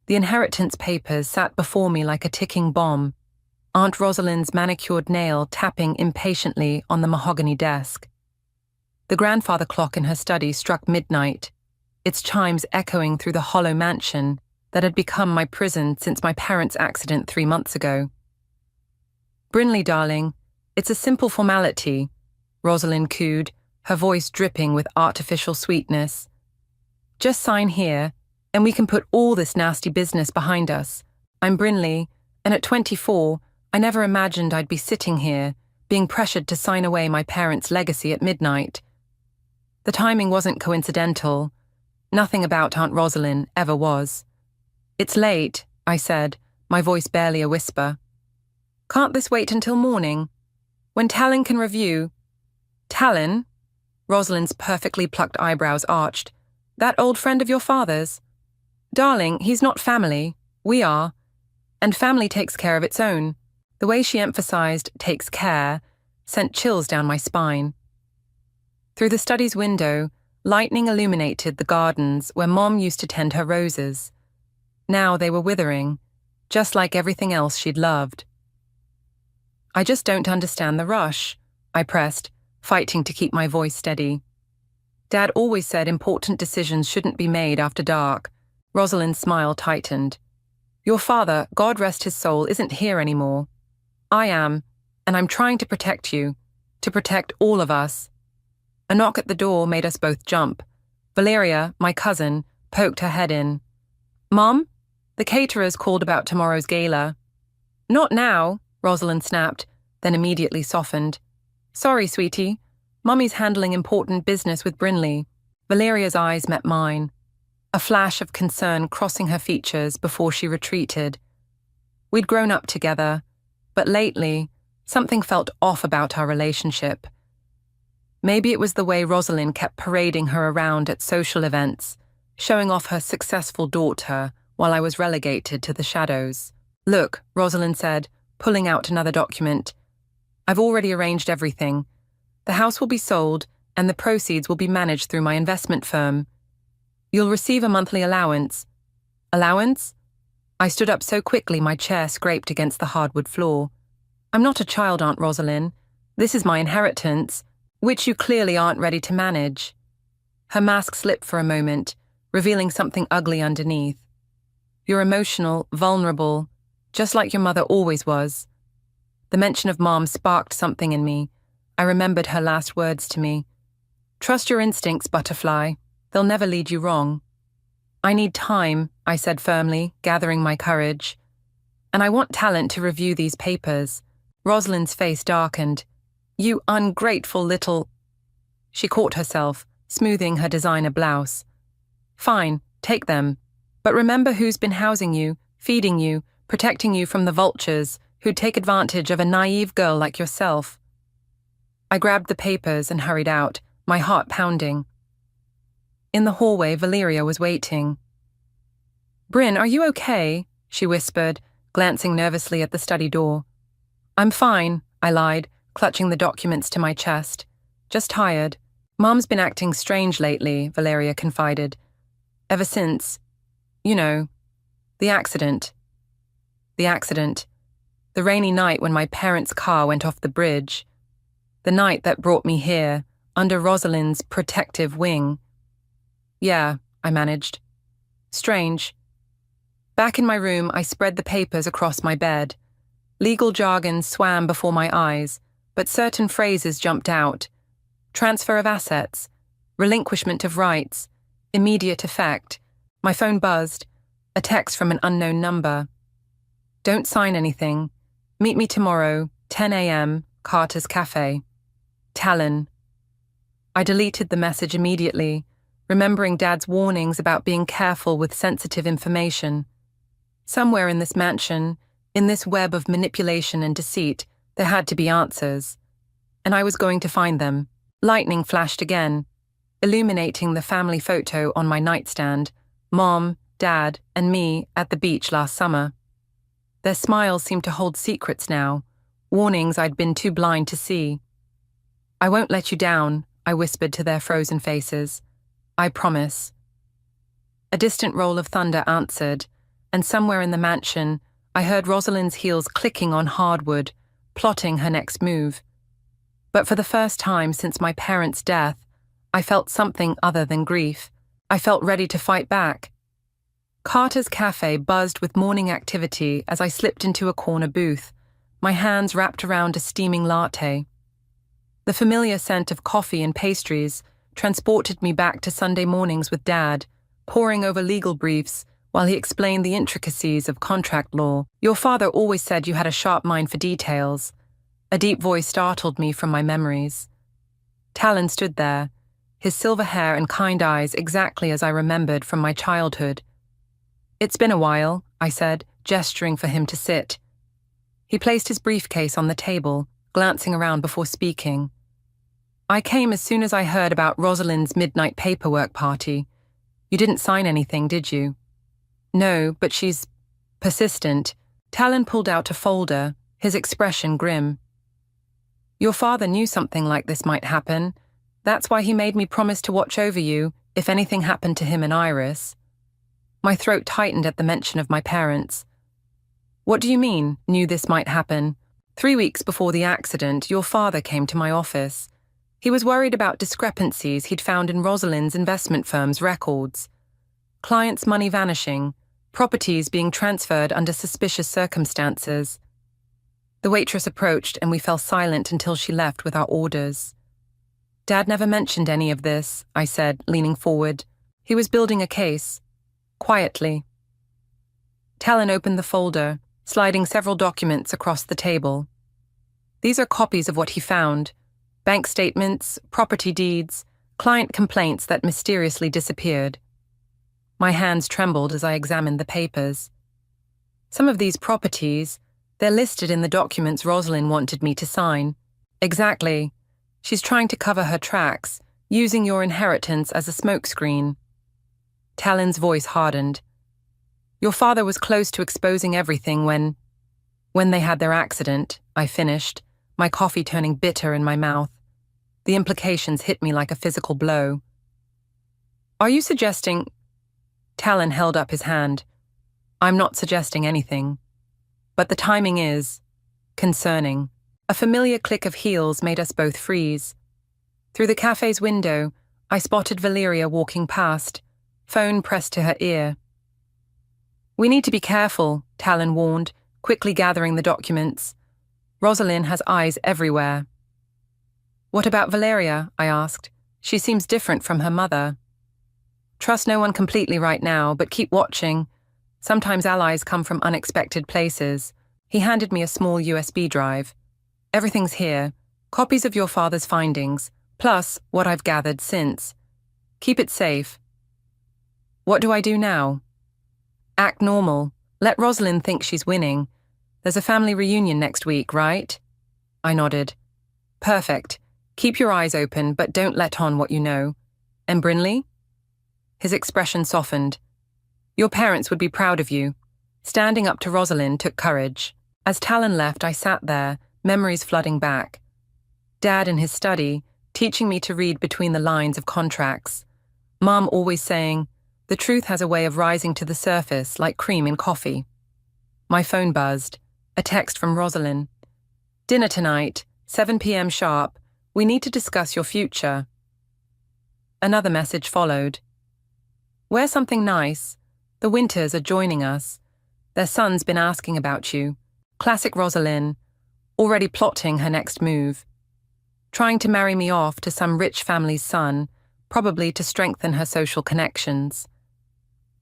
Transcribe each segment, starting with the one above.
The inheritance papers sat before me like a ticking bomb, Aunt Rosalind's manicured nail tapping impatiently on the mahogany desk. The grandfather clock in her study struck midnight, its chimes echoing through the hollow mansion that had become my prison since my parents' accident 3 months ago. "Brinley, darling, it's a simple formality," Rosalind cooed, her voice dripping with artificial sweetness. "Just sign here, and we can put all this nasty business behind us. I'm Brinley, and at 24, I never imagined I'd be sitting here, being pressured to sign away my parents' legacy at midnight. The timing wasn't coincidental. Nothing about Aunt Rosalind ever was. "It's late," I said, my voice barely a whisper. "Can't this wait until morning? When Talon can review—" "Talon?" Rosalind's perfectly plucked eyebrows arched. "That old friend of your father's?" "Darling, he's not family. We are. And family takes care of its own." The way she emphasized "takes care" sent chills down my spine. Through the study's window, lightning illuminated the gardens where Mom used to tend her roses. Now they were withering, just like everything else she'd loved. "I just don't understand the rush," I pressed, fighting to keep my voice steady. "Dad always said important decisions shouldn't be made after dark." Rosalind's smile tightened. "Your father, God rest his soul, isn't here anymore. I am, and I'm trying to protect you, to protect all of us." A knock at the door made us both jump. Valeria, my cousin, poked her head in. "Mom, the caterers called about tomorrow's gala." "Not now," Rosalind snapped, then immediately softened. "Sorry, sweetie. Mummy's handling important business with Brinley." Valeria's eyes met mine, a flash of concern crossing her features before she retreated. We'd grown up together, but lately, something felt off about our relationship. Maybe it was the way Rosalind kept parading her around at social events, showing off her successful daughter while I was relegated to the shadows. "Look," Rosalind said, pulling out another document. "I've already arranged everything. The house will be sold, and the proceeds will be managed through my investment firm. You'll receive a monthly allowance." "Allowance?" I stood up so quickly my chair scraped against the hardwood floor. "I'm not a child, Aunt Rosalind. This is my inheritance, which you clearly aren't ready to manage." Her mask slipped for a moment, revealing something ugly underneath. "You're emotional, vulnerable, just like your mother always was." The mention of Mom sparked something in me. I remembered her last words to me. "Trust your instincts, Butterfly. They'll never lead you wrong." "I need time," I said firmly, gathering my courage. "And I want Talent to review these papers." Rosalind's face darkened. "You ungrateful little—" She caught herself, smoothing her designer blouse. "Fine, take them. But remember who's been housing you, feeding you, protecting you from the vultures who'd take advantage of a naive girl like yourself." I grabbed the papers and hurried out, my heart pounding. In the hallway, Valeria was waiting. "Bryn, are you okay?" she whispered, glancing nervously at the study door. "I'm fine," I lied, clutching the documents to my chest. "Just tired." "Mom's been acting strange lately," Valeria confided. "Ever since, the accident." The accident. The rainy night when my parents' car went off the bridge. The night that brought me here, under Rosalind's protective wing. "Yeah," I managed. "Strange." Back in my room, I spread the papers across my bed. Legal jargon swam before my eyes, but certain phrases jumped out. Transfer of assets, relinquishment of rights, immediate effect. My phone buzzed, a text from an unknown number. "Don't sign anything. Meet me tomorrow, 10 a.m., Carter's Cafe. Talon." I deleted the message immediately, remembering Dad's warnings about being careful with sensitive information. Somewhere in this mansion, in this web of manipulation and deceit, there had to be answers. And I was going to find them. Lightning flashed again, illuminating the family photo on my nightstand, Mom, Dad, and me at the beach last summer. Their smiles seemed to hold secrets now, warnings I'd been too blind to see. "I won't let you down," I whispered to their frozen faces. "I promise." A distant roll of thunder answered, and somewhere in the mansion, I heard Rosalind's heels clicking on hardwood, plotting her next move. But for the first time since my parents' death, I felt something other than grief. I felt ready to fight back. Carter's Cafe buzzed with morning activity as I slipped into a corner booth, my hands wrapped around a steaming latte. The familiar scent of coffee and pastries transported me back to Sunday mornings with Dad, poring over legal briefs while he explained the intricacies of contract law. "Your father always said you had a sharp mind for details." A deep voice startled me from my memories. Talon stood there, his silver hair and kind eyes exactly as I remembered from my childhood. "It's been a while," I said, gesturing for him to sit. He placed his briefcase on the table, glancing around before speaking. "I came as soon as I heard about Rosalind's midnight paperwork party. You didn't sign anything, did you?" "No, but she's persistent." Talon pulled out a folder, his expression grim. "Your father knew something like this might happen. That's why he made me promise to watch over you if anything happened to him and Iris." My throat tightened at the mention of my parents. "What do you mean, knew this might happen?" 3 weeks before the accident, your father came to my office. He was worried about discrepancies he'd found in Rosalind's investment firm's records. Clients' money vanishing, properties being transferred under suspicious circumstances. The waitress approached and we fell silent until she left with our orders. "Dad never mentioned any of this," I said, leaning forward. "He was building a case." Quietly. Talon opened the folder, sliding several documents across the table. "These are copies of what he found. Bank statements, property deeds, client complaints that mysteriously disappeared." My hands trembled as I examined the papers. "Some of these properties, they're listed in the documents Rosalind wanted me to sign." "Exactly. She's trying to cover her tracks, using your inheritance as a smokescreen." Talon's voice hardened. "Your father was close to exposing everything when they had their accident," I finished, my coffee turning bitter in my mouth. The implications hit me like a physical blow. "Are you suggesting—" Talon held up his hand. "I'm not suggesting anything. But the timing is concerning." A familiar click of heels made us both freeze. Through the cafe's window, I spotted Valeria walking past, phone pressed to her ear. "We need to be careful," Talon warned, quickly gathering the documents. "Rosalind has eyes everywhere." "What about Valeria?" I asked. "She seems different from her mother." "Trust no one completely right now, but keep watching. Sometimes allies come from unexpected places." He handed me a small USB drive. "Everything's here. Copies of your father's findings, plus what I've gathered since. Keep it safe." "What do I do now?" "Act normal. Let Rosalind think she's winning. There's a family reunion next week, right?" I nodded. "Perfect. Keep your eyes open, but don't let on what you know. And Brinley?" His expression softened. "Your parents would be proud of you." Standing up to Rosalind took courage. As Talon left, I sat there, memories flooding back. Dad in his study, teaching me to read between the lines of contracts. Mom always saying, "The truth has a way of rising to the surface like cream in coffee." My phone buzzed. A text from Rosalind. "Dinner tonight, 7 p.m. sharp. We need to discuss your future." Another message followed. "Wear something nice. The Winters are joining us. Their son's been asking about you. Classic Rosalind. Already plotting her next move. Trying to marry me off to some rich family's son, probably to strengthen her social connections."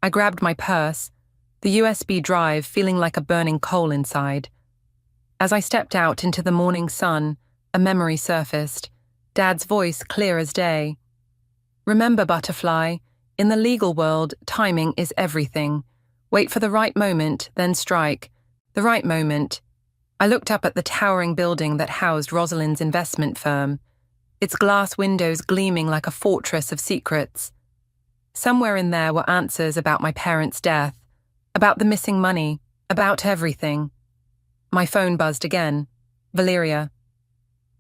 I grabbed my purse, the USB drive feeling like a burning coal inside. As I stepped out into the morning sun, a memory surfaced, Dad's voice clear as day. "Remember, Butterfly, in the legal world, timing is everything. Wait for the right moment, then strike. The right moment." I looked up at the towering building that housed Rosalind's investment firm, its glass windows gleaming like a fortress of secrets. Somewhere in there were answers about my parents' death, about the missing money, about everything. My phone buzzed again. "Valeria."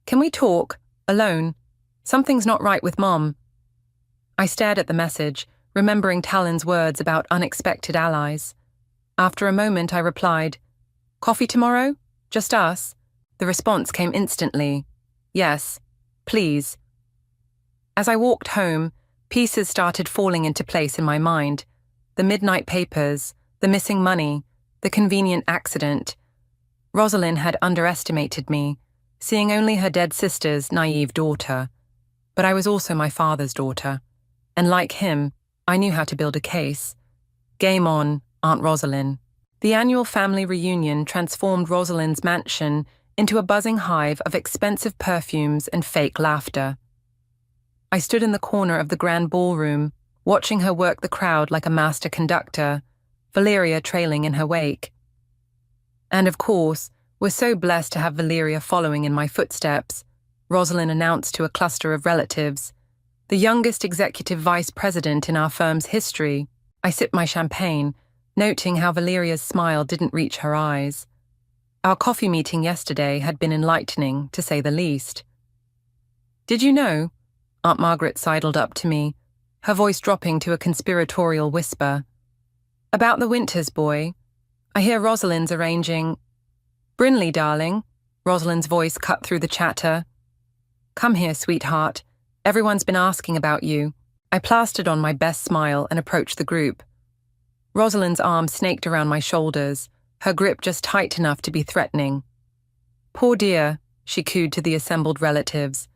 "Can we talk? Alone? Something's not right with Mom." I stared at the message, remembering Talon's words about unexpected allies. After a moment, I replied, "Coffee tomorrow? Just us?" The response came instantly. "Yes, please." As I walked home, pieces started falling into place in my mind. The midnight papers, the missing money, the convenient accident. Rosalind had underestimated me, seeing only her dead sister's naive daughter. But I was also my father's daughter, and like him, I knew how to build a case. Game on, Aunt Rosalind. The annual family reunion transformed Rosalind's mansion into a buzzing hive of expensive perfumes and fake laughter. I stood in the corner of the grand ballroom, watching her work the crowd like a master conductor, Valeria trailing in her wake. And of course, we're so blessed to have Valeria following in my footsteps, Rosalind announced to a cluster of relatives. The youngest executive vice president in our firm's history. I sipped my champagne, noting how Valeria's smile didn't reach her eyes. Our coffee meeting yesterday had been enlightening, to say the least. "Did you know?" Aunt Margaret sidled up to me, her voice dropping to a conspiratorial whisper. "About the Winters boy. I hear Rosalind's arranging—" "Brinley, darling," Rosalind's voice cut through the chatter. "Come here, sweetheart. Everyone's been asking about you." I plastered on my best smile and approached the group. Rosalind's arm snaked around my shoulders, her grip just tight enough to be threatening. "Poor dear," she cooed to the assembled relatives.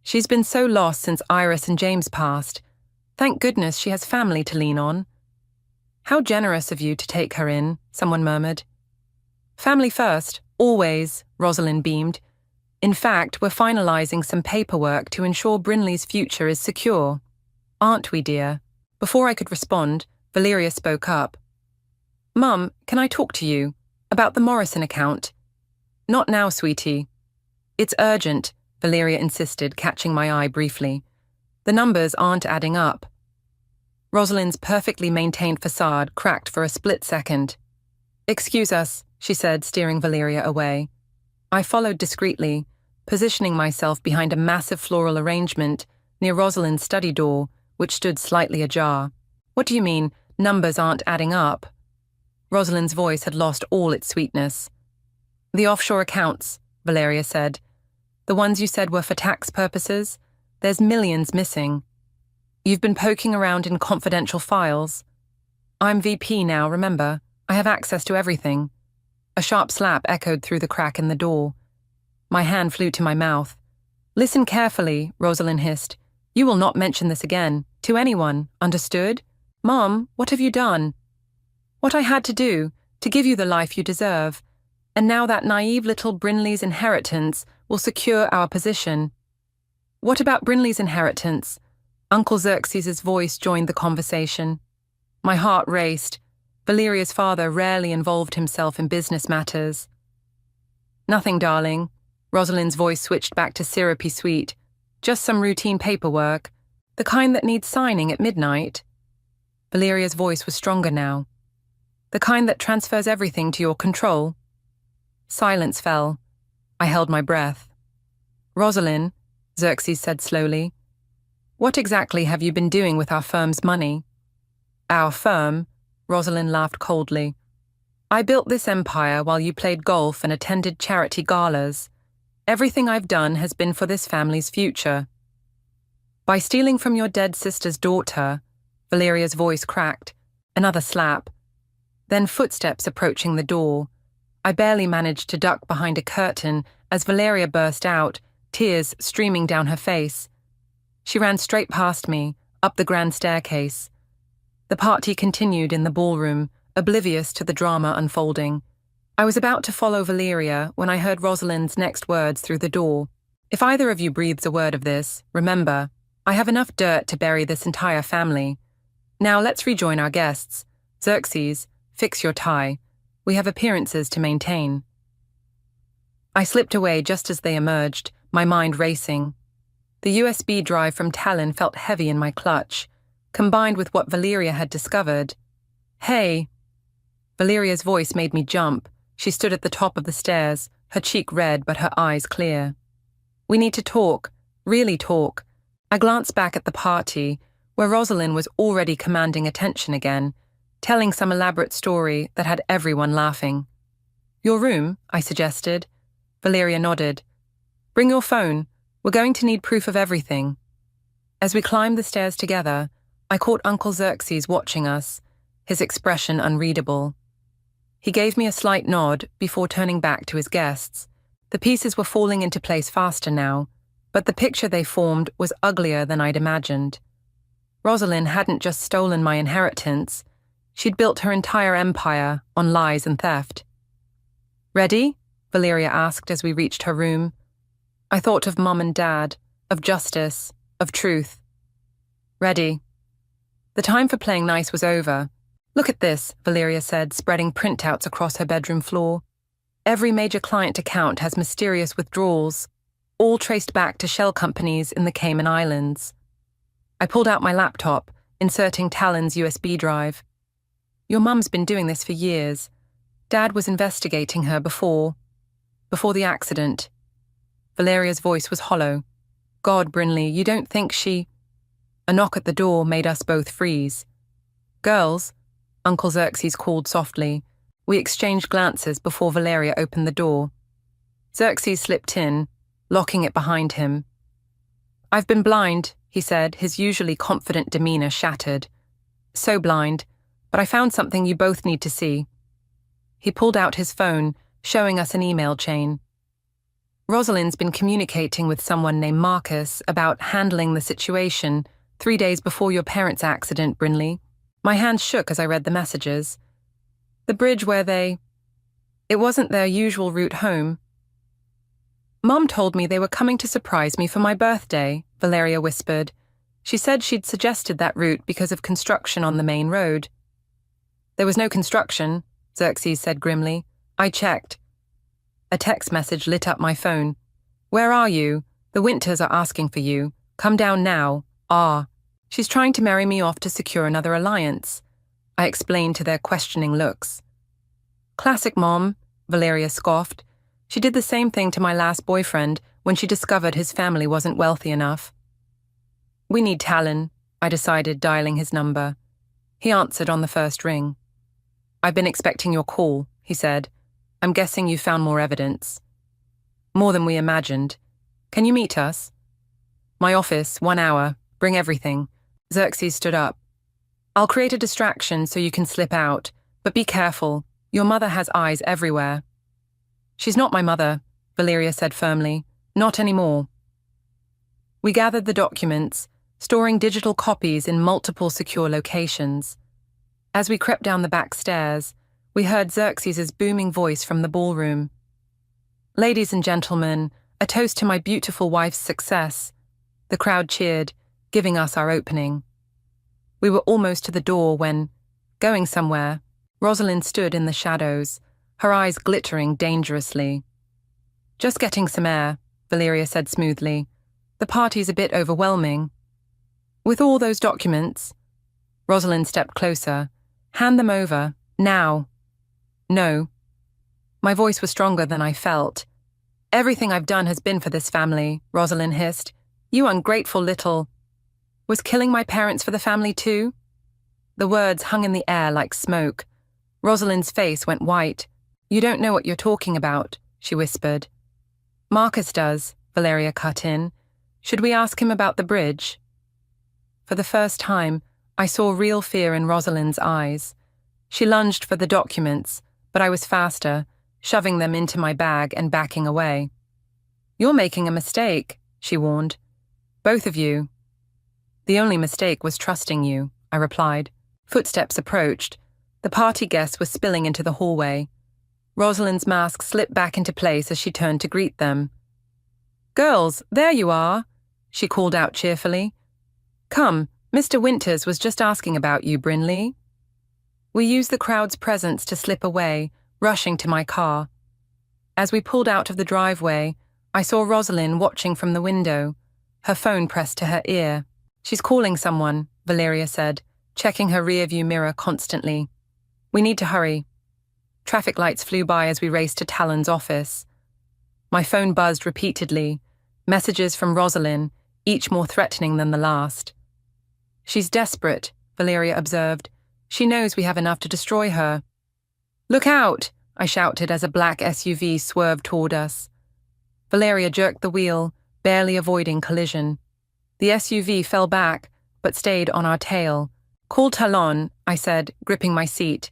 "She's been so lost since Iris and James passed. Thank goodness she has family to lean on." "How generous of you to take her in," someone murmured. "Family first, always," Rosalind beamed. "In fact, we're finalizing some paperwork to ensure Brinley's future is secure. Aren't we, dear?" Before I could respond, Valeria spoke up. "Mum, can I talk to you? About the Morrison account?" "Not now, sweetie." "It's urgent," Valeria insisted, catching my eye briefly. "The numbers aren't adding up." Rosalind's perfectly maintained facade cracked for a split second. "Excuse us," she said, steering Valeria away. I followed discreetly, positioning myself behind a massive floral arrangement near Rosalind's study door, which stood slightly ajar. "What do you mean, numbers aren't adding up?" Rosalind's voice had lost all its sweetness. "The offshore accounts," Valeria said. "The ones you said were for tax purposes. There's millions missing. You've been poking around in confidential files. I'm VP now, remember. I have access to everything." A sharp slap echoed through the crack in the door. My hand flew to my mouth. "Listen carefully," Rosalind hissed. "You will not mention this again, to anyone, understood? Mom, what have you done?" "What I had to do, to give you the life you deserve. And now that naive little Brinley's inheritance will secure our position." "What about Brinley's inheritance?" Uncle Xerxes' voice joined the conversation. My heart raced. Valeria's father rarely involved himself in business matters. "Nothing, darling." Rosalind's voice switched back to syrupy sweet. "Just some routine paperwork. The kind that needs signing at midnight." Valeria's voice was stronger now. "The kind that transfers everything to your control." Silence fell. I held my breath. "Rosalind," Xerxes said slowly, "what exactly have you been doing with our firm's money?" "Our firm?" Rosalind laughed coldly. "I built this empire while you played golf and attended charity galas. Everything I've done has been for this family's future." "By stealing from your dead sister's daughter," Valeria's voice cracked. Another slap. Then footsteps approaching the door. I barely managed to duck behind a curtain as Valeria burst out, tears streaming down her face. She ran straight past me, up the grand staircase. The party continued in the ballroom, oblivious to the drama unfolding. I was about to follow Valeria when I heard Rosalind's next words through the door. "If either of you breathes a word of this, remember, I have enough dirt to bury this entire family. Now let's rejoin our guests. Xerxes, fix your tie. We have appearances to maintain." I slipped away just as they emerged, my mind racing. The USB drive from Talon felt heavy in my clutch, combined with what Valeria had discovered. "Hey!" Valeria's voice made me jump. She stood at the top of the stairs, her cheek red but her eyes clear. "We need to talk, really talk." I glanced back at the party, where Rosalind was already commanding attention again, telling some elaborate story that had everyone laughing. "Your room," I suggested. Valeria nodded. "Bring your phone. We're going to need proof of everything." As we climbed the stairs together, I caught Uncle Xerxes watching us, his expression unreadable. He gave me a slight nod before turning back to his guests. The pieces were falling into place faster now, but the picture they formed was uglier than I'd imagined. Rosalind hadn't just stolen my inheritance, she'd built her entire empire on lies and theft. "Ready?" Valeria asked as we reached her room. I thought of Mum and Dad, of justice, of truth. "Ready." The time for playing nice was over. "Look at this," Valeria said, spreading printouts across her bedroom floor. "Every major client account has mysterious withdrawals, all traced back to shell companies in the Cayman Islands." I pulled out my laptop, inserting Talon's USB drive. "Your mum's been doing this for years. Dad was investigating her before the accident." Valeria's voice was hollow. "God, Brinley, you don't think she—" A knock at the door made us both freeze. "Girls," Uncle Xerxes called softly. We exchanged glances before Valeria opened the door. Xerxes slipped in, locking it behind him. "I've been blind," he said, his usually confident demeanor shattered. "So blind, but I found something you both need to see." He pulled out his phone, showing us an email chain. "Rosalind's been communicating with someone named Marcus about handling the situation 3 days before your parents' accident, Brinley." My hands shook as I read the messages. "The bridge where it wasn't their usual route home." "Mum told me they were coming to surprise me for my birthday," Valeria whispered. "She said she'd suggested that route because of construction on the main road." "There was no construction," Xerxes said grimly. "I checked." A text message lit up my phone. "Where are you? The Winters are asking for you. Come down now. Ah. She's trying to marry me off to secure another alliance," I explained to their questioning looks. "Classic Mom," Valeria scoffed. "She did the same thing to my last boyfriend when she discovered his family wasn't wealthy enough." "We need Talon," I decided, dialing his number. He answered on the first ring. "I've been expecting your call," he said. "I'm guessing you found more evidence." "More than we imagined. Can you meet us?" "My office, 1 hour. Bring everything." Xerxes stood up. "I'll create a distraction so you can slip out, but be careful. Your mother has eyes everywhere." "She's not my mother," Valeria said firmly. "Not anymore." We gathered the documents, storing digital copies in multiple secure locations. As we crept down the back stairs, we heard Xerxes' booming voice from the ballroom. "Ladies and gentlemen, a toast to my beautiful wife's success." The crowd cheered, giving us our opening. We were almost to the door when, going somewhere, Rosalind stood in the shadows, her eyes glittering dangerously. "Just getting some air," Valeria said smoothly. "The party's a bit overwhelming." "With all those documents?" Rosalind stepped closer. "Hand them over, now." "No." My voice was stronger than I felt. "Everything I've done has been for this family," Rosalind hissed. "You ungrateful little—" "Was killing my parents for the family too?" The words hung in the air like smoke. Rosalind's face went white. "You don't know what you're talking about," she whispered. "Marcus does," Valeria cut in. "Should we ask him about the bridge?" For the first time, I saw real fear in Rosalind's eyes. She lunged for the documents, but I was faster, shoving them into my bag and backing away. "You're making a mistake," she warned. "Both of you." "The only mistake was trusting you," I replied. Footsteps approached. The party guests were spilling into the hallway. Rosalind's mask slipped back into place as she turned to greet them. "Girls, there you are," she called out cheerfully. "Come, Mr. Winters was just asking about you, Brinley." We used the crowd's presence to slip away, rushing to my car. As we pulled out of the driveway, I saw Rosalind watching from the window, her phone pressed to her ear. "She's calling someone," Valeria said, checking her rearview mirror constantly. "We need to hurry." Traffic lights flew by as we raced to Talon's office. My phone buzzed repeatedly, messages from Rosalind, each more threatening than the last. "She's desperate," Valeria observed. She knows we have enough to destroy her. Look out! I shouted as a black SUV swerved toward us. Valeria jerked the wheel, barely avoiding collision. The SUV fell back, but stayed on our tail. Call Talon, I said, gripping my seat.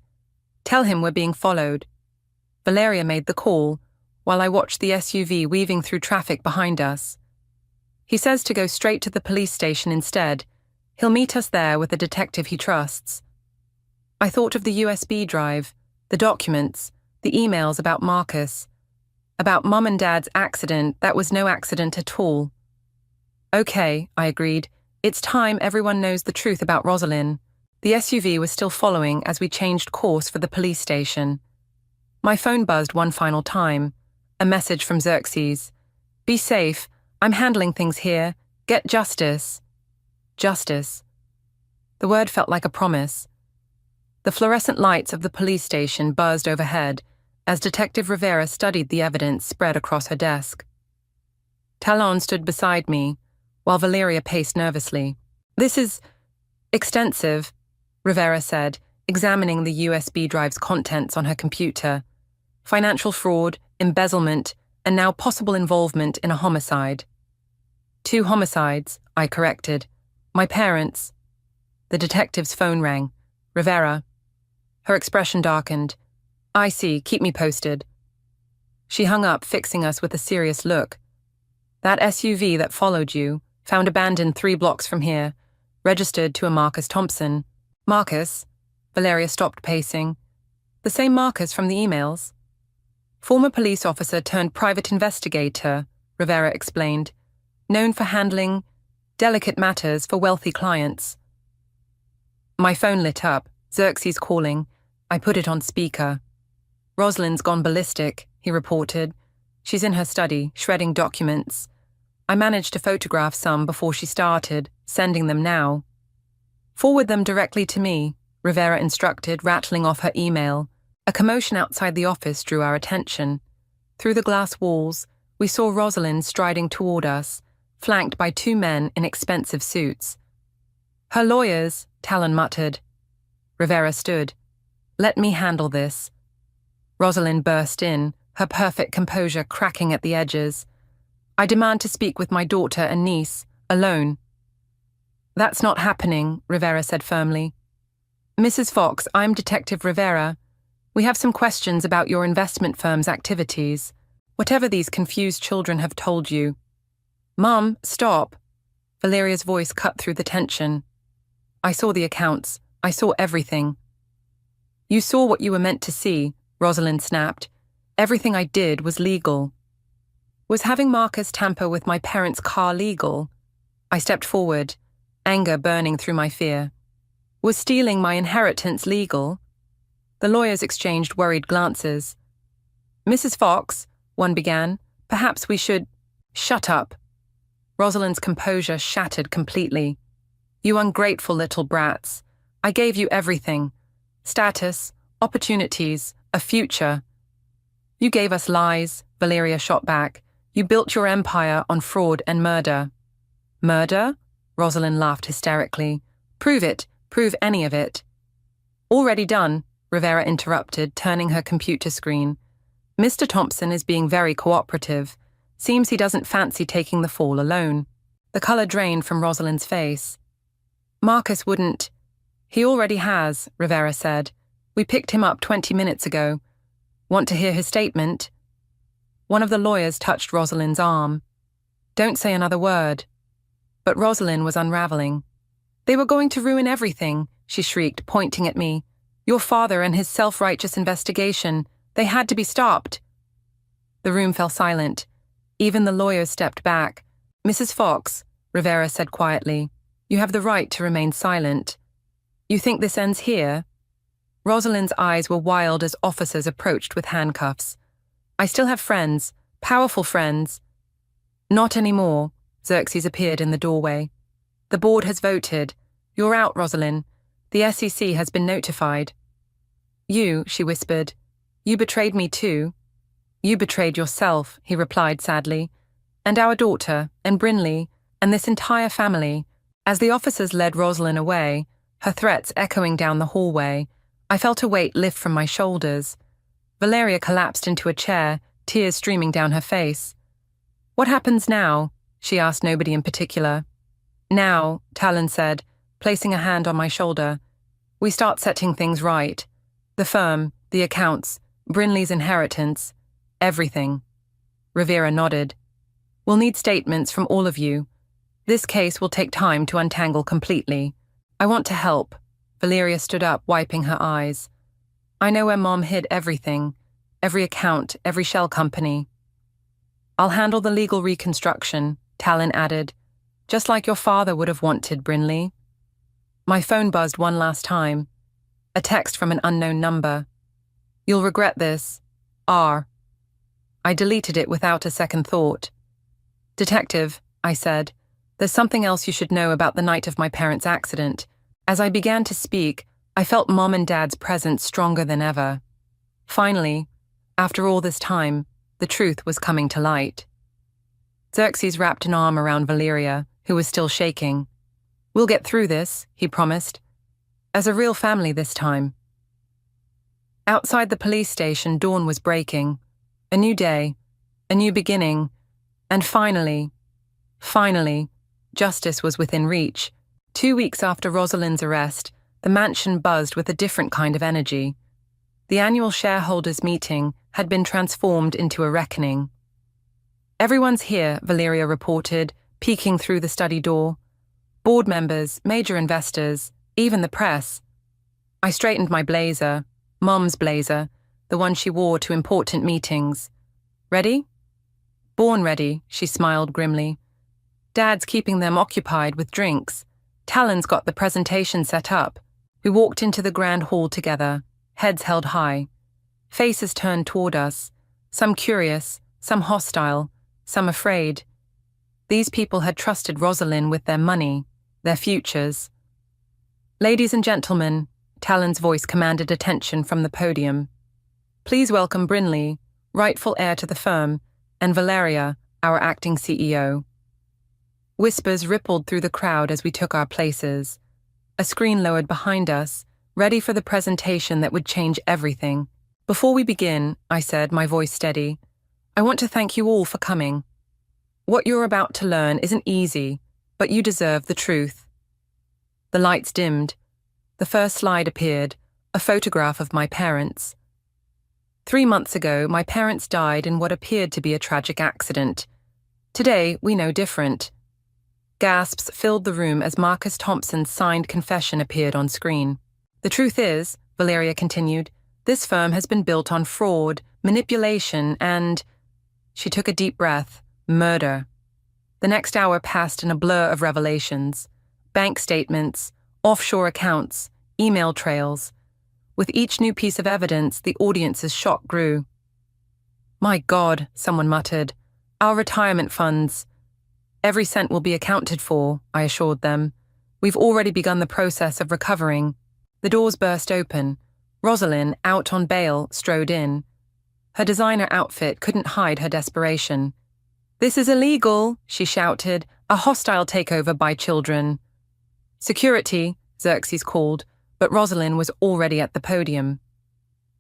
Tell him we're being followed. Valeria made the call, while I watched the SUV weaving through traffic behind us. He says to go straight to the police station instead. He'll meet us there with a detective he trusts. I thought of the USB drive, the documents, the emails about Marcus, about Mum and Dad's accident that was no accident at all. Okay, I agreed. It's time everyone knows the truth about Rosalind. The SUV was still following as we changed course for the police station. My phone buzzed one final time. A message from Xerxes. Be safe. I'm handling things here. Get justice. Justice. The word felt like a promise. The fluorescent lights of the police station buzzed overhead as Detective Rivera studied the evidence spread across her desk. Talon stood beside me, while Valeria paced nervously. This is extensive, Rivera said, examining the USB drive's contents on her computer. Financial fraud, embezzlement, and now possible involvement in a homicide. 2 homicides, I corrected. My parents. The detective's phone rang. Rivera. Her expression darkened. I see, keep me posted. She hung up, fixing us with a serious look. That SUV that followed you, found abandoned 3 blocks from here, registered to a Marcus Thompson. Marcus? Valeria stopped pacing. The same Marcus from the emails? Former police officer turned private investigator, Rivera explained, known for handling delicate matters for wealthy clients. My phone lit up, Xerxes calling. I put it on speaker. Rosalind's gone ballistic, he reported. She's in her study, shredding documents. I managed to photograph some before she started, sending them now. Forward them directly to me, Rivera instructed, rattling off her email. A commotion outside the office drew our attention. Through the glass walls, we saw Rosalind striding toward us, flanked by 2 men in expensive suits. Her lawyers, Talon muttered. Rivera stood. Let me handle this. Rosalind burst in, her perfect composure cracking at the edges. I demand to speak with my daughter and niece, alone. That's not happening, Rivera said firmly. Mrs. Fox, I'm Detective Rivera. We have some questions about your investment firm's activities. Whatever these confused children have told you. Mum, stop. Valeria's voice cut through the tension. I saw the accounts. I saw everything. You saw what you were meant to see, Rosalind snapped. Everything I did was legal. Was having Marcus tamper with my parents' car legal? I stepped forward, anger burning through my fear. Was stealing my inheritance legal? The lawyers exchanged worried glances. Mrs. Fox, one began, perhaps we should— Shut up. Rosalind's composure shattered completely. You ungrateful little brats. I gave you everything. Status, opportunities, a future. You gave us lies, Valeria shot back. You built your empire on fraud and murder. Murder? Rosalind laughed hysterically. Prove it. Prove any of it. Already done, Rivera interrupted, turning her computer screen. Mr. Thompson is being very cooperative. Seems he doesn't fancy taking the fall alone. The color drained from Rosalind's face. Marcus wouldn't. He already has, Rivera said. We picked him up 20 minutes ago. Want to hear his statement? One of the lawyers touched Rosalind's arm. Don't say another word. But Rosalind was unraveling. They were going to ruin everything, she shrieked, pointing at me. Your father and his self-righteous investigation. They had to be stopped. The room fell silent. Even the lawyers stepped back. Mrs. Fox, Rivera said quietly, you have the right to remain silent. You think this ends here? Rosalind's eyes were wild as officers approached with handcuffs. I still have friends, powerful friends. Not anymore, Xerxes appeared in the doorway. The board has voted. You're out, Rosalind. The SEC has been notified. You, she whispered. You betrayed me too. You betrayed yourself, he replied sadly. And our daughter, and Brinley, and this entire family. As the officers led Rosalind away, her threats echoing down the hallway. I felt a weight lift from my shoulders. Valeria collapsed into a chair, tears streaming down her face. "What happens now?" she asked nobody in particular. "Now," Talon said, placing a hand on my shoulder, "we start setting things right. The firm, the accounts, Brinley's inheritance, everything." Rivera nodded. "We'll need statements from all of you. This case will take time to untangle completely. I want to help." Valeria stood up, wiping her eyes. "I know where Mom hid everything, every account, every shell company." "I'll handle the legal reconstruction," Talon added, "just like your father would have wanted, Brinley." My phone buzzed one last time. A text from an unknown number. "You'll regret this. R." I deleted it without a second thought. "Detective," I said, "there's something else you should know about the night of my parents' accident." As I began to speak, I felt Mom and Dad's presence stronger than ever. Finally, after all this time, the truth was coming to light. Xerxes wrapped an arm around Valeria, who was still shaking. "We'll get through this," he promised. "As a real family this time." Outside the police station, dawn was breaking. A new day, a new beginning, and finally, justice was within reach. 2 weeks after Rosalind's arrest, the mansion buzzed with a different kind of energy. The annual shareholders' meeting had been transformed into a reckoning. "Everyone's here," Valeria reported, peeking through the study door. "Board members, major investors, even the press." I straightened my blazer, Mom's blazer, the one she wore to important meetings. "Ready?" "Born ready," she smiled grimly. "Dad's keeping them occupied with drinks. Talon's got the presentation set up." We walked into the grand hall together, heads held high. Faces turned toward us, some curious, some hostile, some afraid. These people had trusted Rosalind with their money, their futures. "Ladies and gentlemen," Talon's voice commanded attention from the podium. "Please welcome Brinley, rightful heir to the firm, and Valeria, our acting CEO." Whispers rippled through the crowd as we took our places. A screen lowered behind us, ready for the presentation that would change everything. "Before we begin," I said, my voice steady, "I want to thank you all for coming. What you're about to learn isn't easy, but you deserve the truth." The lights dimmed. The first slide appeared, a photograph of my parents. 3 months ago, my parents died in what appeared to be a tragic accident. Today, we know different. Gasps filled the room as Marcus Thompson's signed confession appeared on screen. "The truth is," Valeria continued, "this firm has been built on fraud, manipulation, and—" She took a deep breath. "Murder." The next hour passed in a blur of revelations. Bank statements, offshore accounts, email trails. With each new piece of evidence, the audience's shock grew. "My God," someone muttered. "Our retirement funds." "Every cent will be accounted for," I assured them. "We've already begun the process of recovering." The doors burst open. Rosalind, out on bail, strode in. Her designer outfit couldn't hide her desperation. "This is illegal," she shouted. "A hostile takeover by children." "Security," Xerxes called, but Rosalind was already at the podium.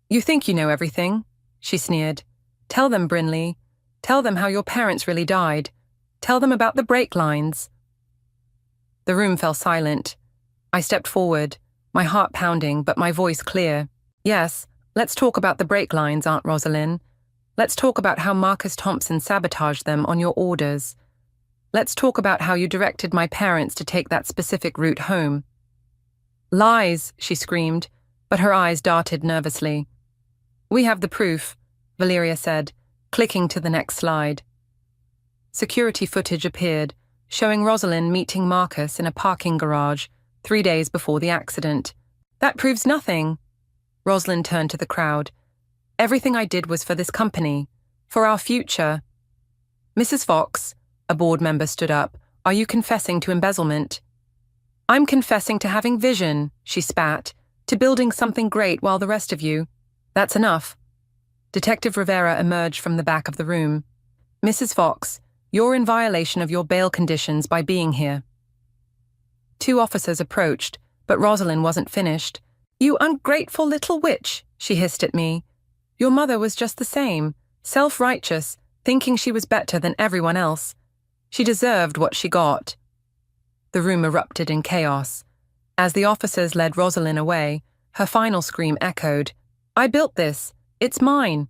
"You think you know everything," she sneered. "Tell them, Brinley. Tell them how your parents really died. Tell them about the brake lines." The room fell silent. I stepped forward, my heart pounding, but my voice clear. "Yes, let's talk about the brake lines, Aunt Rosalind. Let's talk about how Marcus Thompson sabotaged them on your orders. Let's talk about how you directed my parents to take that specific route home." "Lies," she screamed, but her eyes darted nervously. "We have the proof," Valeria said, clicking to the next slide. Security footage appeared, showing Rosalind meeting Marcus in a parking garage 3 days before the accident. "That proves nothing." Rosalind turned to the crowd. "Everything I did was for this company, for our future." "Mrs. Fox," a board member stood up, "are you confessing to embezzlement?" "I'm confessing to having vision," she spat, "to building something great while the rest of you—" "That's enough." Detective Rivera emerged from the back of the room. "Mrs. Fox, you're in violation of your bail conditions by being here." 2 officers approached, But Rosalind wasn't finished. "You ungrateful little witch," she hissed at me. "Your mother was just the same, self-righteous, thinking she was better than everyone else. She deserved what she got." The room erupted in chaos. As the officers led Rosalind away, her final scream echoed, "I built this. It's mine."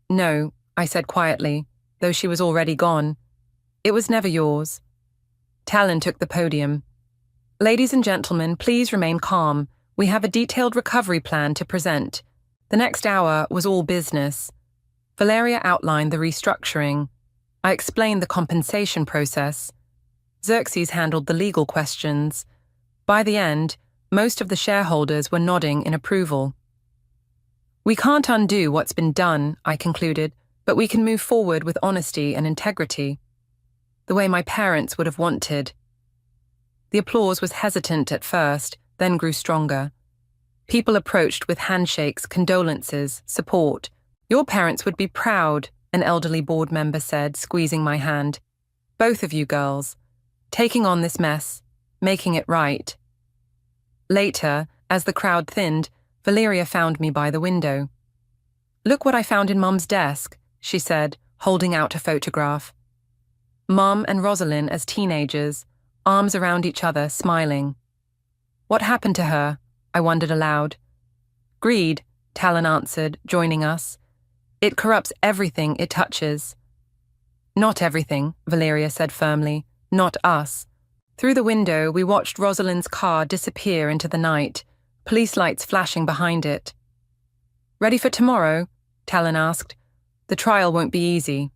"No," I said quietly, though she was already gone. "It was never yours." Talon took the podium. "Ladies and gentlemen, please remain calm. We have a detailed recovery plan to present." The next hour was all business. Valeria outlined the restructuring. I explained the compensation process. Xerxes handled the legal questions. By the end, most of the shareholders were nodding in approval. "We can't undo what's been done," I concluded, "but we can move forward with honesty and integrity. The way my parents would have wanted." The applause was hesitant at first, then grew stronger. People approached with handshakes, condolences, support. "Your parents would be proud," an elderly board member said, squeezing my hand. "Both of you girls, taking on this mess, making it right." Later, as the crowd thinned, Valeria found me by the window. "Look what I found in Mum's desk," she said, holding out a photograph. Mum and Rosalind as teenagers, arms around each other, smiling. "What happened to her?" I wondered aloud. "Greed," Talon answered, joining us. "It corrupts everything it touches." "Not everything," Valeria said firmly. "Not us." Through the window, we watched Rosalind's car disappear into the night, police lights flashing behind it. "Ready for tomorrow?" Talon asked. "The trial won't be easy."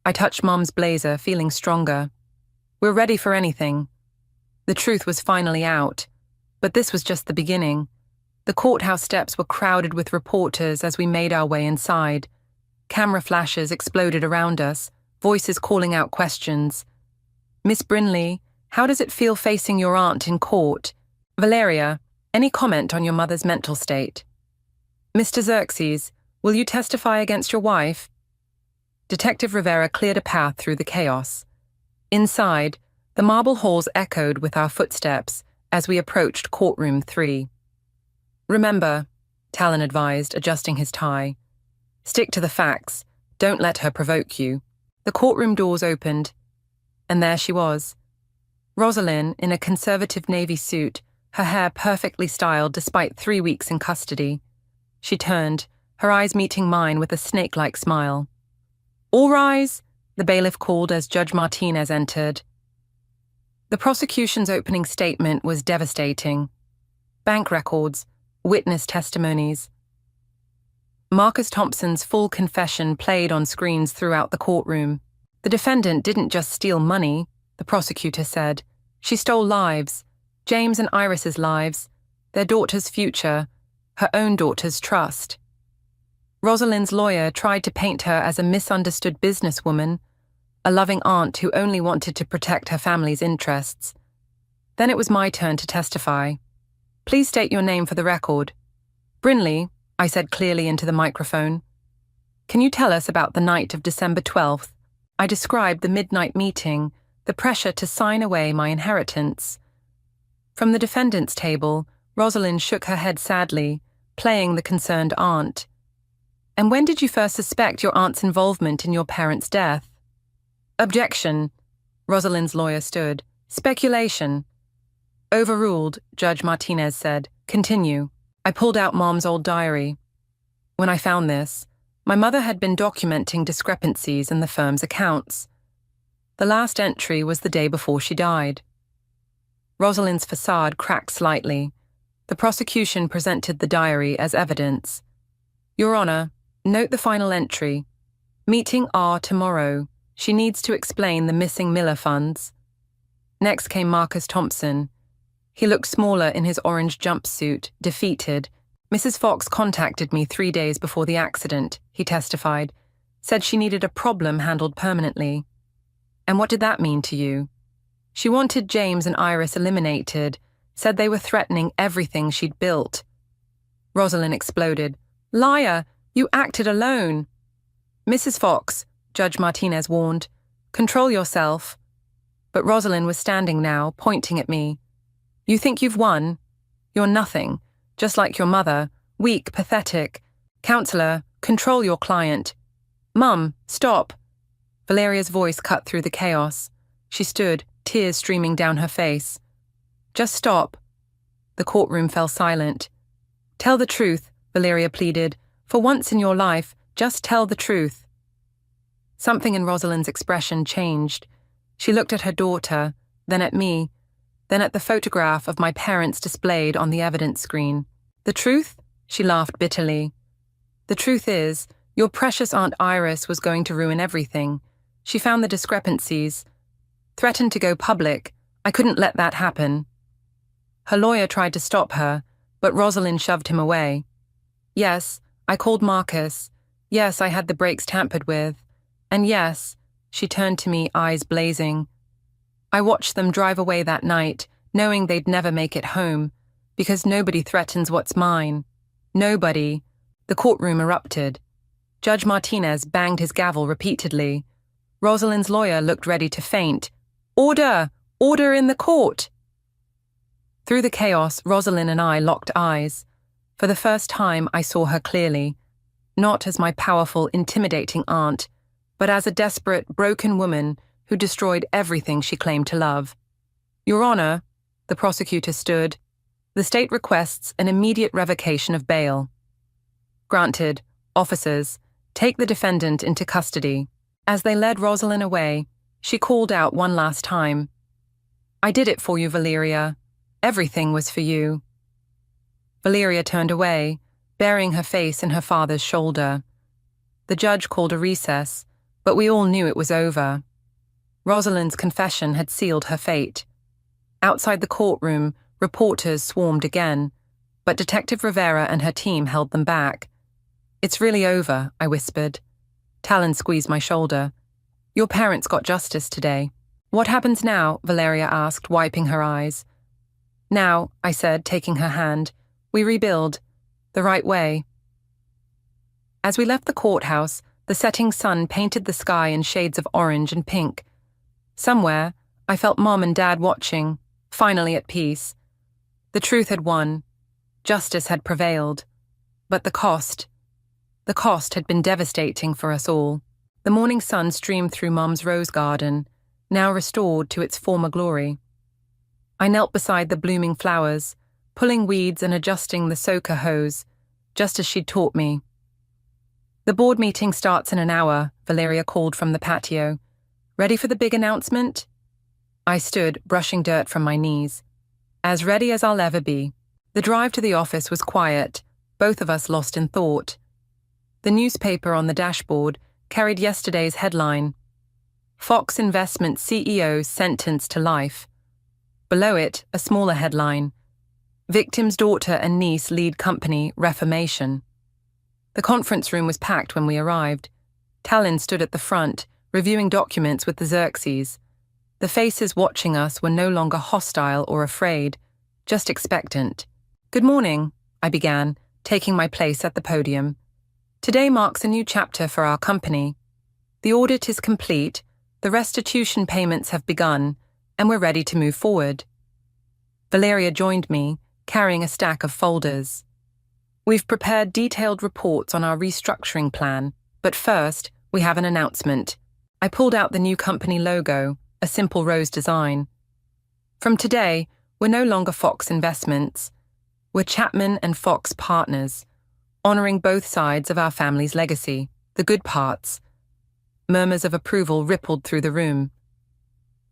I touched Mum's blazer, feeling stronger. "We're ready for anything." The truth was finally out. But this was just the beginning. The courthouse steps were crowded with reporters as we made our way inside. Camera flashes exploded around us, voices calling out questions. "Miss Brinley, how does it feel facing your aunt in court?" "Valeria, any comment on your mother's mental state?" "Mr. Xerxes, will you testify against your wife?" Detective Rivera cleared a path through the chaos. Inside, the marble halls echoed with our footsteps as we approached courtroom 3. "Remember," Talon advised, adjusting his tie. "Stick to the facts. Don't let her provoke you." The courtroom doors opened, and there she was. Rosalind, in a conservative navy suit, her hair perfectly styled despite 3 weeks in custody. She turned, her eyes meeting mine with a snake-like smile. "All rise," the bailiff called as Judge Martinez entered. The prosecution's opening statement was devastating. Bank records, witness testimonies. Marcus Thompson's full confession played on screens throughout the courtroom. The defendant didn't just steal money, the prosecutor said. She stole lives, James and Iris's lives, their daughter's future, her own daughter's trust. Rosalind's lawyer tried to paint her as a misunderstood businesswoman, a loving aunt who only wanted to protect her family's interests. Then it was my turn to testify. "Please state your name for the record." "Brinley," I said clearly into the microphone. "Can you tell us about the night of December 12th? I described the midnight meeting, the pressure to sign away my inheritance." From the defendant's table, Rosalind shook her head sadly, playing the concerned aunt. "And when did you first suspect your aunt's involvement in your parents' death?" "Objection," Rosalind's lawyer stood. "Speculation." "Overruled," Judge Martinez said. "Continue." I pulled out Mom's old diary. When I found this, my mother had been documenting discrepancies in the firm's accounts. The last entry was the day before she died. Rosalind's facade cracked slightly. The prosecution presented the diary as evidence. "Your Honor, note the final entry. Meeting R tomorrow. She needs to explain the missing Miller funds." Next came Marcus Thompson. He looked smaller in his orange jumpsuit, defeated. "Mrs. Fox contacted me 3 days before the accident," he testified. "Said she needed a problem handled permanently." "And what did that mean to you?" "She wanted James and Iris eliminated, said they were threatening everything she'd built." Rosalind exploded. "Liar! You acted alone." "Mrs. Fox," Judge Martinez warned, "control yourself." But Rosalind was standing now, pointing at me. You think you've won? You're nothing, just like your mother, weak, pathetic. Counselor, control your client. Mum, stop. Valeria's voice cut through the chaos. She stood, tears streaming down her face. Just stop. The courtroom fell silent. Tell the truth, Valeria pleaded. For once in your life, just tell the truth. Something in Rosalind's expression changed. She looked at her daughter, then at me, then at the photograph of my parents displayed on the evidence screen. The truth? She laughed bitterly. The truth is, your precious Aunt Iris was going to ruin everything. She found the discrepancies, threatened to go public. I couldn't let that happen. Her lawyer tried to stop her, but Rosalind shoved him away. Yes, I called Marcus. Yes, I had the brakes tampered with. And yes, she turned to me, eyes blazing. I watched them drive away that night, knowing they'd never make it home, because nobody threatens what's mine. Nobody. The courtroom erupted. Judge Martinez banged his gavel repeatedly. Rosalind's lawyer looked ready to faint. Order! Order in the court! Through the chaos, Rosalind and I locked eyes. For the first time, I saw her clearly, not as my powerful, intimidating aunt, but as a desperate, broken woman who destroyed everything she claimed to love. Your Honor, the prosecutor stood. The state requests an immediate revocation of bail. Granted. Officers, take the defendant into custody. As they led Rosalind away, she called out one last time. I did it for you, Valeria. Everything was for you. Valeria turned away, burying her face in her father's shoulder. The judge called a recess, but we all knew it was over. Rosalind's confession had sealed her fate. Outside the courtroom, reporters swarmed again, but Detective Rivera and her team held them back. It's really over, I whispered. Talon squeezed my shoulder. Your parents got justice today. What happens now? Valeria asked, wiping her eyes. Now, I said, taking her hand, we rebuild. The right way. As we left the courthouse, the setting sun painted the sky in shades of orange and pink. Somewhere, I felt Mom and Dad watching, finally at peace. The truth had won. Justice had prevailed. But the cost had been devastating for us all. The morning sun streamed through Mom's rose garden, now restored to its former glory. I knelt beside the blooming flowers, pulling weeds and adjusting the soaker hose, just as she'd taught me. The board meeting starts in an hour, Valeria called from the patio. Ready for the big announcement? I stood, brushing dirt from my knees. As ready as I'll ever be. The drive to the office was quiet, both of us lost in thought. The newspaper on the dashboard carried yesterday's headline, Fox Investment CEO sentenced to life. Below it, a smaller headline, Victim's daughter and niece lead company reformation. The conference room was packed when we arrived. Talon stood at the front, reviewing documents with the Xerxes. The faces watching us were no longer hostile or afraid, just expectant. Good morning, I began, taking my place at the podium. Today marks a new chapter for our company. The audit is complete, the restitution payments have begun, and we're ready to move forward. Valeria joined me, carrying a stack of folders. We've prepared detailed reports on our restructuring plan, but first, we have an announcement. I pulled out the new company logo, a simple rose design. From today, we're no longer Fox Investments. We're Chapman and Fox Partners, honoring both sides of our family's legacy, the good parts. Murmurs of approval rippled through the room.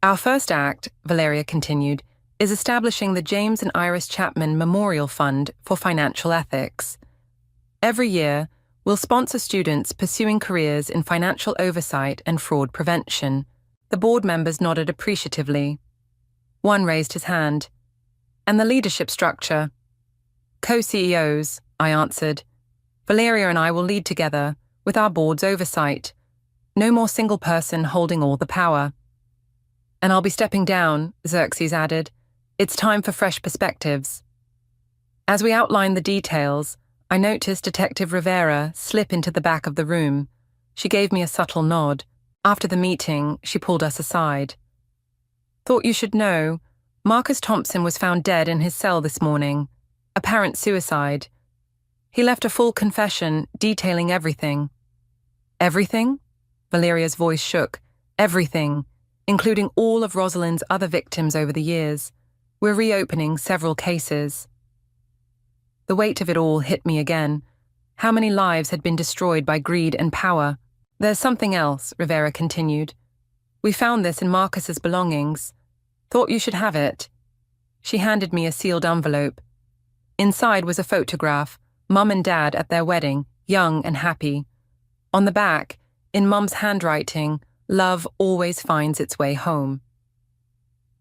Our first act, Valeria continued, is establishing the James and Iris Chapman Memorial Fund for Financial Ethics. Every year, we'll sponsor students pursuing careers in financial oversight and fraud prevention. The board members nodded appreciatively. One raised his hand. And the leadership structure? Co-CEOs, I answered. Valeria and I will lead together, with our board's oversight. No more single person holding all the power. And I'll be stepping down, Xerxes added. It's time for fresh perspectives. As we outlined the details, I noticed Detective Rivera slip into the back of the room. She gave me a subtle nod. After the meeting, she pulled us aside. Thought you should know, Marcus Thompson was found dead in his cell this morning. Apparent suicide. He left a full confession detailing everything. Everything? Valeria's voice shook. Everything, including all of Rosalind's other victims over the years. We're reopening several cases. The weight of it all hit me again. How many lives had been destroyed by greed and power? There's something else, Rivera continued. We found this in Marcus's belongings. Thought you should have it. She handed me a sealed envelope. Inside was a photograph, Mum and Dad at their wedding, young and happy. On the back, in Mum's handwriting, love always finds its way home.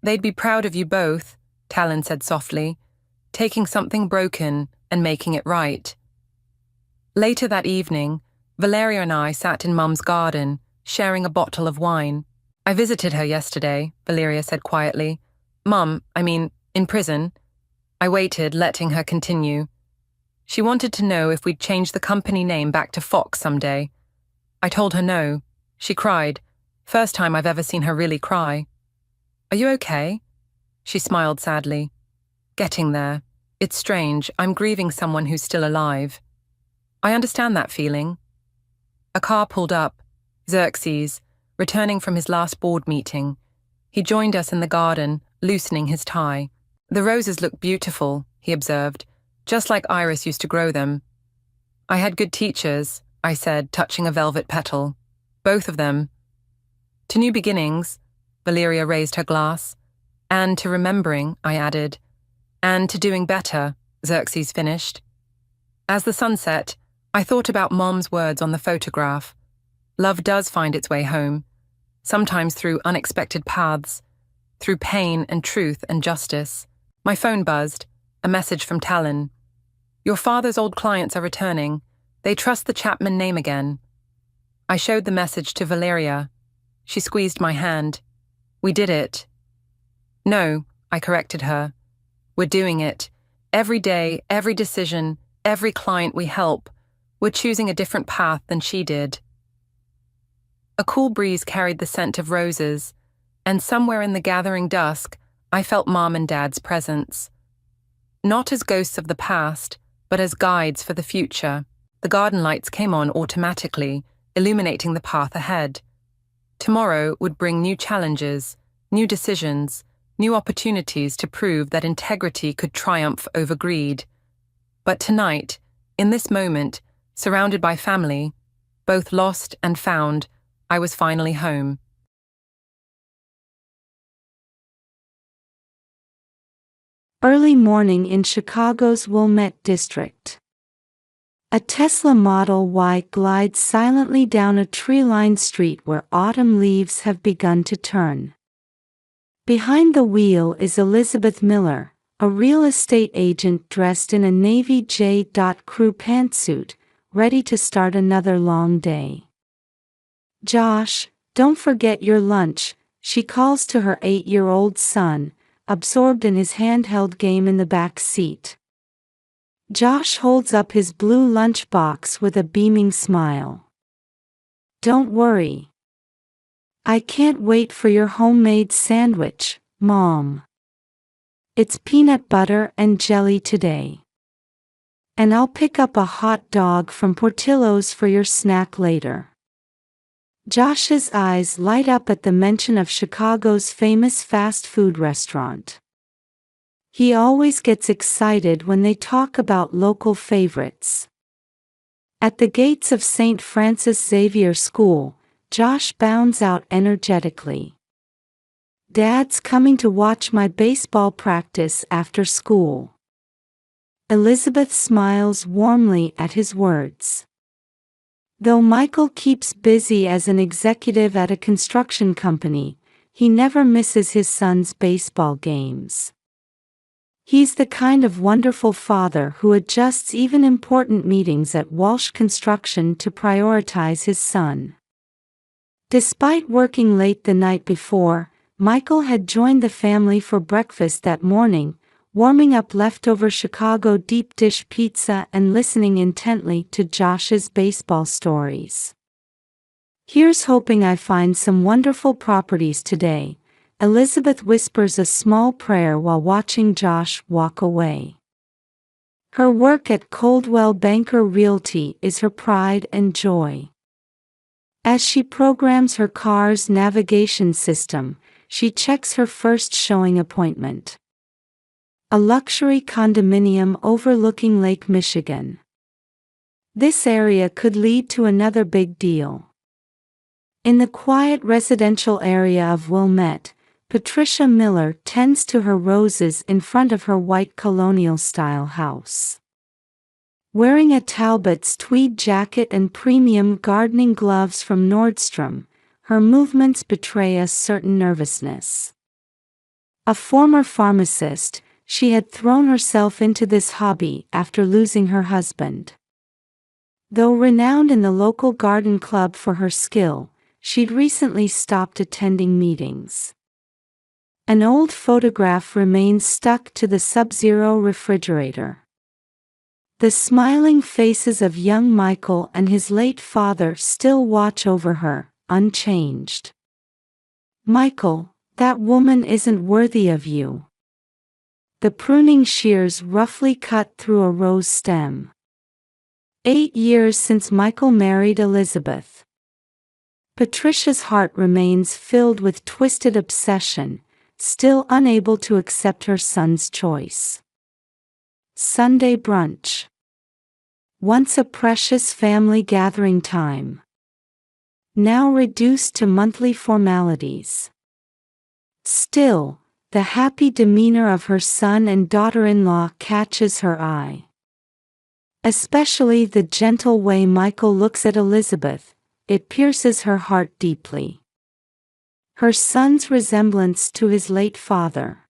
They'd be proud of you both, Talon said softly, taking something broken and making it right. Later that evening, Valeria and I sat in Mum's garden, sharing a bottle of wine. I visited her yesterday, Valeria said quietly. Mum, in prison. I waited, letting her continue. She wanted to know if we'd change the company name back to Fox someday. I told her no. She cried. First time I've ever seen her really cry. Are you okay? She smiled sadly. Getting there. It's strange. I'm grieving someone who's still alive. I understand that feeling. A car pulled up. Xerxes, returning from his last board meeting. He joined us in the garden, loosening his tie. The roses look beautiful, he observed, just like Iris used to grow them. I had good teachers, I said, touching a velvet petal. Both of them. To new beginnings, Valeria raised her glass. And to remembering, I added. And to doing better, Xerxes finished. As the sun set, I thought about Mom's words on the photograph. Love does find its way home, sometimes through unexpected paths, through pain and truth and justice. My phone buzzed, a message from Talon. Your father's old clients are returning. They trust the Chapman name again. I showed the message to Valeria. She squeezed my hand. We did it. No, I corrected her. We're doing it. Every day, every decision, every client we help, we're choosing a different path than she did. A cool breeze carried the scent of roses, and somewhere in the gathering dusk, I felt Mom and Dad's presence. Not as ghosts of the past, but as guides for the future. The garden lights came on automatically, illuminating the path ahead. Tomorrow would bring new challenges, new decisions, new opportunities to prove that integrity could triumph over greed. But tonight, in this moment, surrounded by family, both lost and found, I was finally home. Early morning in Chicago's Wilmette district. A Tesla Model Y glides silently down a tree-lined street where autumn leaves have begun to turn. Behind the wheel is Elizabeth Miller, a real estate agent dressed in a navy J.Crew pantsuit, ready to start another long day. Josh, don't forget your lunch, she calls to her 8-year-old son, absorbed in his handheld game in the back seat. Josh holds up his blue lunchbox with a beaming smile. Don't worry. I can't wait for your homemade sandwich, Mom. It's peanut butter and jelly today. And I'll pick up a hot dog from Portillo's for your snack later. Josh's eyes light up at the mention of Chicago's famous fast food restaurant. He always gets excited when they talk about local favorites. At the gates of St. Francis Xavier School, Josh bounds out energetically. Dad's coming to watch my baseball practice after school. Elizabeth smiles warmly at his words. Though Michael keeps busy as an executive at a construction company, he never misses his son's baseball games. He's the kind of wonderful father who adjusts even important meetings at Walsh Construction to prioritize his son. Despite working late the night before, Michael had joined the family for breakfast that morning, warming up leftover Chicago deep dish pizza and listening intently to Josh's baseball stories. Here's hoping I find some wonderful properties today. Elizabeth whispers a small prayer while watching Josh walk away. Her work at Coldwell Banker Realty is her pride and joy. As she programs her car's navigation system, she checks her first showing appointment. A luxury condominium overlooking Lake Michigan. This area could lead to another big deal. In the quiet residential area of Wilmette, Patricia Miller tends to her roses in front of her white colonial-style house. Wearing a Talbot's tweed jacket and premium gardening gloves from Nordstrom, her movements betray a certain nervousness. A former pharmacist, she had thrown herself into this hobby after losing her husband. Though renowned in the local garden club for her skill, she'd recently stopped attending meetings. An old photograph remains stuck to the Sub-Zero refrigerator. The smiling faces of young Michael and his late father still watch over her, unchanged. "Michael, that woman isn't worthy of you." The pruning shears roughly cut through a rose stem. 8 years since Michael married Elizabeth. Patricia's heart remains filled with twisted obsession, still unable to accept her son's choice. Sunday brunch. Once a precious family gathering time. Now reduced to monthly formalities. Still, the happy demeanor of her son and daughter-in-law catches her eye. Especially the gentle way Michael looks at Elizabeth, it pierces her heart deeply. Her son's resemblance to his late father.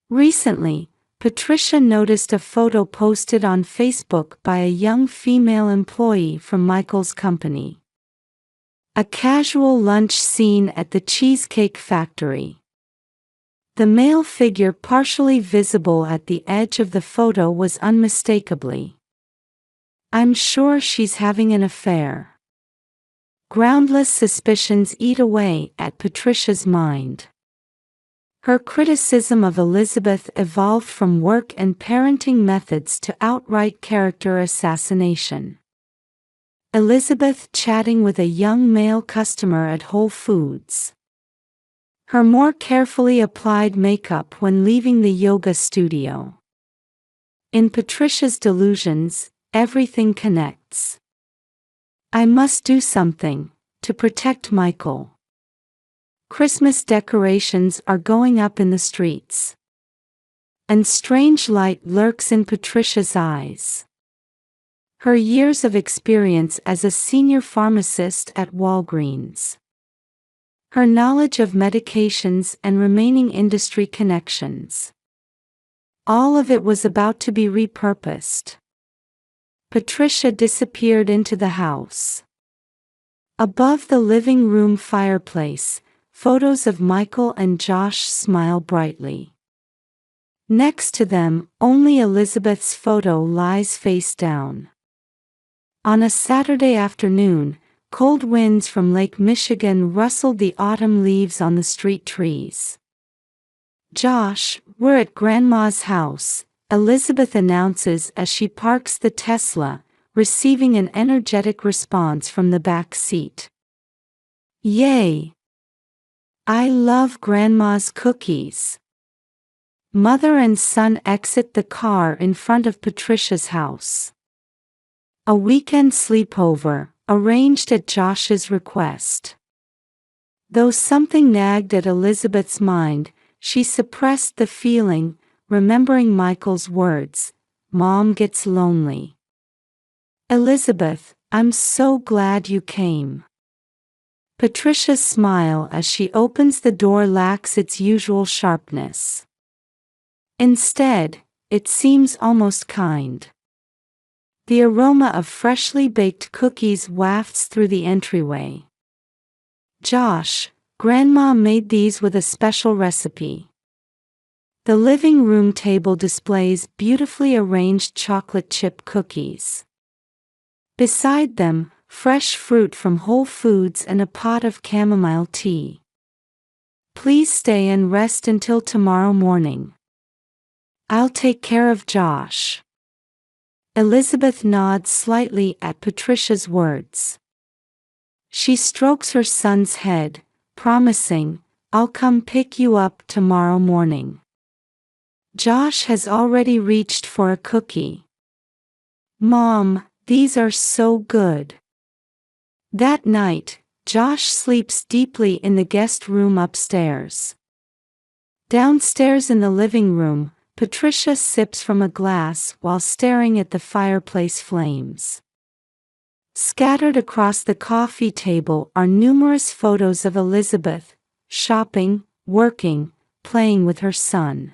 Recently, Patricia noticed a photo posted on Facebook by a young female employee from Michael's company. A casual lunch scene at the Cheesecake Factory. The male figure partially visible at the edge of the photo was unmistakably. "I'm sure she's having an affair." Groundless suspicions eat away at Patricia's mind. Her criticism of Elizabeth evolved from work and parenting methods to outright character assassination. Elizabeth chatting with a young male customer at Whole Foods. Her more carefully applied makeup when leaving the yoga studio. In Patricia's delusions, everything connects. "I must do something to protect Michael." Christmas decorations are going up in the streets. And strange light lurks in Patricia's eyes. Her years of experience as a senior pharmacist at Walgreens. Her knowledge of medications and remaining industry connections. All of it was about to be repurposed. Patricia disappeared into the house. Above the living room fireplace, photos of Michael and Josh smile brightly. Next to them, only Elizabeth's photo lies face down. On a Saturday afternoon, cold winds from Lake Michigan rustled the autumn leaves on the street trees. "Josh, we're at Grandma's house," Elizabeth announces as she parks the Tesla, receiving an energetic response from the back seat. "Yay! I love Grandma's cookies." Mother and son exit the car in front of Patricia's house. A weekend sleepover, arranged at Josh's request. Though something nagged at Elizabeth's mind, she suppressed the feeling, remembering Michael's words, "Mom gets lonely." "Elizabeth, I'm so glad you came." Patricia's smile as she opens the door lacks its usual sharpness. Instead, it seems almost kind. The aroma of freshly baked cookies wafts through the entryway. "Josh, Grandma made these with a special recipe." The living room table displays beautifully arranged chocolate chip cookies. Beside them, fresh fruit from Whole Foods and a pot of chamomile tea. Please stay and rest until tomorrow morning. I'll take care of Josh. Elizabeth nods slightly at Patricia's words. She strokes her son's head, promising, I'll come pick you up tomorrow morning. Josh has already reached for a cookie. Mom, these are so good. That night, Josh sleeps deeply in the guest room upstairs. Downstairs in the living room, Patricia sips from a glass while staring at the fireplace flames. Scattered across the coffee table are numerous photos of Elizabeth, shopping, working, playing with her son.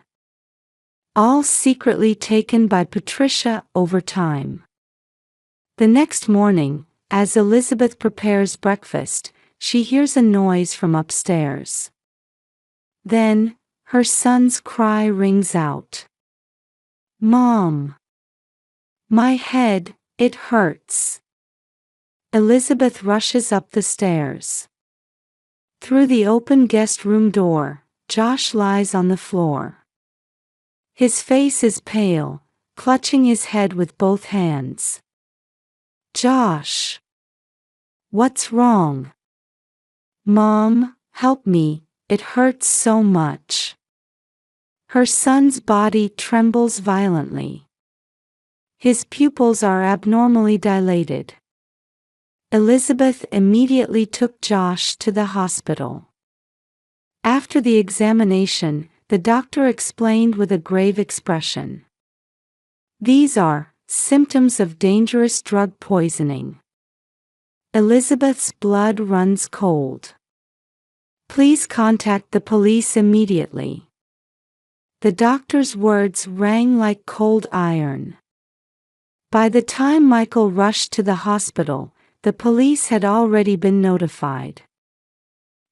All secretly taken by Patricia over time. The next morning, as Elizabeth prepares breakfast, she hears a noise from upstairs. Then, her son's cry rings out. Mom! My head, it hurts. Elizabeth rushes up the stairs. Through the open guest room door, Josh lies on the floor. His face is pale, clutching his head with both hands. Josh! What's wrong? Mom, help me, it hurts so much. Her son's body trembles violently. His pupils are abnormally dilated. Elizabeth immediately took Josh to the hospital. After the examination, the doctor explained with a grave expression. These are symptoms of dangerous drug poisoning. Elizabeth's blood runs cold. Please contact the police immediately. The doctor's words rang like cold iron. By the time Michael rushed to the hospital, the police had already been notified.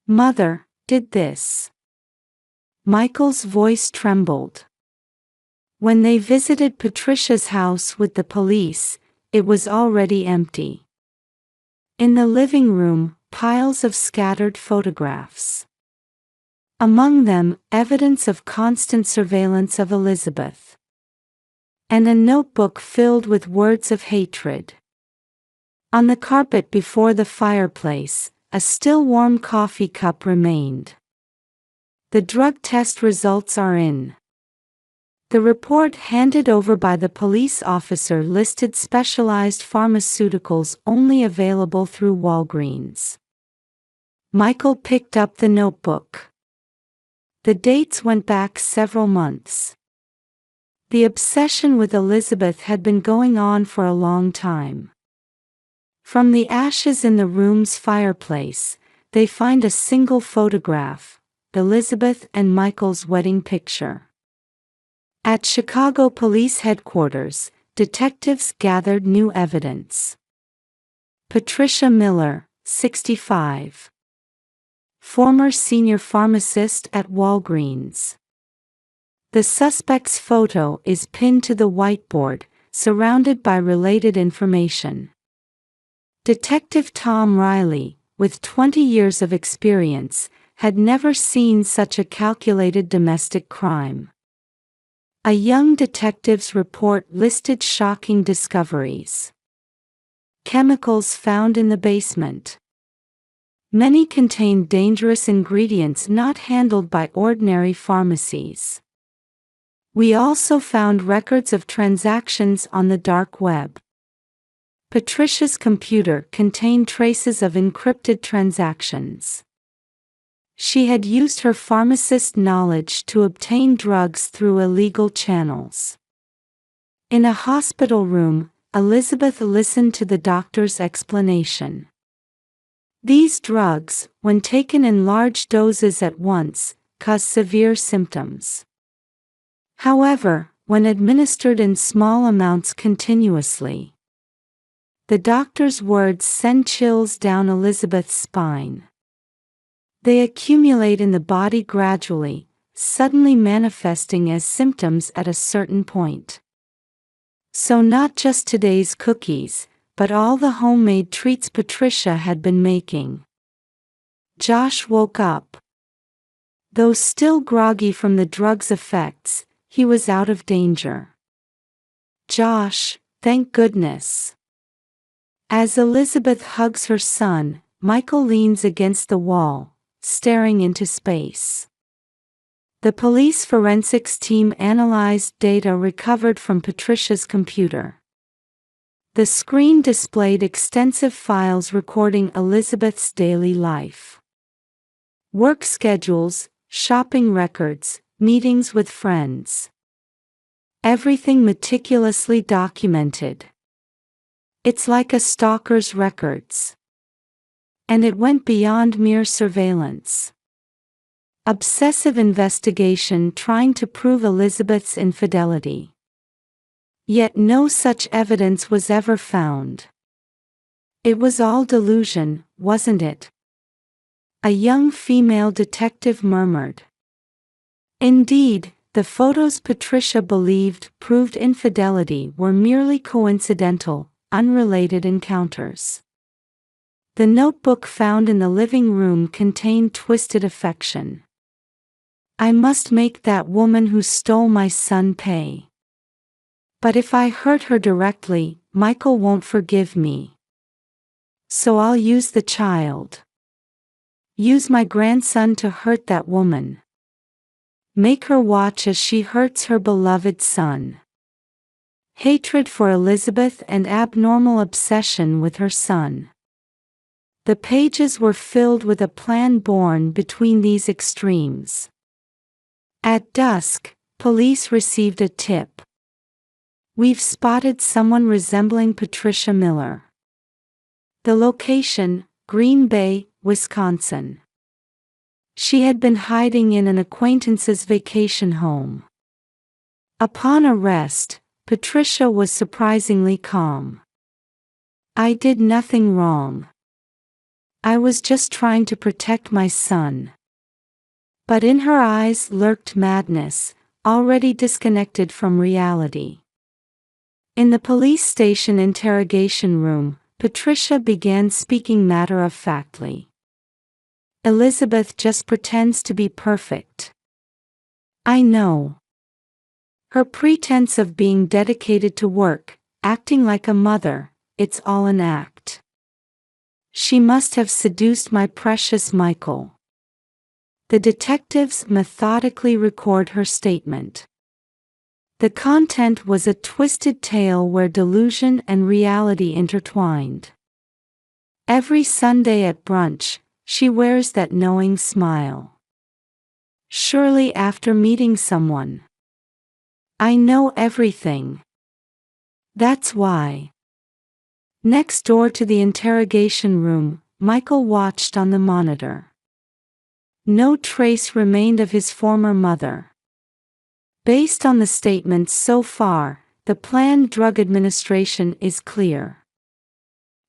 Mother, did this. Michael's voice trembled. When they visited Patricia's house with the police, it was already empty. In the living room, piles of scattered photographs. Among them, evidence of constant surveillance of Elizabeth. And a notebook filled with words of hatred. On the carpet before the fireplace, a still warm coffee cup remained. The drug test results are in. The report handed over by the police officer listed specialized pharmaceuticals only available through Walgreens. Michael picked up the notebook. The dates went back several months. The obsession with Elizabeth had been going on for a long time. From the ashes in the room's fireplace, they find a single photograph, Elizabeth and Michael's wedding picture. At Chicago Police Headquarters, detectives gathered new evidence. Patricia Miller, 65. Former senior pharmacist at Walgreens. The suspect's photo is pinned to the whiteboard, surrounded by related information. Detective Tom Riley, with 20 years of experience, had never seen such a calculated domestic crime. A young detective's report listed shocking discoveries. Chemicals found in the basement. Many contained dangerous ingredients not handled by ordinary pharmacies. We also found records of transactions on the dark web. Patricia's computer contained traces of encrypted transactions. She had used her pharmacist knowledge to obtain drugs through illegal channels. In a hospital room, Elizabeth listened to the doctor's explanation. These drugs, when taken in large doses at once, cause severe symptoms. However, when administered in small amounts continuously, the doctor's words send chills down Elizabeth's spine. They accumulate in the body gradually, suddenly manifesting as symptoms at a certain point. So not just today's cookies, but all the homemade treats Patricia had been making. Josh woke up. Though still groggy from the drug's effects, he was out of danger. Josh, thank goodness. As Elizabeth hugs her son, Michael leans against the wall, staring into space. The police forensics team analyzed data recovered from Patricia's computer. The screen displayed extensive files recording Elizabeth's daily life. Work schedules, shopping records, meetings with friends. Everything meticulously documented. It's like a stalker's records. And it went beyond mere surveillance. Obsessive investigation trying to prove Elizabeth's infidelity. Yet no such evidence was ever found. It was all delusion, wasn't it? A young female detective murmured. Indeed, the photos Patricia believed proved infidelity were merely coincidental, unrelated encounters. The notebook found in the living room contained twisted affection. I must make that woman who stole my son pay. But if I hurt her directly, Michael won't forgive me. So I'll use the child. Use my grandson to hurt that woman. Make her watch as she hurts her beloved son. Hatred for Elizabeth and abnormal obsession with her son. The pages were filled with a plan born between these extremes. At dusk, police received a tip. We've spotted someone resembling Patricia Miller. The location, Green Bay, Wisconsin. She had been hiding in an acquaintance's vacation home. Upon arrest, Patricia was surprisingly calm. I did nothing wrong. I was just trying to protect my son. But in her eyes lurked madness, already disconnected from reality. In the police station interrogation room, Patricia began speaking matter-of-factly. Elizabeth just pretends to be perfect. I know. Her pretense of being dedicated to work, acting like a mother, it's all an act. She must have seduced my precious Michael. The detectives methodically record her statement. The content was a twisted tale where delusion and reality intertwined. Every Sunday at brunch, she wears that knowing smile. Surely after meeting someone. I know everything. That's why. Next door to the interrogation room, Michael watched on the monitor. No trace remained of his former mother. Based on the statements so far, the planned drug administration is clear.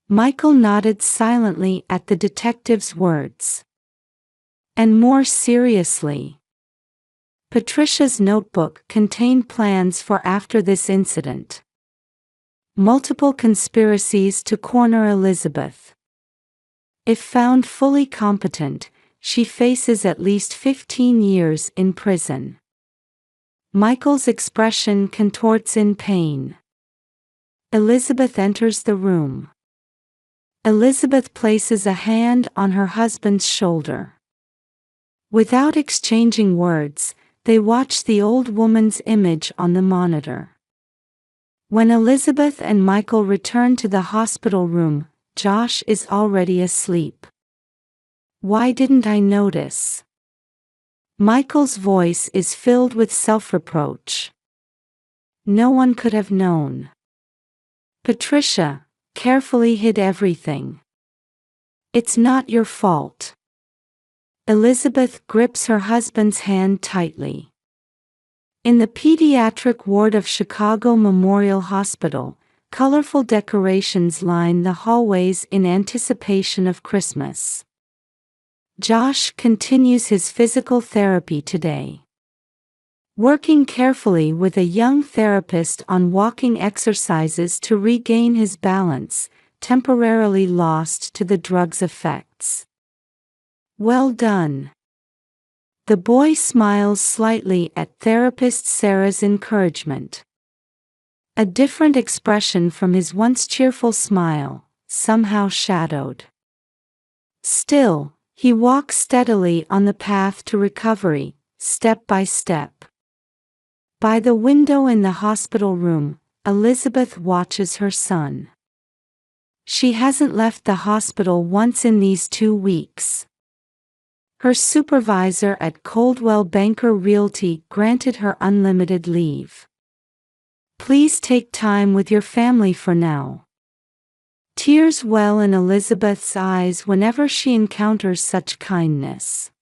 Michael nodded silently at the detective's words. And more seriously, Patricia's notebook contained plans for after this incident. Multiple conspiracies to corner Elizabeth. If found fully competent, she faces at least 15 years in prison. Michael's expression contorts in pain. Elizabeth enters the room. Elizabeth places a hand on her husband's shoulder. Without exchanging words, they watch the old woman's image on the monitor. When Elizabeth and Michael return to the hospital room, Josh is already asleep. Why didn't I notice? Michael's voice is filled with self-reproach. No one could have known. Patricia carefully hid everything. It's not your fault. Elizabeth grips her husband's hand tightly. In the pediatric ward of Chicago Memorial Hospital, colorful decorations line the hallways in anticipation of Christmas. Josh continues his physical therapy today. Working carefully with a young therapist on walking exercises to regain his balance, temporarily lost to the drug's effects. Well done. The boy smiles slightly at therapist Sarah's encouragement. A different expression from his once cheerful smile, somehow shadowed. Still, he walks steadily on the path to recovery, step by step. By the window in the hospital room, Elizabeth watches her son. She hasn't left the hospital once in these 2 weeks. Her supervisor at Coldwell Banker Realty granted her unlimited leave. Please take time with your family for now. Tears well in Elizabeth's eyes whenever she encounters such kindness.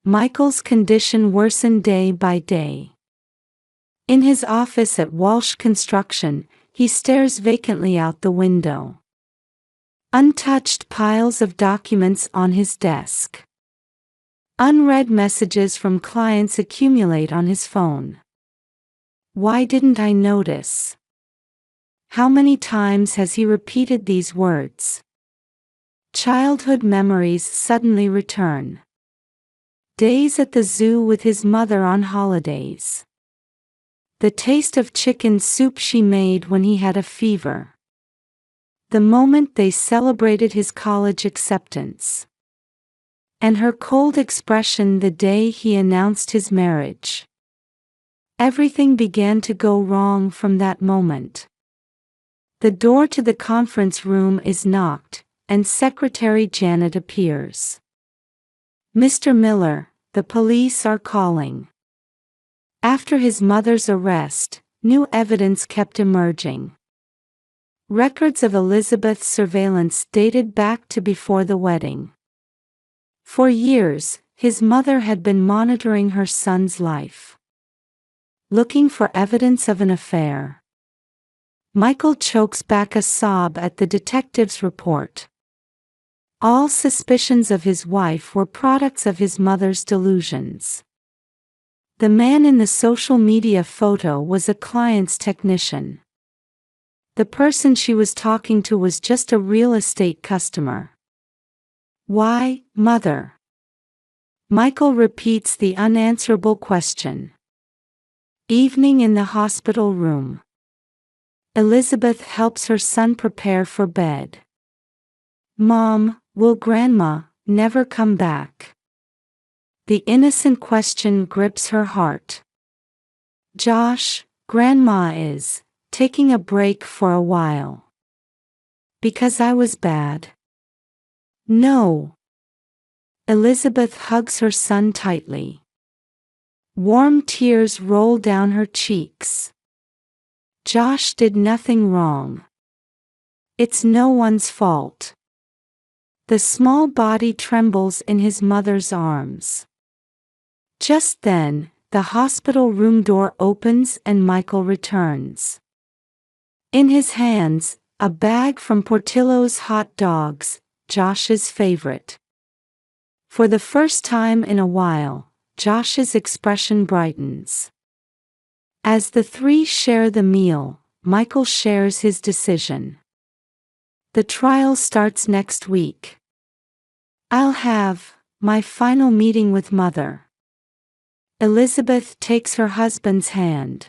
Michael's condition worsened day by day. In his office at Walsh Construction, he stares vacantly out the window. Untouched piles of documents on his desk. Unread messages from clients accumulate on his phone. Why didn't I notice? How many times has he repeated these words? Childhood memories suddenly return. Days at the zoo with his mother on holidays. The taste of chicken soup she made when he had a fever. The moment they celebrated his college acceptance. And her cold expression the day he announced his marriage. Everything began to go wrong from that moment. The door to the conference room is knocked, and Secretary Janet appears. Mr. Miller, the police are calling. After his mother's arrest, new evidence kept emerging. Records of Elizabeth's surveillance dated back to before the wedding. For years, his mother had been monitoring her son's life. Looking for evidence of an affair. Michael chokes back a sob at the detective's report. All suspicions of his wife were products of his mother's delusions. The man in the social media photo was a client's technician. The person she was talking to was just a real estate customer. Why, mother? Michael repeats the unanswerable question. Evening in the hospital room. Elizabeth helps her son prepare for bed. Mom, will Grandma never come back? The innocent question grips her heart. Josh, Grandma is taking a break for a while. Because I was bad? No. Elizabeth hugs her son tightly. Warm tears roll down her cheeks. Josh did nothing wrong. It's no one's fault. The small body trembles in his mother's arms. Just then, the hospital room door opens and Michael returns. In his hands, a bag from Portillo's hot dogs, Josh's favorite. For the first time in a while, Josh's expression brightens. As the three share the meal, Michael shares his decision. The trial starts next week. I'll have my final meeting with Mother. Elizabeth takes her husband's hand.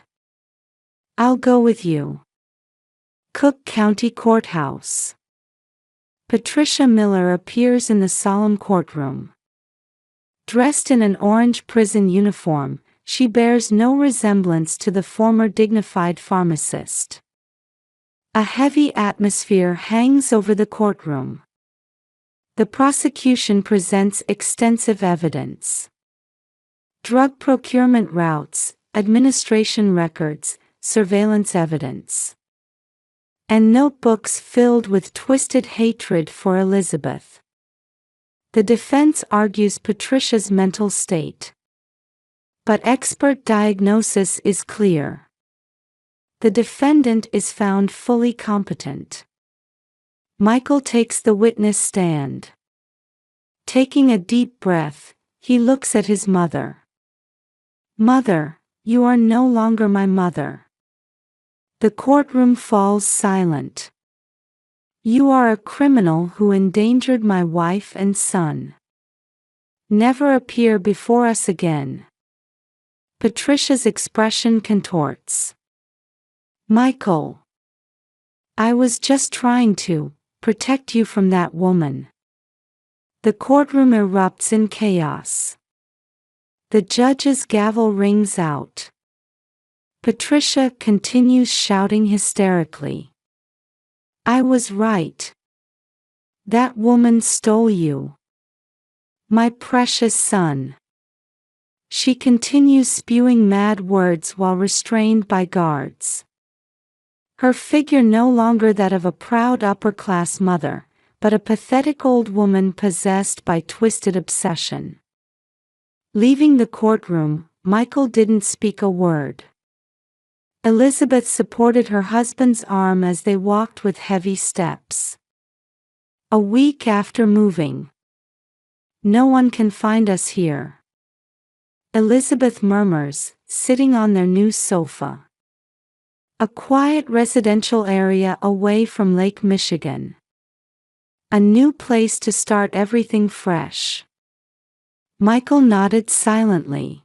I'll go with you. Cook County Courthouse. Patricia Miller appears in the solemn courtroom. Dressed in an orange prison uniform, she bears no resemblance to the former dignified pharmacist. A heavy atmosphere hangs over the courtroom. The prosecution presents extensive evidence. Drug procurement routes, administration records, surveillance evidence. And notebooks filled with twisted hatred for Elizabeth. The defense argues Patricia's mental state. But expert diagnosis is clear. The defendant is found fully competent. Michael takes the witness stand. Taking a deep breath, he looks at his mother. Mother, you are no longer my mother. The courtroom falls silent. You are a criminal who endangered my wife and son. never appear before us again. Patricia's expression contorts. Michael. I was just trying to protect you from that woman. The courtroom erupts in chaos. The judge's gavel rings out. Patricia continues shouting hysterically. I was right. That woman stole you. My precious son. She continues spewing mad words while restrained by guards. Her figure no longer that of a proud upper-class mother, but a pathetic old woman possessed by twisted obsession. Leaving the courtroom, Michael didn't speak a word. Elizabeth supported her husband's arm as they walked with heavy steps. A week after moving. No one can find us here. Elizabeth murmurs, sitting on their new sofa. A quiet residential area away from Lake Michigan. A new place to start everything fresh. Michael nodded silently.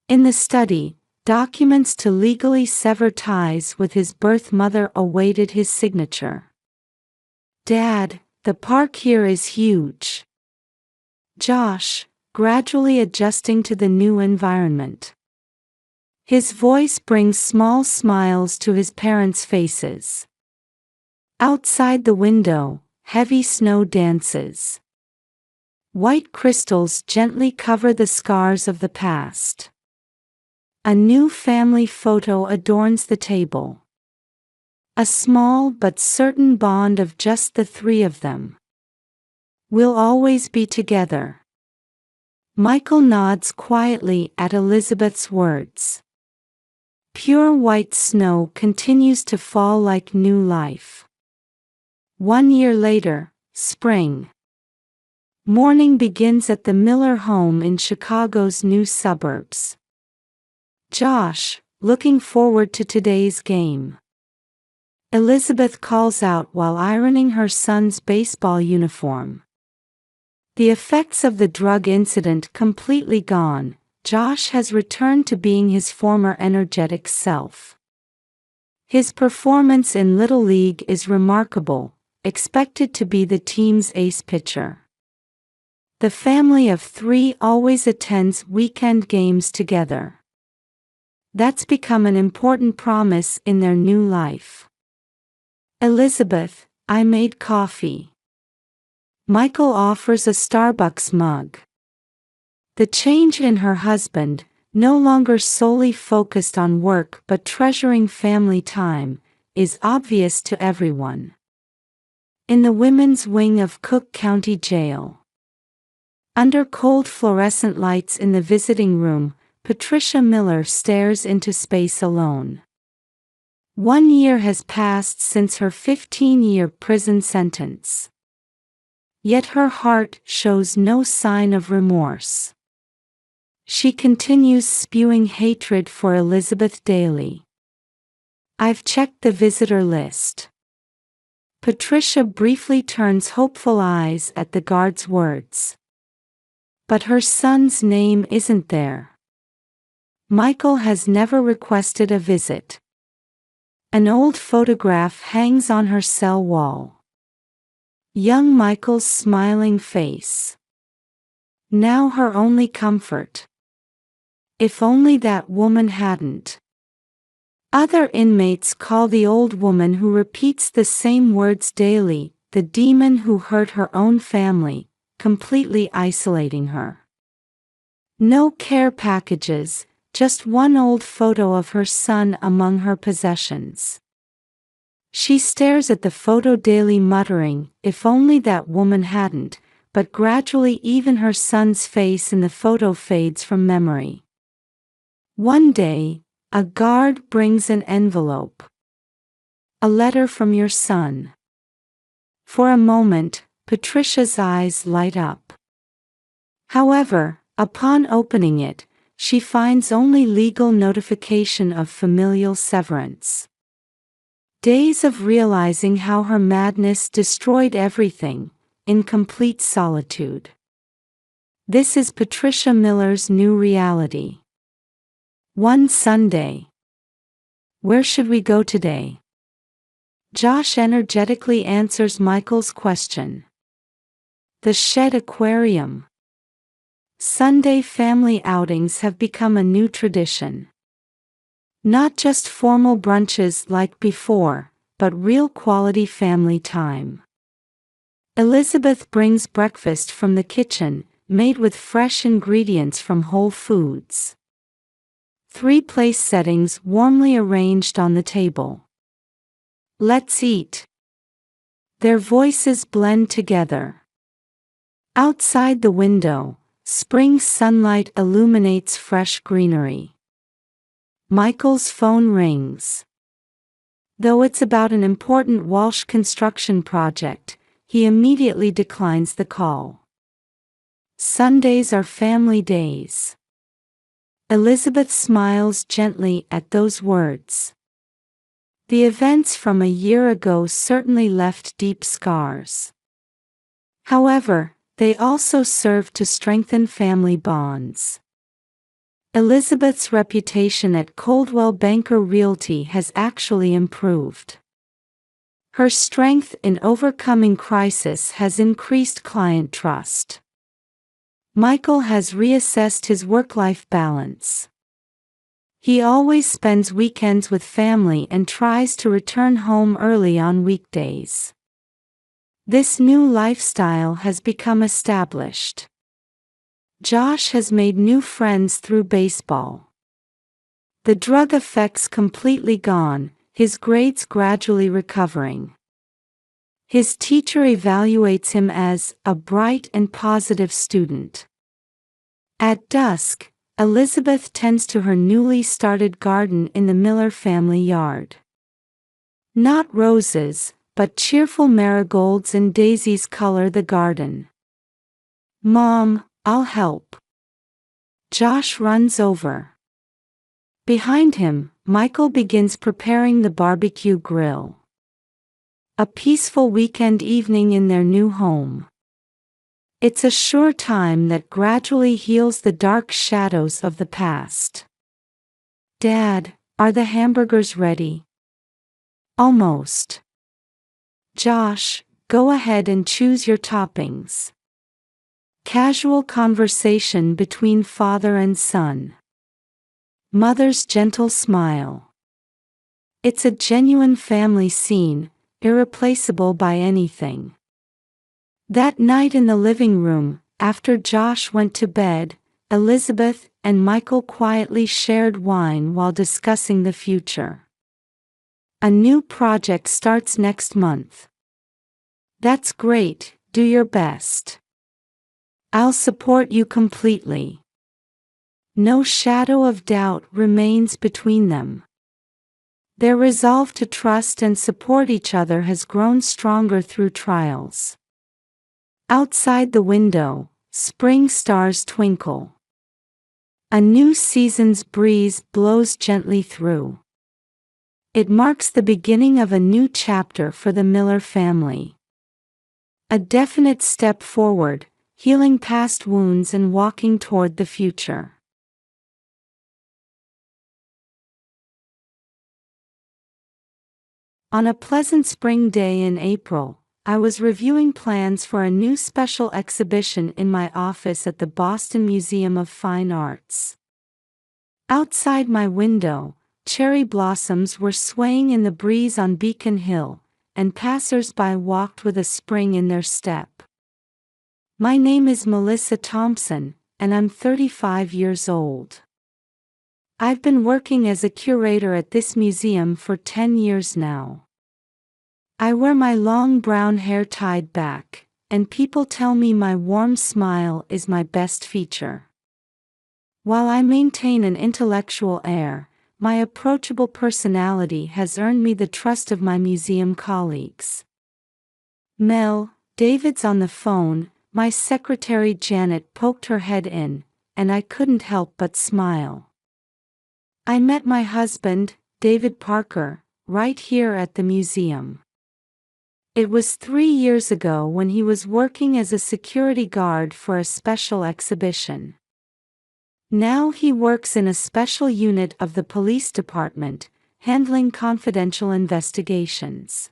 In the study, documents to legally sever ties with his birth mother awaited his signature. Dad, the park here is huge. Josh, gradually adjusting to the new environment. His voice brings small smiles to his parents' faces. Outside the window, heavy snow dances. White crystals gently cover the scars of the past. A new family photo adorns the table. A small but certain bond of just the three of them. We'll always be together. Michael nods quietly at Elizabeth's words. Pure white snow continues to fall like new life. 1 year later, spring. Morning begins at the Miller home in Chicago's new suburbs. Josh, looking forward to today's game. Elizabeth calls out while ironing her son's baseball uniform. The effects of the drug incident completely gone, Josh has returned to being his former energetic self. His performance in Little League is remarkable, expected to be the team's ace pitcher. The family of three always attends weekend games together. That's become an important promise in their new life. Elizabeth, I made coffee. Michael offers a Starbucks mug. The change in her husband, no longer solely focused on work but treasuring family time, is obvious to everyone. In the women's wing of Cook County Jail. Under cold fluorescent lights in the visiting room, Patricia Miller stares into space alone. 1 year has passed since her 15-year prison sentence. Yet her heart shows no sign of remorse. She continues spewing hatred for Elizabeth daily. I've checked the visitor list. Patricia briefly turns hopeful eyes at the guard's words. But her son's name isn't there. Michael has never requested a visit. An old photograph hangs on her cell wall. Young Michael's smiling face. Now her only comfort. If only that woman hadn't. Other inmates call the old woman who repeats the same words daily, the demon who hurt her own family, completely isolating her. No care packages, just one old photo of her son among her possessions. She stares at the photo daily muttering, if only that woman hadn't, but gradually even her son's face in the photo fades from memory. One day, a guard brings an envelope. A letter from your son. For a moment, Patricia's eyes light up. However, upon opening it, she finds only legal notification of familial severance. Days of realizing how her madness destroyed everything, in complete solitude. This is Patricia Miller's new reality. One Sunday. Where should we go today? Josh energetically answers Michael's question. The Shed Aquarium. Sunday family outings have become a new tradition. Not just formal brunches like before, but real quality family time. Elizabeth brings breakfast from the kitchen, made with fresh ingredients from Whole Foods. 3 place settings warmly arranged on the table. Let's eat. Their voices blend together. Outside the window, spring sunlight illuminates fresh greenery. Michael's phone rings. Though it's about an important Walsh construction project, he immediately declines the call. Sundays are family days. Elizabeth smiles gently at those words. The events from a year ago certainly left deep scars. However, they also serve to strengthen family bonds. Elizabeth's reputation at Coldwell Banker Realty has actually improved. Her strength in overcoming crisis has increased client trust. Michael has reassessed his work-life balance. He always spends weekends with family and tries to return home early on weekdays. This new lifestyle has become established. Josh has made new friends through baseball. The drug effects completely gone, his grades gradually recovering. His teacher evaluates him as a bright and positive student. At dusk, Elizabeth tends to her newly started garden in the Miller family yard. Not roses, but cheerful marigolds and daisies color the garden. Mom, I'll help. Josh runs over. Behind him, Michael begins preparing the barbecue grill. A peaceful weekend evening in their new home. It's a sure time that gradually heals the dark shadows of the past. Dad, are the hamburgers ready? Almost. Josh, go ahead and choose your toppings. Casual conversation between father and son. Mother's gentle smile. It's a genuine family scene, irreplaceable by anything. That night in the living room, after Josh went to bed, Elizabeth and Michael quietly shared wine while discussing the future. A new project starts next month. That's great, do your best. I'll support you completely. No shadow of doubt remains between them. Their resolve to trust and support each other has grown stronger through trials. Outside the window, spring stars twinkle. A new season's breeze blows gently through. It marks the beginning of a new chapter for the Miller family. A definite step forward, healing past wounds and walking toward the future. On a pleasant spring day in April, I was reviewing plans for a new special exhibition in my office at the Boston Museum of Fine Arts. Outside my window, cherry blossoms were swaying in the breeze on Beacon Hill, and passers-by walked with a spring in their step. My name is Melissa Thompson, and I'm 35 years old. I've been working as a curator at this museum for 10 years now. I wear my long brown hair tied back, and people tell me my warm smile is my best feature. While I maintain an intellectual air, my approachable personality has earned me the trust of my museum colleagues. Mel, David's on the phone. My secretary Janet poked her head in, and I couldn't help but smile. I met my husband, David Parker, right here at the museum. It was 3 years ago when he was working as a security guard for a special exhibition. Now he works in a special unit of the police department, handling confidential investigations.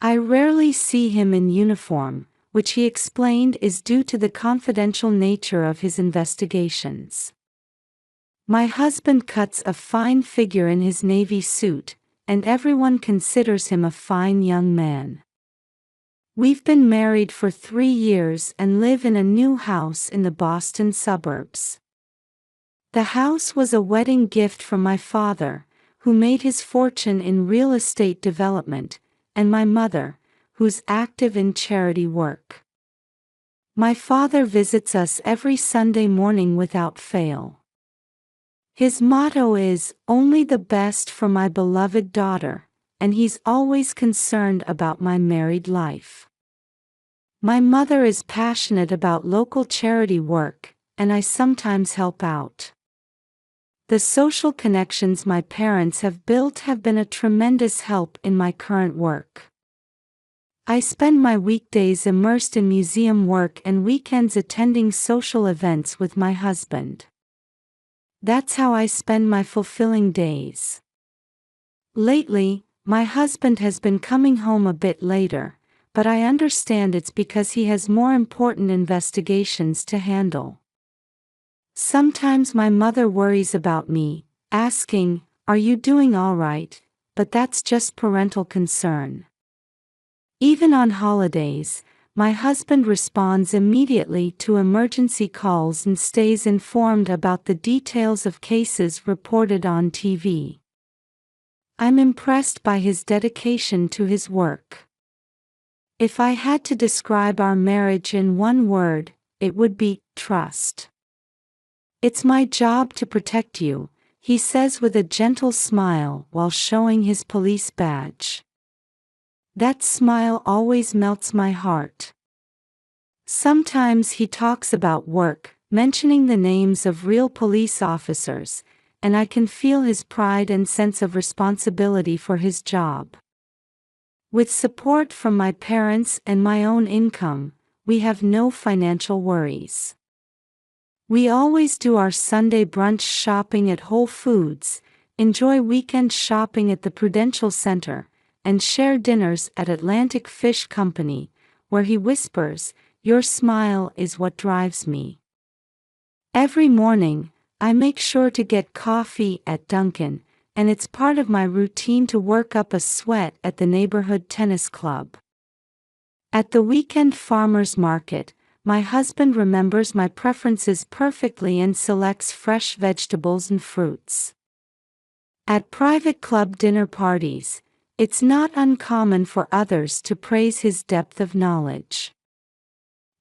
I rarely see him in uniform, which he explained is due to the confidential nature of his investigations. My husband cuts a fine figure in his navy suit, and everyone considers him a fine young man. We've been married for 3 years and live in a new house in the Boston suburbs. The house was a wedding gift from my father, who made his fortune in real estate development, and my mother, who's active in charity work. My father visits us every Sunday morning without fail. His motto is, "Only the best for my beloved daughter," and he's always concerned about my married life. My mother is passionate about local charity work, and I sometimes help out. The social connections my parents have built have been a tremendous help in my current work. I spend my weekdays immersed in museum work and weekends attending social events with my husband. That's how I spend my fulfilling days. Lately, my husband has been coming home a bit later, but I understand it's because he has more important investigations to handle. Sometimes my mother worries about me, asking, "Are you doing all right?" But that's just parental concern. Even on holidays, my husband responds immediately to emergency calls and stays informed about the details of cases reported on TV. I'm impressed by his dedication to his work. If I had to describe our marriage in one word, it would be trust. "It's my job to protect you," he says with a gentle smile while showing his police badge. That smile always melts my heart. Sometimes he talks about work, mentioning the names of real police officers, and I can feel his pride and sense of responsibility for his job. With support from my parents and my own income, we have no financial worries. We always do our Sunday brunch shopping at Whole Foods, enjoy weekend shopping at the Prudential Center, and share dinners at Atlantic Fish Company, where he whispers, "Your smile is what drives me." Every morning, I make sure to get coffee at Dunkin', and it's part of my routine to work up a sweat at the neighborhood tennis club. At the weekend farmers market, my husband remembers my preferences perfectly and selects fresh vegetables and fruits. At private club dinner parties, it's not uncommon for others to praise his depth of knowledge.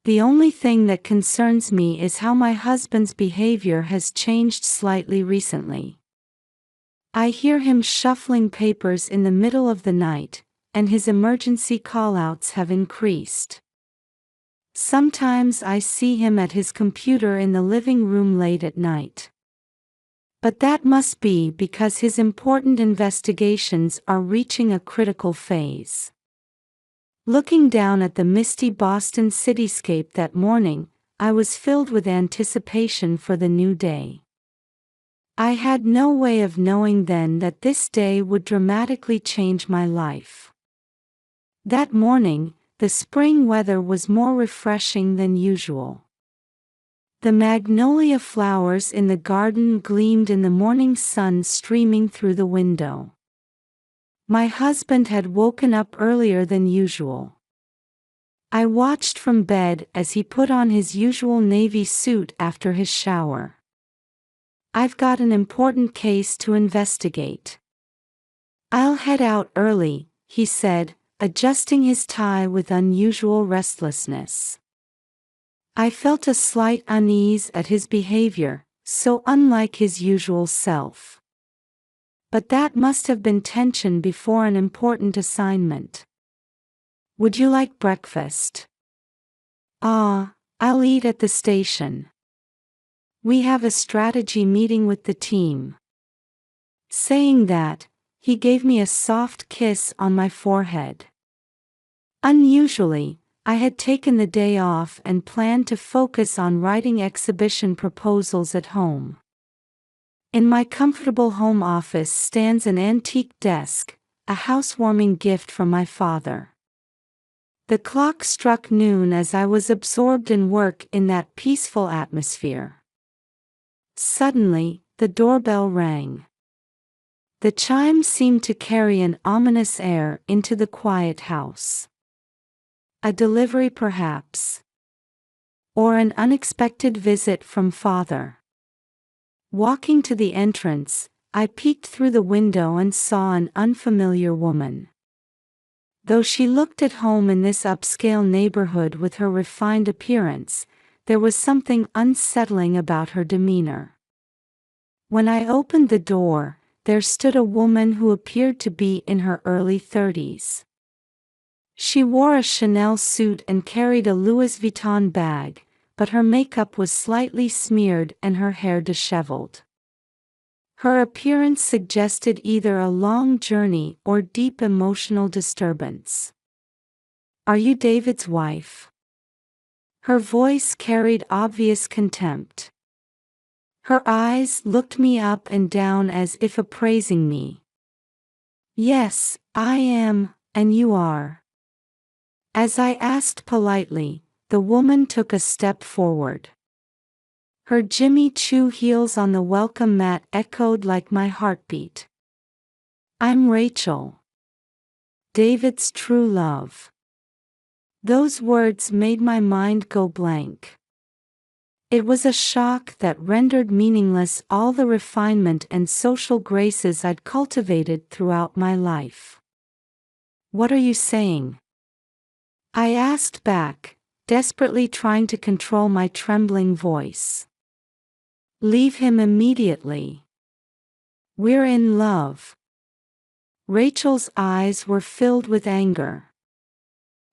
The only thing that concerns me is how my husband's behavior has changed slightly recently. I hear him shuffling papers in the middle of the night, and his emergency call-outs have increased. Sometimes I see him at his computer in the living room late at night. But that must be because his important investigations are reaching a critical phase. Looking down at the misty Boston cityscape that morning, I was filled with anticipation for the new day. I had no way of knowing then that this day would dramatically change my life. That morning, the spring weather was more refreshing than usual. The magnolia flowers in the garden gleamed in the morning sun streaming through the window. My husband had woken up earlier than usual. I watched from bed as he put on his usual navy suit after his shower. "I've got an important case to investigate. I'll head out early," he said, adjusting his tie with unusual restlessness. I felt a slight unease at his behavior, so unlike his usual self. But that must have been tension before an important assignment. "Would you like breakfast?" I'll eat at the station. We have a strategy meeting with the team." Saying that, he gave me a soft kiss on my forehead. Unusually, I had taken the day off and planned to focus on writing exhibition proposals at home. In my comfortable home office stands an antique desk, a housewarming gift from my father. The clock struck noon as I was absorbed in work in that peaceful atmosphere. Suddenly, the doorbell rang. The chime seemed to carry an ominous air into the quiet house. A delivery perhaps. Or an unexpected visit from father. Walking to the entrance, I peeked through the window and saw an unfamiliar woman. Though she looked at home in this upscale neighborhood with her refined appearance, there was something unsettling about her demeanor. When I opened the door, there stood a woman who appeared to be in her early 30s. She wore a Chanel suit and carried a Louis Vuitton bag, but her makeup was slightly smeared and her hair disheveled. Her appearance suggested either a long journey or deep emotional disturbance. "Are you David's wife?" Her voice carried obvious contempt. Her eyes looked me up and down as if appraising me. "Yes, I am, and you are." As I asked politely, the woman took a step forward. Her Jimmy Choo heels on the welcome mat echoed like my heartbeat. "I'm Rachel. David's true love." Those words made my mind go blank. It was a shock that rendered meaningless all the refinement and social graces I'd cultivated throughout my life. "What are you saying?" I asked back, desperately trying to control my trembling voice. "Leave him immediately. We're in love." Rachel's eyes were filled with anger.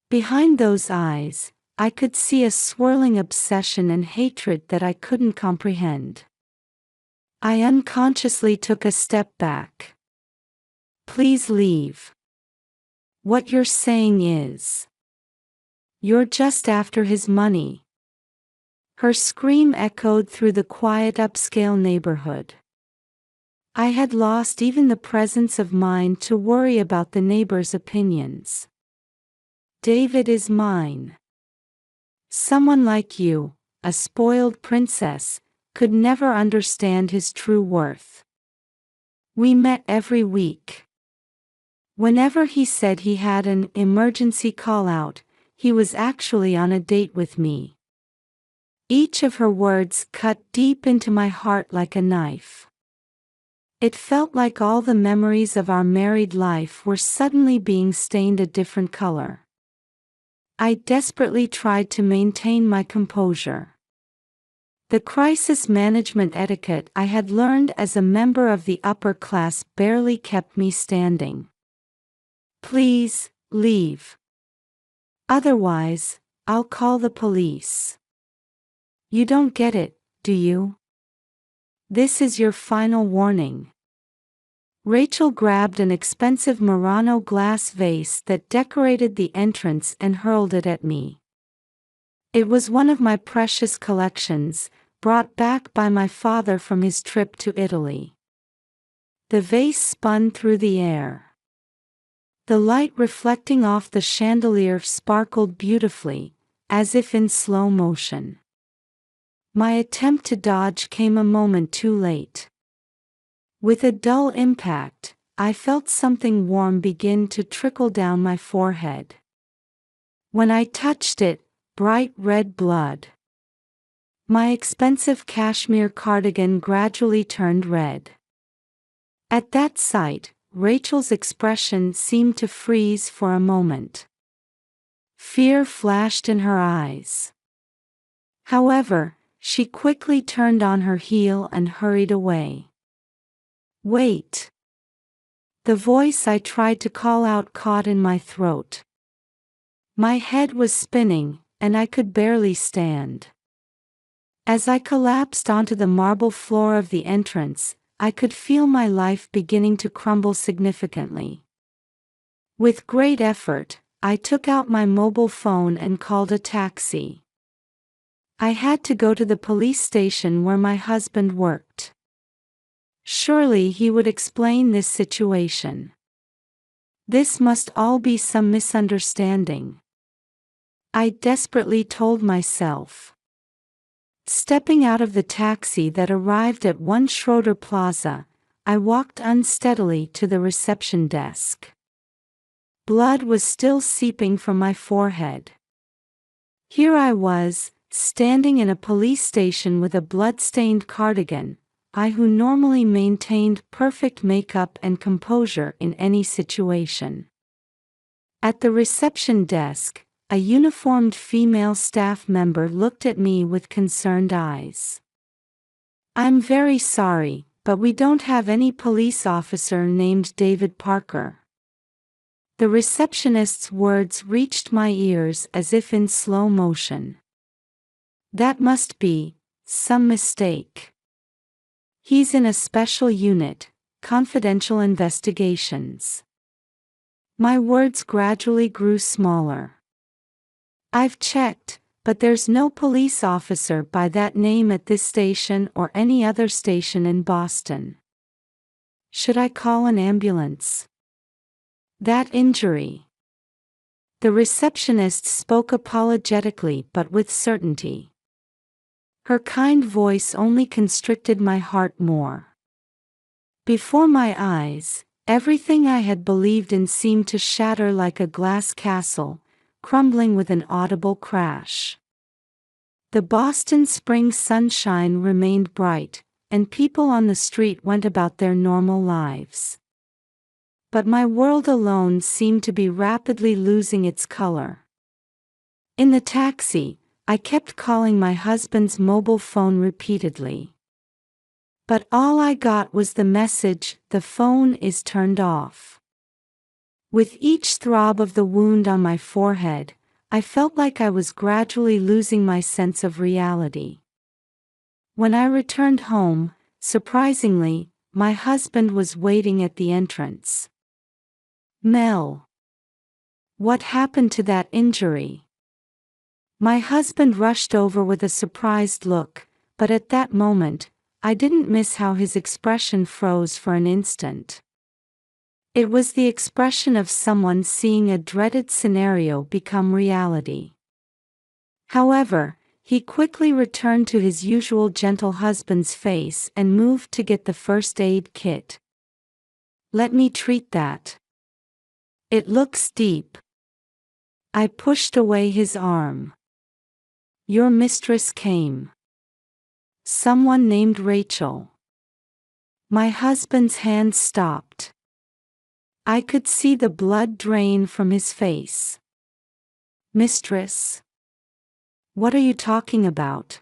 Behind those eyes, I could see a swirling obsession and hatred that I couldn't comprehend. I unconsciously took a step back. "Please leave. What you're saying is, you're just after his money." Her scream echoed through the quiet upscale neighborhood. I had lost even the presence of mind to worry about the neighbors' opinions. "David is mine. Someone like you, a spoiled princess, could never understand his true worth. We met every week. Whenever he said he had an emergency call-out, he was actually on a date with me." Each of her words cut deep into my heart like a knife. It felt like all the memories of our married life were suddenly being stained a different color. I desperately tried to maintain my composure. The crisis management etiquette I had learned as a member of the upper class barely kept me standing. "Please, leave. Otherwise, I'll call the police." "You don't get it, do you? This is your final warning." Rachel grabbed an expensive Murano glass vase that decorated the entrance and hurled it at me. It was one of my precious collections, brought back by my father from his trip to Italy. The vase spun through the air. The light reflecting off the chandelier sparkled beautifully, as if in slow motion. My attempt to dodge came a moment too late. With a dull impact, I felt something warm begin to trickle down my forehead. When I touched it, bright red blood. My expensive cashmere cardigan gradually turned red. At that sight, Rachel's expression seemed to freeze for a moment. Fear flashed in her eyes. However, she quickly turned on her heel and hurried away. "Wait." The voice I tried to call out caught in my throat. My head was spinning, and I could barely stand. As I collapsed onto the marble floor of the entrance, I could feel my life beginning to crumble significantly. With great effort, I took out my mobile phone and called a taxi. I had to go to the police station where my husband worked. Surely he would explain this situation. This must all be some misunderstanding, I desperately told myself. Stepping out of the taxi that arrived at 1 Schroeder Plaza, I walked unsteadily to the reception desk. Blood was still seeping from my forehead. Here I was, standing in a police station with a blood-stained cardigan, I who normally maintained perfect makeup and composure in any situation. At the reception desk, a uniformed female staff member looked at me with concerned eyes. "I'm very sorry, but we don't have any police officer named David Parker." The receptionist's words reached my ears as if in slow motion. That must be some mistake. He's in a special unit, confidential investigations. My words gradually grew smaller. I've checked, but there's no police officer by that name at this station or any other station in Boston. Should I call an ambulance? That injury. The receptionist spoke apologetically but with certainty. Her kind voice only constricted my heart more. Before my eyes, everything I had believed in seemed to shatter like a glass castle, crumbling with an audible crash. The Boston spring sunshine remained bright, and people on the street went about their normal lives. But my world alone seemed to be rapidly losing its color. In the taxi, I kept calling my husband's mobile phone repeatedly. But all I got was the message, "The phone is turned off." With each throb of the wound on my forehead, I felt like I was gradually losing my sense of reality. When I returned home, surprisingly, my husband was waiting at the entrance. "Mel, what happened to that injury?" My husband rushed over with a surprised look, but at that moment, I didn't miss how his expression froze for an instant. It was the expression of someone seeing a dreaded scenario become reality. However, he quickly returned to his usual gentle husband's face and moved to get the first aid kit. "Let me treat that. It looks deep." I pushed away his arm. "Your mistress came. Someone named Rachel." My husband's hand stopped. I could see the blood drain from his face. "Mistress? What are you talking about?"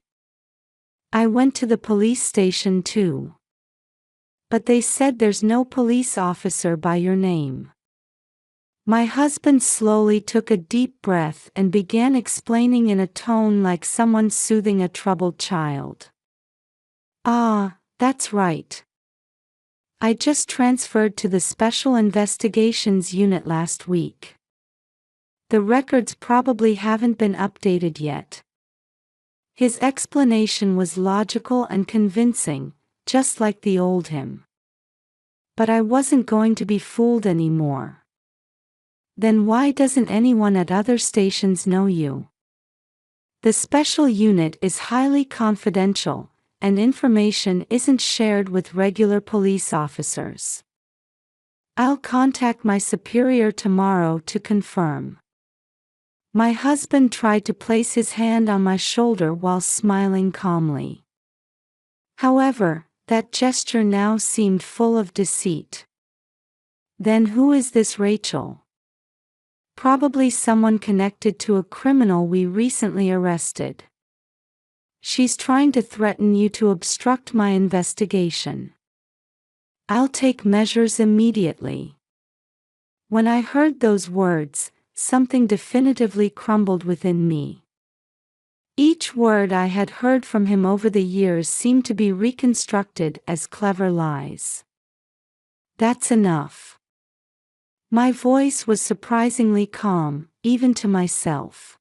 "I went to the police station too. But they said there's no police officer by your name." My husband slowly took a deep breath and began explaining in a tone like someone soothing a troubled child. "Ah, that's right. I just transferred to the Special Investigations Unit last week. The records probably haven't been updated yet." His explanation was logical and convincing, just like the old him. But I wasn't going to be fooled anymore. "Then why doesn't anyone at other stations know you?" "The special unit is highly confidential, and information isn't shared with regular police officers. I'll contact my superior tomorrow to confirm." My husband tried to place his hand on my shoulder while smiling calmly. However, that gesture now seemed full of deceit. "Then who is this Rachel?" "Probably someone connected to a criminal we recently arrested. She's trying to threaten you to obstruct my investigation. I'll take measures immediately." When I heard those words, something definitively crumbled within me. Each word I had heard from him over the years seemed to be reconstructed as clever lies. "That's enough." My voice was surprisingly calm, even to myself.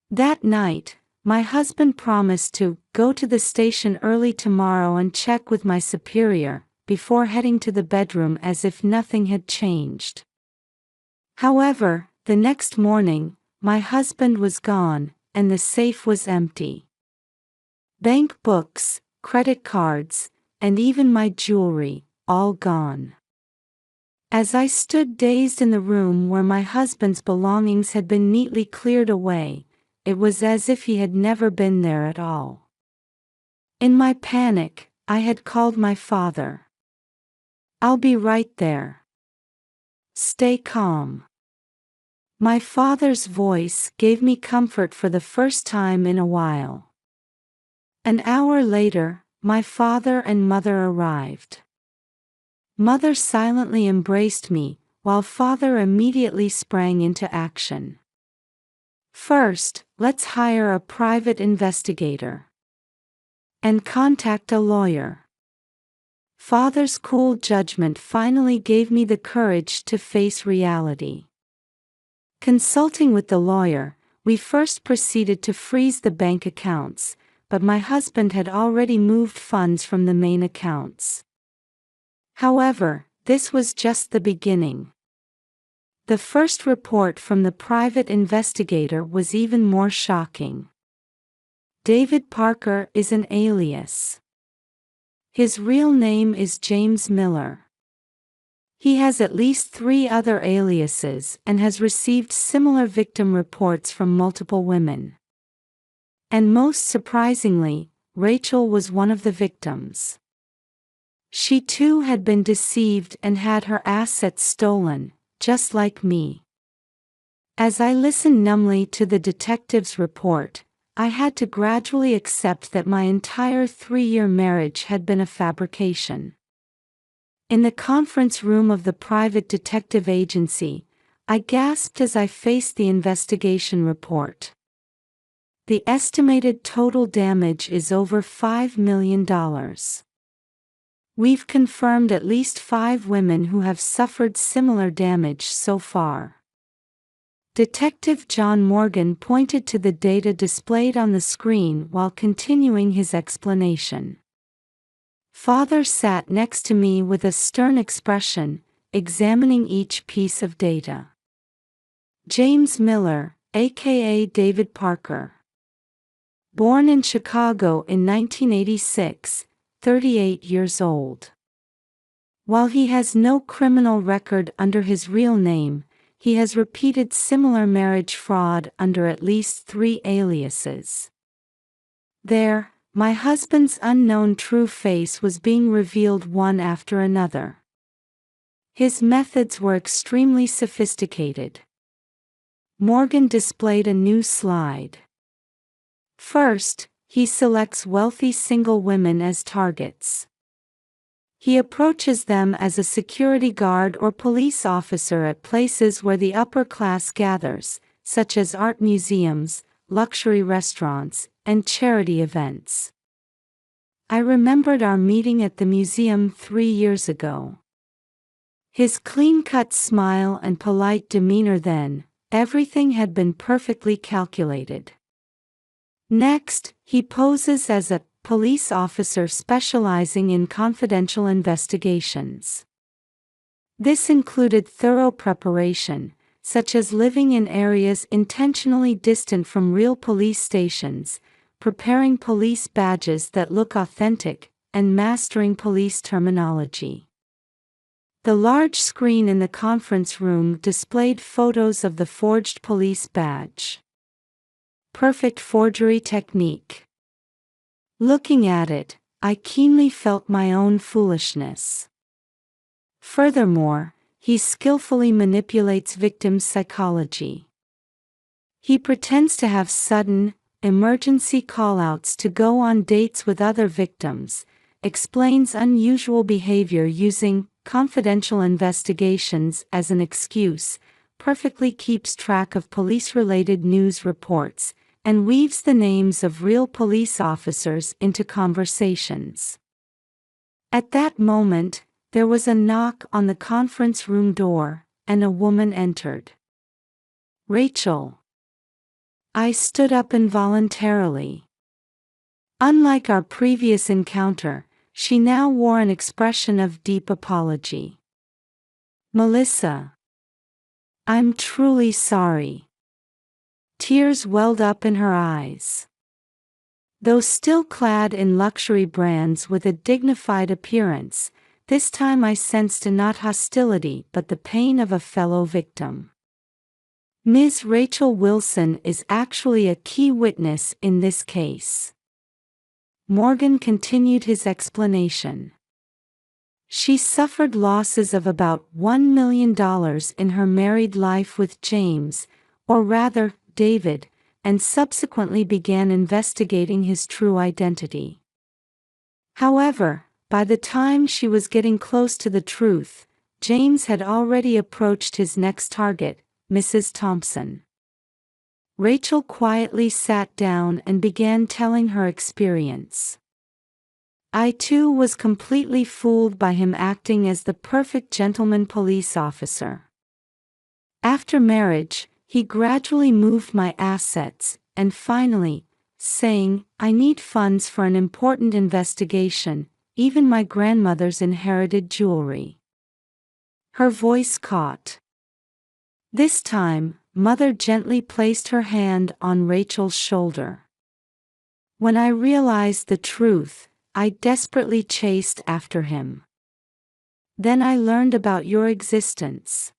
That night, my husband promised to go to the station early tomorrow and check with my superior, before heading to the bedroom as if nothing had changed. However, the next morning, my husband was gone, and the safe was empty. Bank books, credit cards, and even my jewelry, all gone. As I stood dazed in the room where my husband's belongings had been neatly cleared away, it was as if he had never been there at all. In my panic, I had called my father. "I'll be right there. Stay calm." My father's voice gave me comfort for the first time in a while. An hour later, my father and mother arrived. Mother silently embraced me, while father immediately sprang into action. "First, let's hire a private investigator. And contact a lawyer." Father's cool judgment finally gave me the courage to face reality. Consulting with the lawyer, we first proceeded to freeze the bank accounts, but my husband had already moved funds from the main accounts. However, this was just the beginning. The first report from the private investigator was even more shocking. David Parker is an alias. His real name is James Miller. He has at least 3 other aliases and has received similar victim reports from multiple women. And most surprisingly, Rachel was one of the victims. She too had been deceived and had her assets stolen, just like me. As I listened numbly to the detective's report, I had to gradually accept that my entire 3-year marriage had been a fabrication. In the conference room of the private detective agency, I gasped as I faced the investigation report. The estimated total damage is over $5 million. We've confirmed at least 5 women who have suffered similar damage so far. Detective John Morgan pointed to the data displayed on the screen while continuing his explanation. Father sat next to me with a stern expression, examining each piece of data. James Miller, aka David Parker. Born in Chicago in 1986, 38 years old. While he has no criminal record under his real name, he has repeated similar marriage fraud under at least 3 aliases. There, my husband's unknown true face was being revealed one after another. His methods were extremely sophisticated. Morgan displayed a new slide. First, he selects wealthy single women as targets. He approaches them as a security guard or police officer at places where the upper class gathers, such as art museums, luxury restaurants, and charity events. I remembered our meeting at the museum 3 years ago. His clean-cut smile and polite demeanor then, everything had been perfectly calculated. Next, he poses as a police officer specializing in confidential investigations. This included thorough preparation, such as living in areas intentionally distant from real police stations, preparing police badges that look authentic, and mastering police terminology. The large screen in the conference room displayed photos of the forged police badge. Perfect forgery technique. Looking at it, I keenly felt my own foolishness. Furthermore, he skillfully manipulates victims' psychology. He pretends to have sudden, emergency call-outs to go on dates with other victims, explains unusual behavior using confidential investigations as an excuse, perfectly keeps track of police-related news reports, and weaves the names of real police officers into conversations. At that moment, there was a knock on the conference room door, and a woman entered. Rachel. I stood up involuntarily. Unlike our previous encounter, she now wore an expression of deep apology. Melissa. I'm truly sorry. Tears welled up in her eyes. Though still clad in luxury brands with a dignified appearance, this time I sensed not hostility but the pain of a fellow victim. Ms. Rachel Wilson is actually a key witness in this case. Morgan continued his explanation. She suffered losses of about $1 million in her married life with James, or rather, David, and subsequently began investigating his true identity. However, by the time she was getting close to the truth, James had already approached his next target, Mrs. Thompson. Rachel quietly sat down and began telling her experience. I too was completely fooled by him acting as the perfect gentleman police officer. After marriage, he gradually moved my assets, and finally, saying, I need funds for an important investigation, even my grandmother's inherited jewelry. Her voice caught. This time, Mother gently placed her hand on Rachel's shoulder. When I realized the truth, I desperately chased after him. Then I learned about your existence.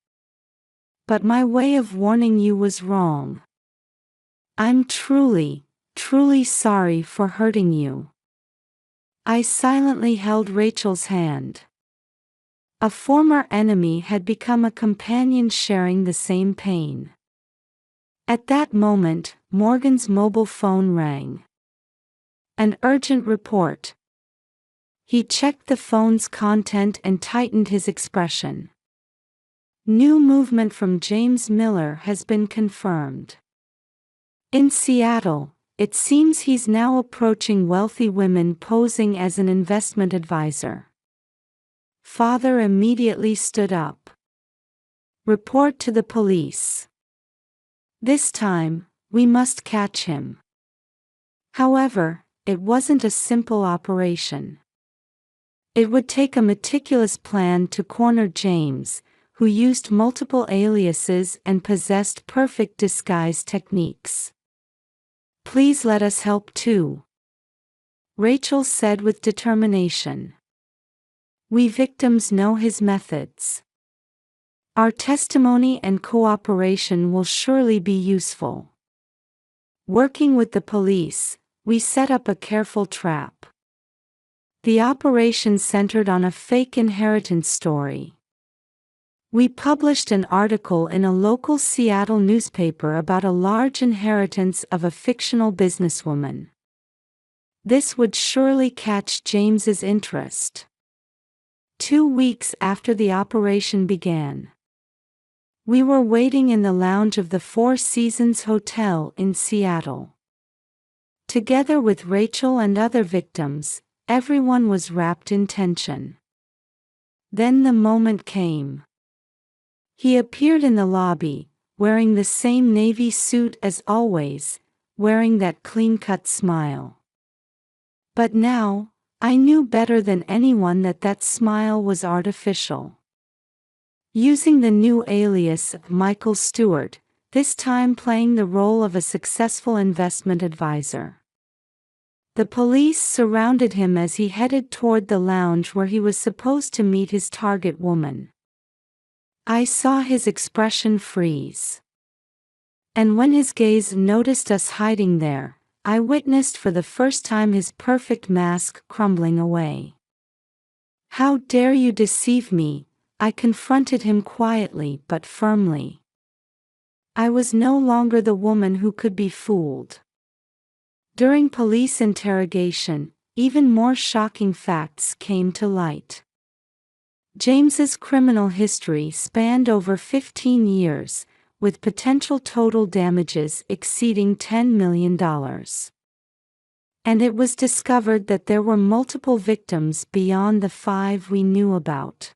But my way of warning you was wrong. I'm truly, truly sorry for hurting you. I silently held Rachel's hand. A former enemy had become a companion sharing the same pain. At that moment, Morgan's mobile phone rang. An urgent report. He checked the phone's content and tightened his expression. New movement from James Miller has been confirmed. In Seattle, it seems he's now approaching wealthy women posing as an investment advisor. Father immediately stood up. Report to the police. This time, we must catch him. However, it wasn't a simple operation. It would take a meticulous plan to corner James, who used multiple aliases and possessed perfect disguise techniques. Please let us help too, Rachel said with determination. We victims know his methods. Our testimony and cooperation will surely be useful. Working with the police, we set up a careful trap. The operation centered on a fake inheritance story. We published an article in a local Seattle newspaper about a large inheritance of a fictional businesswoman. This would surely catch James's interest. 2 weeks after the operation began, we were waiting in the lounge of the Four Seasons Hotel in Seattle. Together with Rachel and other victims, everyone was wrapped in tension. Then the moment came. He appeared in the lobby, wearing the same navy suit as always, wearing that clean-cut smile. But now, I knew better than anyone that that smile was artificial. Using the new alias of Michael Stewart, this time playing the role of a successful investment advisor. The police surrounded him as he headed toward the lounge where he was supposed to meet his target woman. I saw his expression freeze. And when his gaze noticed us hiding there, I witnessed for the first time his perfect mask crumbling away. How dare you deceive me? I confronted him quietly but firmly. I was no longer the woman who could be fooled. During police interrogation, even more shocking facts came to light. James's criminal history spanned over 15 years, with potential total damages exceeding $10 million. And it was discovered that there were multiple victims beyond the 5 we knew about.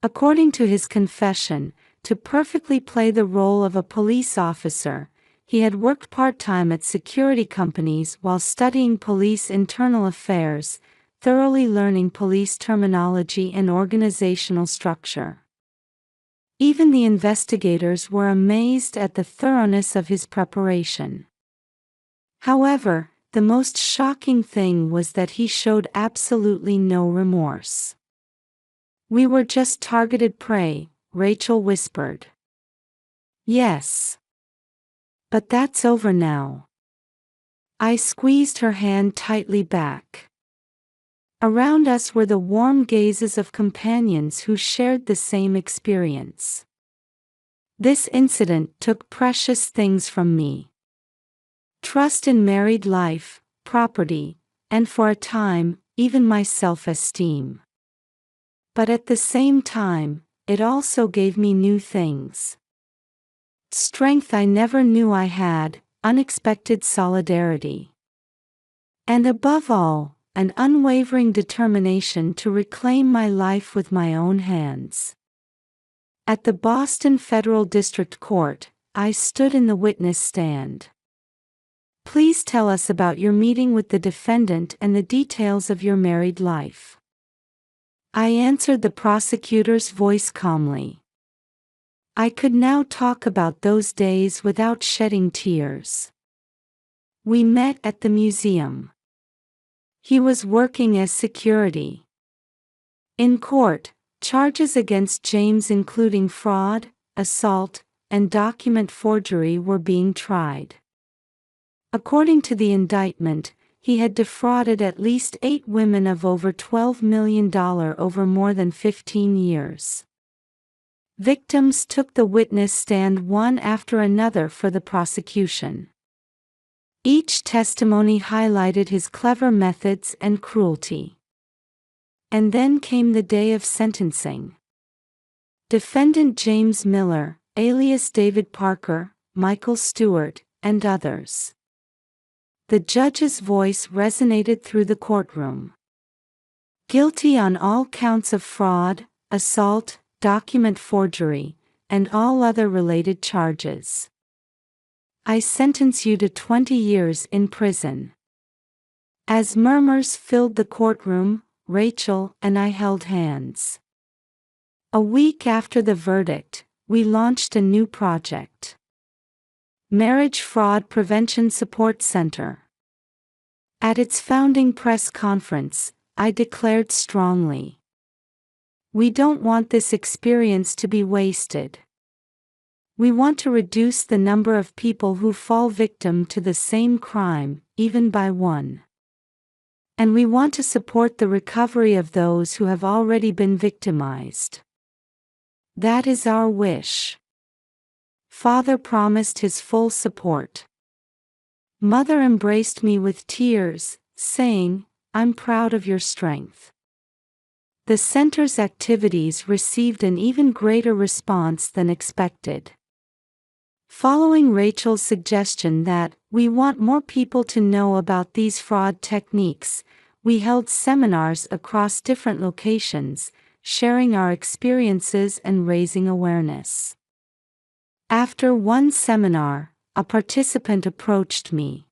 According to his confession, to perfectly play the role of a police officer. He had worked part-time at security companies while studying police internal affairs, thoroughly learning police terminology and organizational structure. Even the investigators were amazed at the thoroughness of his preparation. However, the most shocking thing was that he showed absolutely no remorse. "We were just targeted prey," Rachel whispered. "Yes. But that's over now." I squeezed her hand tightly back. Around us were the warm gazes of companions who shared the same experience. This incident took precious things from me. Trust in married life, property, and for a time, even my self-esteem. But at the same time, it also gave me new things. Strength I never knew I had, unexpected solidarity. And above all, an unwavering determination to reclaim my life with my own hands. At the Boston Federal District Court, I stood in the witness stand. "Please tell us about your meeting with the defendant and the details of your married life." I answered the prosecutor's voice calmly. I could now talk about those days without shedding tears. "We met at the museum. He was working as security." In court, charges against James including fraud, assault, and document forgery were being tried. According to the indictment, he had defrauded at least 8 women of over $12 million over more than 15 years. Victims took the witness stand one after another for the prosecution. Each testimony highlighted his clever methods and cruelty. And then came the day of sentencing. Defendant James Miller, alias David Parker, Michael Stewart, and others. The judge's voice resonated through the courtroom. "Guilty on all counts of fraud, assault, document forgery, and all other related charges. I sentence you to 20 years in prison." As murmurs filled the courtroom, Rachel and I held hands. A week after the verdict, we launched a new project. Marriage Fraud Prevention Support Center. At its founding press conference, I declared strongly, "We don't want this experience to be wasted. We want to reduce the number of people who fall victim to the same crime, even by one. And we want to support the recovery of those who have already been victimized. That is our wish." Father promised his full support. Mother embraced me with tears, saying, "I'm proud of your strength." The center's activities received an even greater response than expected. Following Rachel's suggestion that we want more people to know about these fraud techniques, we held seminars across different locations, sharing our experiences and raising awareness. After one seminar, a participant approached me.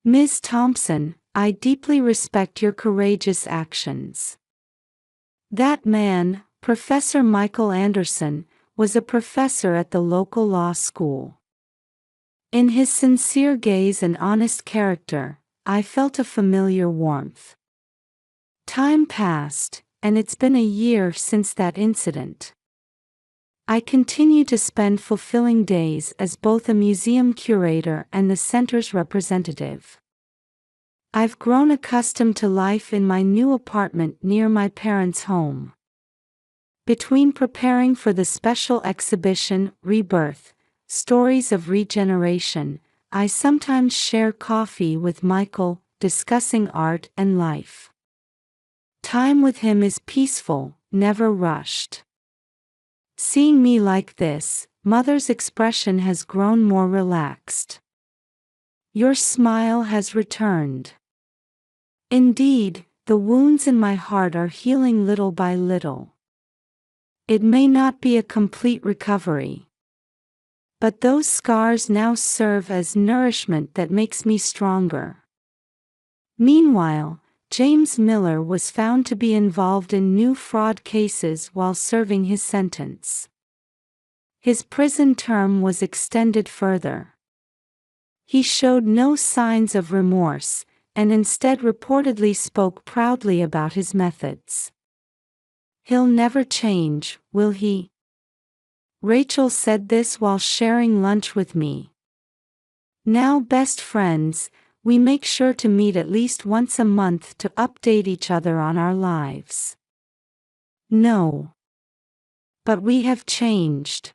"Ms. Thompson, I deeply respect your courageous actions." That man, Professor Michael Anderson, was a professor at the local law school. In his sincere gaze and honest character, I felt a familiar warmth. Time passed, and it's been a year since that incident. I continue to spend fulfilling days as both a museum curator and the center's representative. I've grown accustomed to life in my new apartment near my parents' home. Between preparing for the special exhibition, Rebirth, Stories of Regeneration, I sometimes share coffee with Michael, discussing art and life. Time with him is peaceful, never rushed. Seeing me like this, Mother's expression has grown more relaxed. Your smile has returned. Indeed, the wounds in my heart are healing little by little. It may not be a complete recovery, but those scars now serve as nourishment that makes me stronger. Meanwhile, James Miller was found to be involved in new fraud cases while serving his sentence. His prison term was extended further. He showed no signs of remorse, and instead reportedly spoke proudly about his methods. "He'll never change, will he?" Rachel said this while sharing lunch with me. Now best friends, we make sure to meet at least once a month to update each other on our lives. No. But we have changed.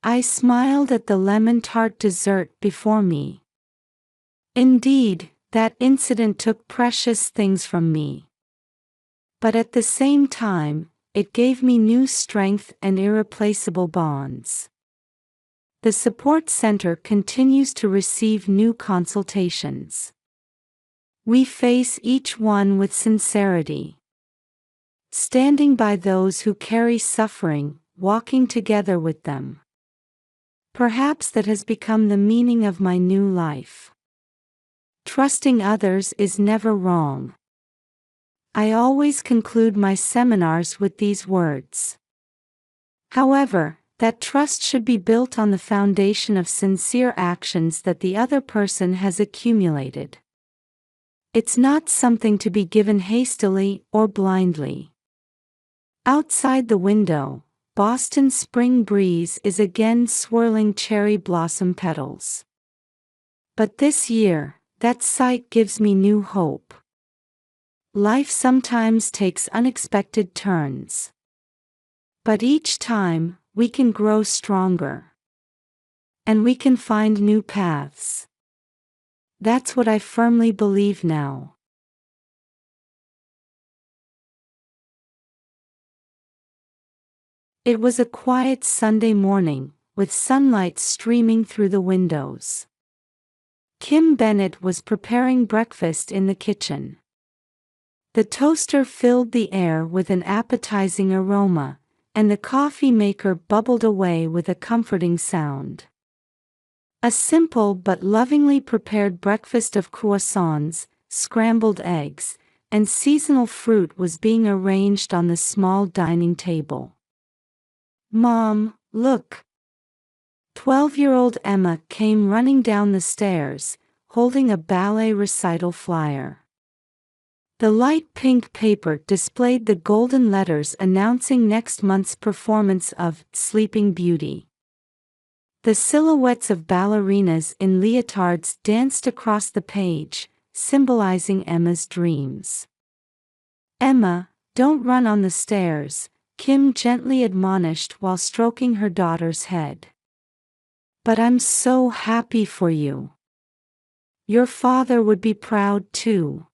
I smiled at the lemon tart dessert before me. Indeed, that incident took precious things from me. But at the same time, it gave me new strength and irreplaceable bonds. The support center continues to receive new consultations. We face each one with sincerity, standing by those who carry suffering, walking together with them. Perhaps that has become the meaning of my new life. Trusting others is never wrong. I always conclude my seminars with these words. However, that trust should be built on the foundation of sincere actions that the other person has accumulated. It's not something to be given hastily or blindly. Outside the window, Boston's spring breeze is again swirling cherry blossom petals. But this year, that sight gives me new hope. Life sometimes takes unexpected turns. But each time, we can grow stronger. And we can find new paths. That's what I firmly believe now. It was a quiet Sunday morning, with sunlight streaming through the windows. Kim Bennett was preparing breakfast in the kitchen. The toaster filled the air with an appetizing aroma, and the coffee maker bubbled away with a comforting sound. A simple but lovingly prepared breakfast of croissants, scrambled eggs, and seasonal fruit was being arranged on the small dining table. "Mom, look!" 12-year-old Emma came running down the stairs, holding a ballet recital flyer. The light pink paper displayed the golden letters announcing next month's performance of Sleeping Beauty. The silhouettes of ballerinas in leotards danced across the page, symbolizing Emma's dreams. "Emma, don't run on the stairs," Kim gently admonished while stroking her daughter's head. "But I'm so happy for you. Your father would be proud too."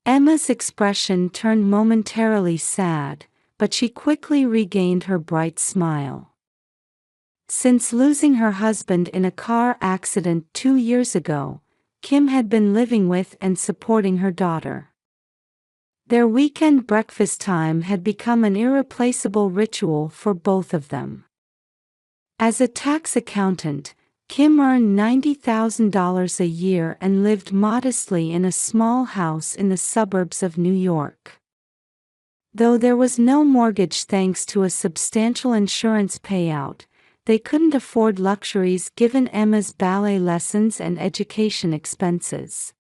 Emma's expression turned momentarily sad, but she quickly regained her bright smile. Since losing her husband in a car accident 2 years ago, Kim had been living with and supporting her daughter. Their weekend breakfast time had become an irreplaceable ritual for both of them. As a tax accountant, Kim earned $90,000 a year and lived modestly in a small house in the suburbs of New York. Though there was no mortgage thanks to a substantial insurance payout, they couldn't afford luxuries given Emma's ballet lessons and education expenses.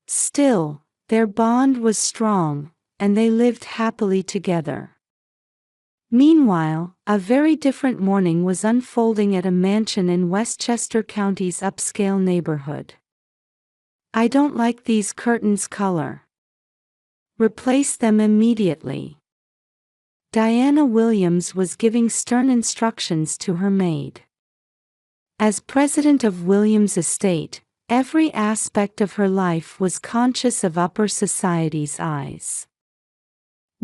Still, their bond was strong, and they lived happily together. Meanwhile, a very different morning was unfolding at a mansion in Westchester County's upscale neighborhood. "I don't like these curtains' color. Replace them immediately." Diana Williams was giving stern instructions to her maid. As president of Williams Estate, every aspect of her life was conscious of upper society's eyes.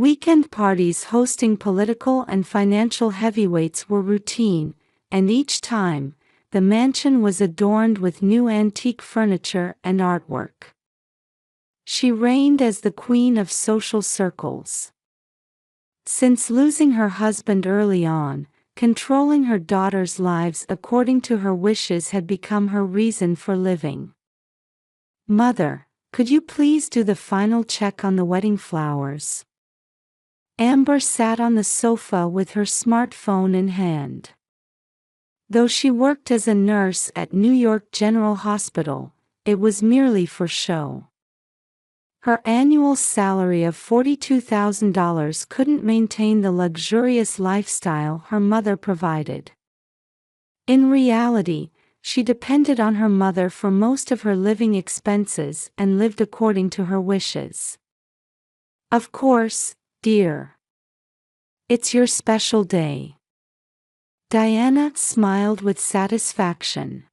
Weekend parties hosting political and financial heavyweights were routine, and each time, the mansion was adorned with new antique furniture and artwork. She reigned as the queen of social circles. Since losing her husband early on, controlling her daughters' lives according to her wishes had become her reason for living. "Mother, could you please do the final check on the wedding flowers?" Amber sat on the sofa with her smartphone in hand. Though she worked as a nurse at New York General Hospital, it was merely for show. Her annual salary of $42,000 couldn't maintain the luxurious lifestyle her mother provided. In reality, she depended on her mother for most of her living expenses and lived according to her wishes. "Of course, dear. It's your special day." Diana smiled with satisfaction.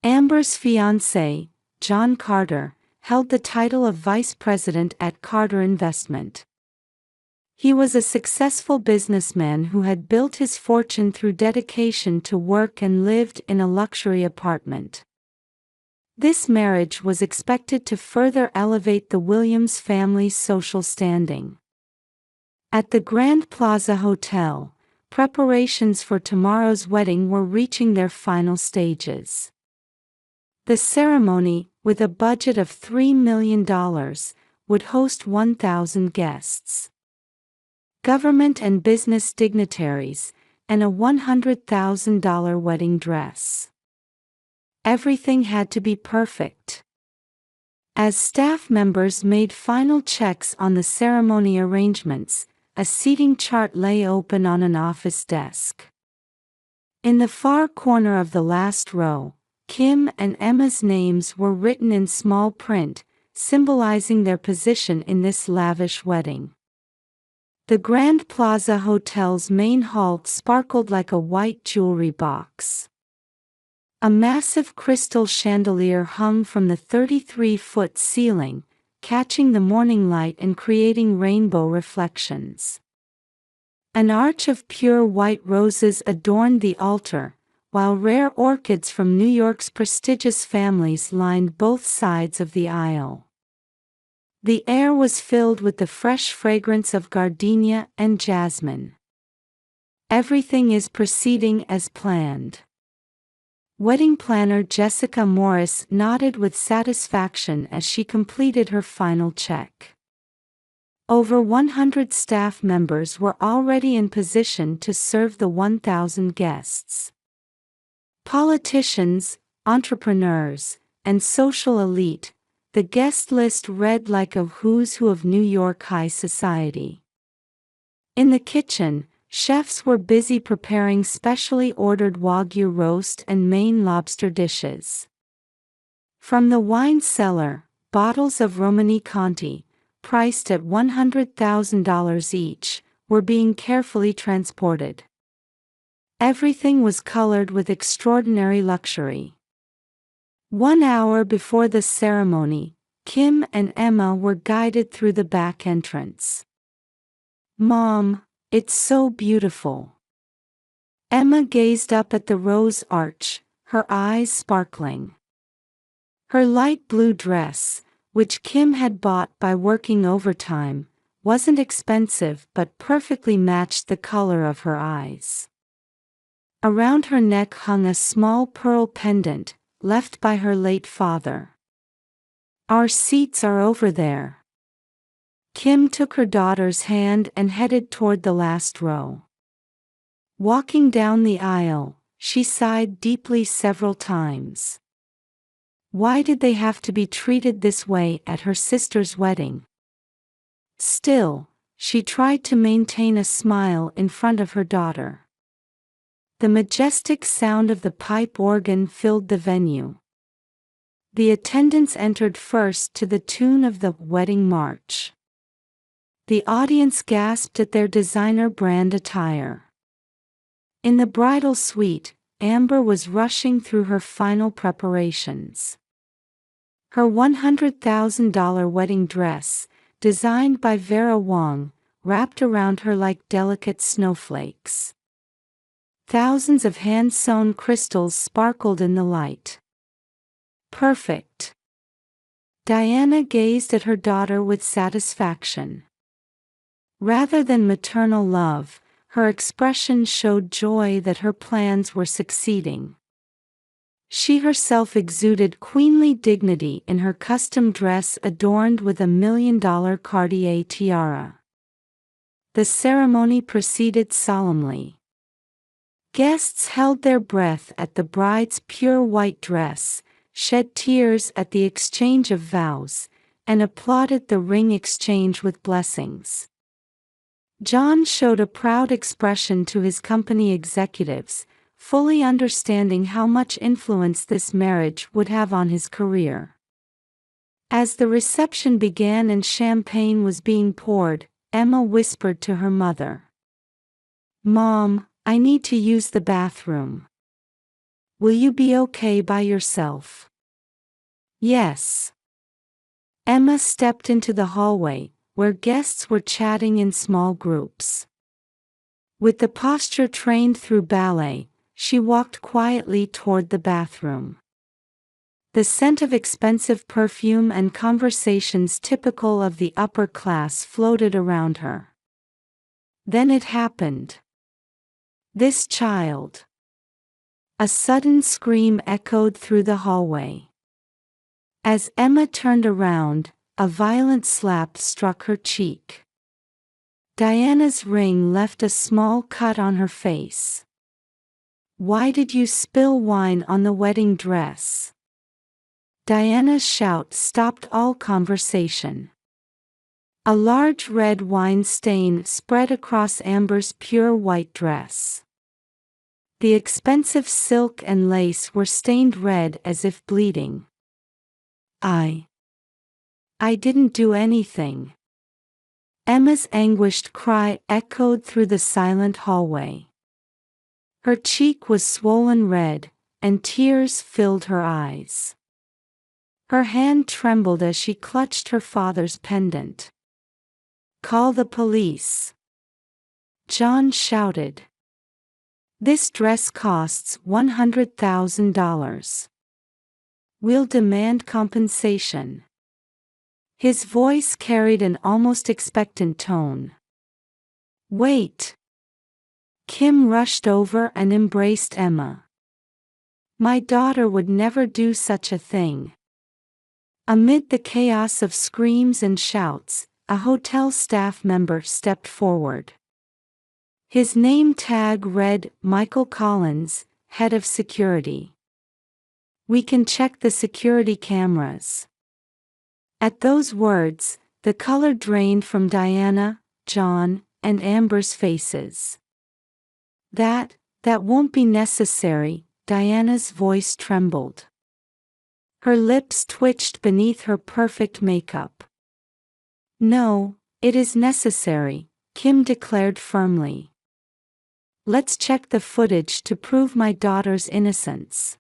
Amber's fiancé, John Carter, held the title of vice president at Carter Investment. He was a successful businessman who had built his fortune through dedication to work and lived in a luxury apartment. This marriage was expected to further elevate the Williams family's social standing. At the Grand Plaza Hotel, preparations for tomorrow's wedding were reaching their final stages. The ceremony, with a budget of $3 million, would host 1,000 guests. Government and business dignitaries, and a $100,000 wedding dress. Everything had to be perfect. As staff members made final checks on the ceremony arrangements, a seating chart lay open on an office desk. In the far corner of the last row, Kim and Emma's names were written in small print, symbolizing their position in this lavish wedding. The Grand Plaza Hotel's main hall sparkled like a white jewelry box. A massive crystal chandelier hung from the 33-foot ceiling, catching the morning light and creating rainbow reflections. An arch of pure white roses adorned the altar, while rare orchids from New York's prestigious families lined both sides of the aisle. The air was filled with the fresh fragrance of gardenia and jasmine. Everything is proceeding as planned. Wedding planner Jessica Morris nodded with satisfaction as she completed her final check. Over 100 staff members were already in position to serve the 1,000 guests. Politicians, entrepreneurs, and social elite, the guest list read like a who's who of New York high society. In the kitchen, chefs were busy preparing specially ordered Wagyu roast and Maine lobster dishes. From the wine cellar, bottles of Romani Conti, priced at $100,000 each, were being carefully transported. Everything was colored with extraordinary luxury. 1 hour before the ceremony, Kim and Emma were guided through the back entrance. "Mom, it's so beautiful." Emma gazed up at the rose arch, her eyes sparkling. Her light blue dress, which Kim had bought by working overtime, wasn't expensive but perfectly matched the color of her eyes. Around her neck hung a small pearl pendant, left by her late father. "Our seats are over there." Kim took her daughter's hand and headed toward the last row. Walking down the aisle, she sighed deeply several times. Why did they have to be treated this way at her sister's wedding? Still, she tried to maintain a smile in front of her daughter. The majestic sound of the pipe organ filled the venue. The attendants entered first to the tune of the wedding march. The audience gasped at their designer brand attire. In the bridal suite, Amber was rushing through her final preparations. Her $100,000 wedding dress, designed by Vera Wong, wrapped around her like delicate snowflakes. Thousands of hand-sewn crystals sparkled in the light. Perfect. Diana gazed at her daughter with satisfaction. Rather than maternal love, her expression showed joy that her plans were succeeding. She herself exuded queenly dignity in her custom dress adorned with a $1 million Cartier tiara. The ceremony proceeded solemnly. Guests held their breath at the bride's pure white dress, shed tears at the exchange of vows, and applauded the ring exchange with blessings. John showed a proud expression to his company executives, fully understanding how much influence this marriage would have on his career. As the reception began and champagne was being poured, Emma whispered to her mother, "Mom, I need to use the bathroom. Will you be okay by yourself?" "Yes." Emma stepped into the hallway, where guests were chatting in small groups. With the posture trained through ballet, she walked quietly toward the bathroom. The scent of expensive perfume and conversations typical of the upper class floated around her. Then it happened. This child. A sudden scream echoed through the hallway. As Emma turned around, a violent slap struck her cheek. Diana's ring left a small cut on her face. "Why did you spill wine on the wedding dress?" Diana's shout stopped all conversation. A large red wine stain spread across Amber's pure white dress. The expensive silk and lace were stained red as if bleeding. I didn't do anything." Emma's anguished cry echoed through the silent hallway. Her cheek was swollen red, and tears filled her eyes. Her hand trembled as she clutched her father's pendant. "Call the police," John shouted. "This dress costs $100,000. We'll demand compensation." His voice carried an almost expectant tone. "Wait." Kim rushed over and embraced Emma. "My daughter would never do such a thing." Amid the chaos of screams and shouts, a hotel staff member stepped forward. His name tag read Michael Collins, head of security. "We can check the security cameras." At those words, the color drained from Diana, John, and Amber's faces. That won't be necessary," Diana's voice trembled. Her lips twitched beneath her perfect makeup. "No, it is necessary," Kim declared firmly. "Let's check the footage to prove my daughter's innocence."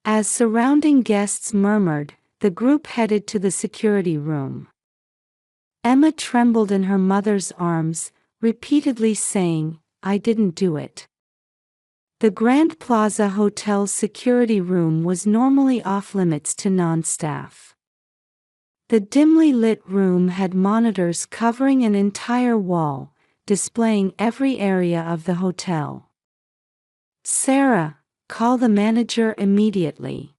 As surrounding guests murmured, the group headed to the security room. Emma trembled in her mother's arms, repeatedly saying, "I didn't do it." The Grand Plaza Hotel's security room was normally off-limits to non-staff. The dimly lit room had monitors covering an entire wall, displaying every area of the hotel. "Sarah, call the manager immediately."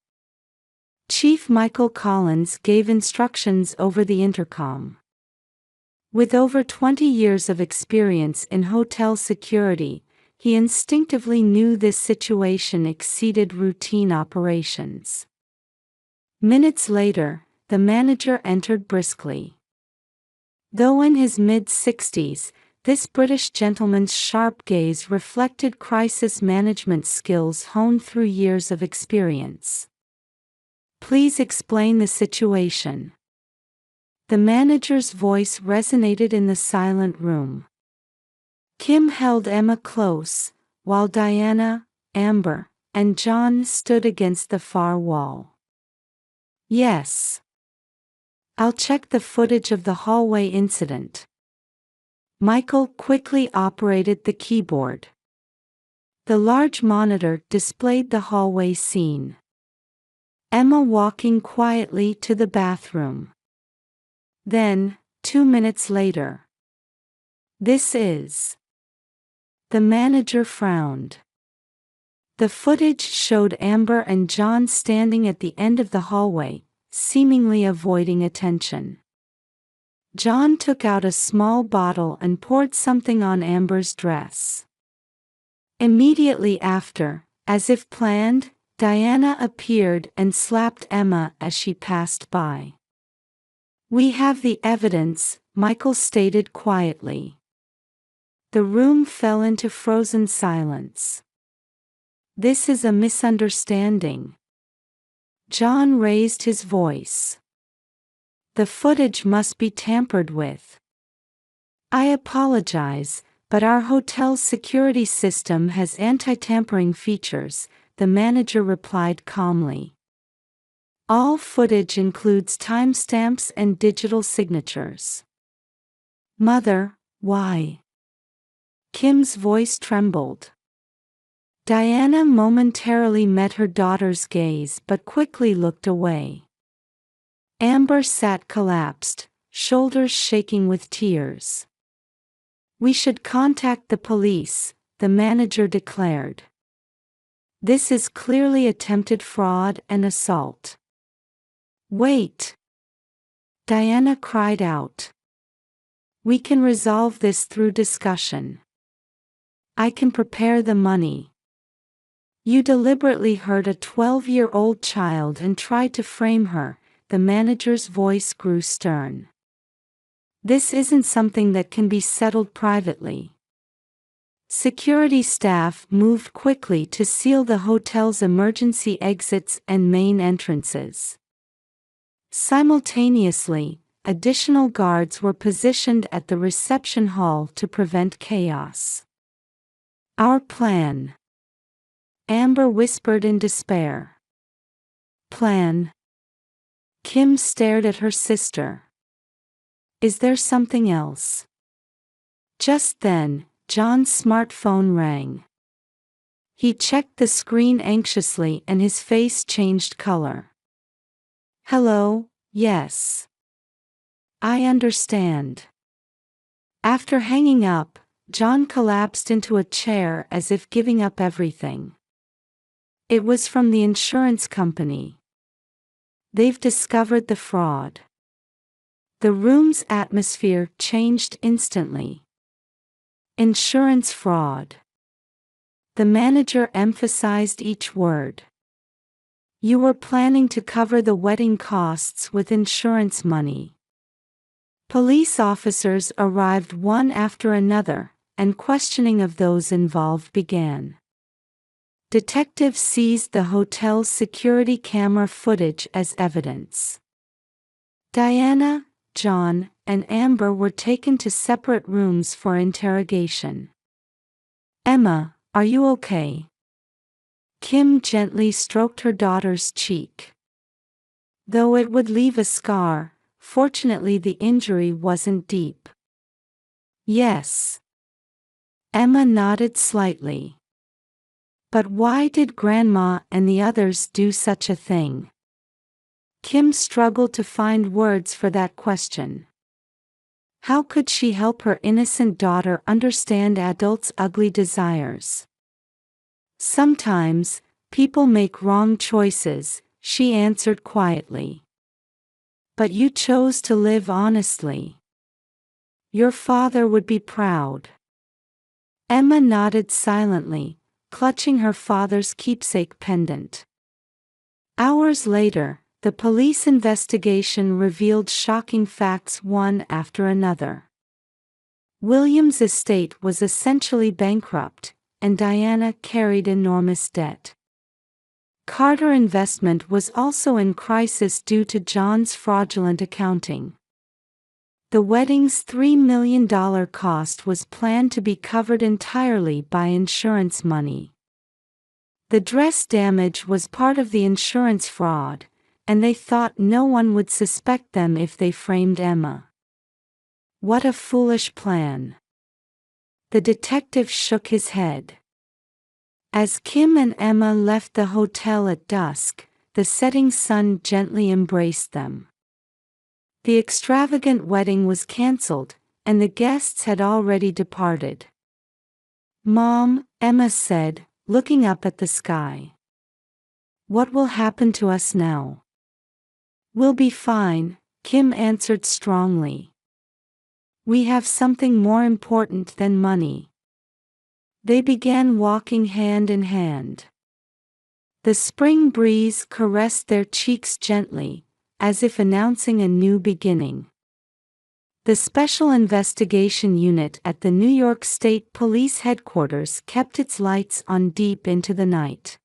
Chief Michael Collins gave instructions over the intercom. With over 20 years of experience in hotel security, he instinctively knew this situation exceeded routine operations. Minutes later, the manager entered briskly. Though in his mid-60s, this British gentleman's sharp gaze reflected crisis management skills honed through years of experience. "Please explain the situation." The manager's voice resonated in the silent room. Kim held Emma close, while Diana, Amber, and John stood against the far wall. "Yes. I'll check the footage of the hallway incident." Michael quickly operated the keyboard. The large monitor displayed the hallway scene. Emma walking quietly to the bathroom. Then, 2 minutes later, This is. The manager frowned. The footage showed Amber and John standing at the end of the hallway, seemingly avoiding attention. John took out a small bottle and poured something on Amber's dress. Immediately after, as if planned, Diana appeared and slapped Emma as she passed by. "We have the evidence," Michael stated quietly. The room fell into frozen silence. "This is a misunderstanding." John raised his voice. "The footage must be tampered with." "I apologize, but our hotel's security system has anti-tampering features," the manager replied calmly. "All footage includes timestamps and digital signatures." "Mother, why?" Kim's voice trembled. Diana momentarily met her daughter's gaze but quickly looked away. Amber sat collapsed, shoulders shaking with tears. "We should contact the police," the manager declared. "This is clearly attempted fraud and assault." "Wait!" Diana cried out. "We can resolve this through discussion. I can prepare the money." "You deliberately hurt a 12-year-old child and tried to frame her," the manager's voice grew stern. "This isn't something that can be settled privately." Security staff moved quickly to seal the hotel's emergency exits and main entrances. Simultaneously, additional guards were positioned at the reception hall to prevent chaos. "Our plan," Amber whispered in despair. "Plan?" Kim stared at her sister. "Is there something else?" Just then, John's smartphone rang. He checked the screen anxiously and his face changed color. "Hello, yes. I understand." After hanging up, John collapsed into a chair as if giving up everything. "It was from the insurance company. They've discovered the fraud." The room's atmosphere changed instantly. "Insurance fraud." The manager emphasized each word. "You were planning to cover the wedding costs with insurance money." Police officers arrived one after another, and questioning of those involved began. Detectives seized the hotel's security camera footage as evidence. Diana, John, and Amber were taken to separate rooms for interrogation. "Emma, are you okay?" Kim gently stroked her daughter's cheek. "Though it would leave a scar, fortunately the injury wasn't deep." "Yes." Emma nodded slightly. "But why did Grandma and the others do such a thing?" Kim struggled to find words for that question. How could she help her innocent daughter understand adults' ugly desires? "Sometimes, people make wrong choices," she answered quietly. "But you chose to live honestly. Your father would be proud." Emma nodded silently, clutching her father's keepsake pendant. Hours later, the police investigation revealed shocking facts one after another. William's estate was essentially bankrupt, and Diana carried enormous debt. Carter Investment was also in crisis due to John's fraudulent accounting. The wedding's $3 million cost was planned to be covered entirely by insurance money. The dress damage was part of the insurance fraud, and they thought no one would suspect them if they framed Emma. What a foolish plan. The detective shook his head. As Kim and Emma left the hotel at dusk, the setting sun gently embraced them. The extravagant wedding was cancelled, and the guests had already departed. "Mom," Emma said, looking up at the sky. "What will happen to us now?" "We'll be fine," Kim answered strongly. "We have something more important than money." They began walking hand in hand. The spring breeze caressed their cheeks gently, as if announcing a new beginning. The Special Investigation Unit at the New York State Police Headquarters kept its lights on deep into the night.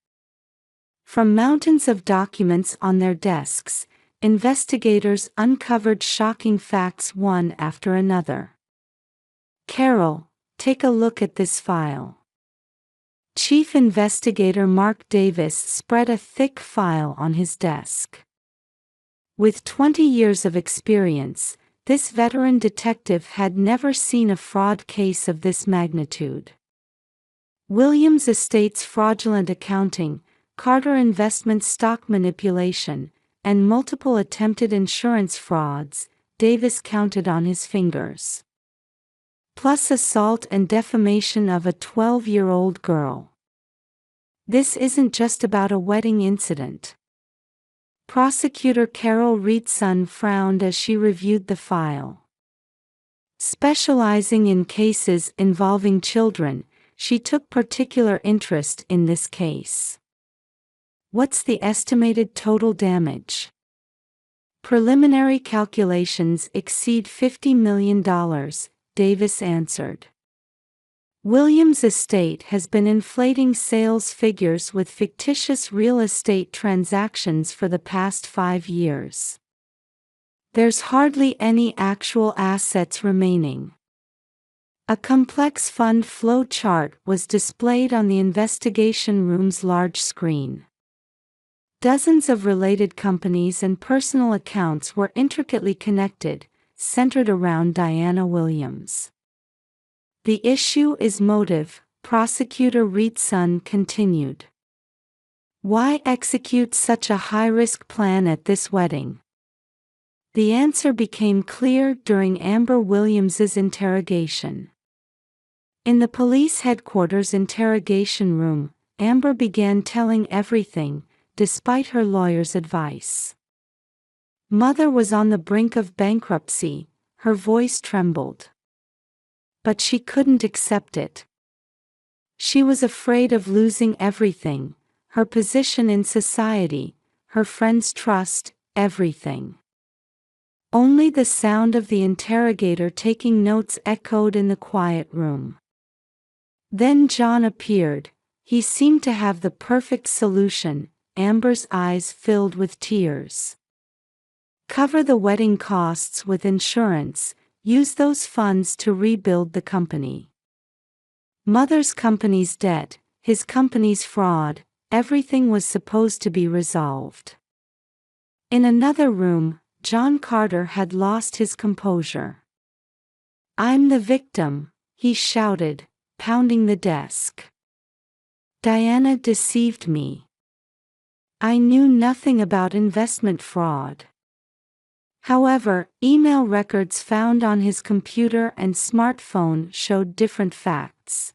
From mountains of documents on their desks, investigators uncovered shocking facts one after another. "Carol, take a look at this file." Chief Investigator Mark Davis spread a thick file on his desk. With 20 years of experience, this veteran detective had never seen a fraud case of this magnitude. Williams Estates fraudulent accounting, Carter investment stock manipulation, and multiple attempted insurance frauds, Davis counted on his fingers. Plus assault and defamation of a 12-year-old girl. This isn't just about a wedding incident. Prosecutor Carol Reedson frowned as she reviewed the file. Specializing in cases involving children, she took particular interest in this case. "What's the estimated total damage?" "Preliminary calculations exceed $50 million, Davis answered. Williams Estate has been inflating sales figures with fictitious real estate transactions for the past 5 years. There's hardly any actual assets remaining." A complex fund flow chart was displayed on the investigation room's large screen. Dozens of related companies and personal accounts were intricately connected, centered around Diana Williams. "The issue is motive," Prosecutor Reedson continued. "Why execute such a high-risk plan at this wedding?" The answer became clear during Amber Williams's interrogation. In the police headquarters interrogation room, Amber began telling everything, despite her lawyer's advice. Mother was on the brink of bankruptcy, her voice trembled. But she couldn't accept it. She was afraid of losing everything, her position in society, her friends' trust, everything. Only the sound of the interrogator taking notes echoed in the quiet room. Then John appeared. He seemed to have the perfect solution. Amber's eyes filled with tears. "Cover the wedding costs with insurance. Use those funds to rebuild the company." Mother's company's debt, his company's fraud, everything was supposed to be resolved. In another room, John Carter had lost his composure. "I'm the victim," he shouted, pounding the desk. "Diana deceived me. I knew nothing about investment fraud." However, email records found on his computer and smartphone showed different facts.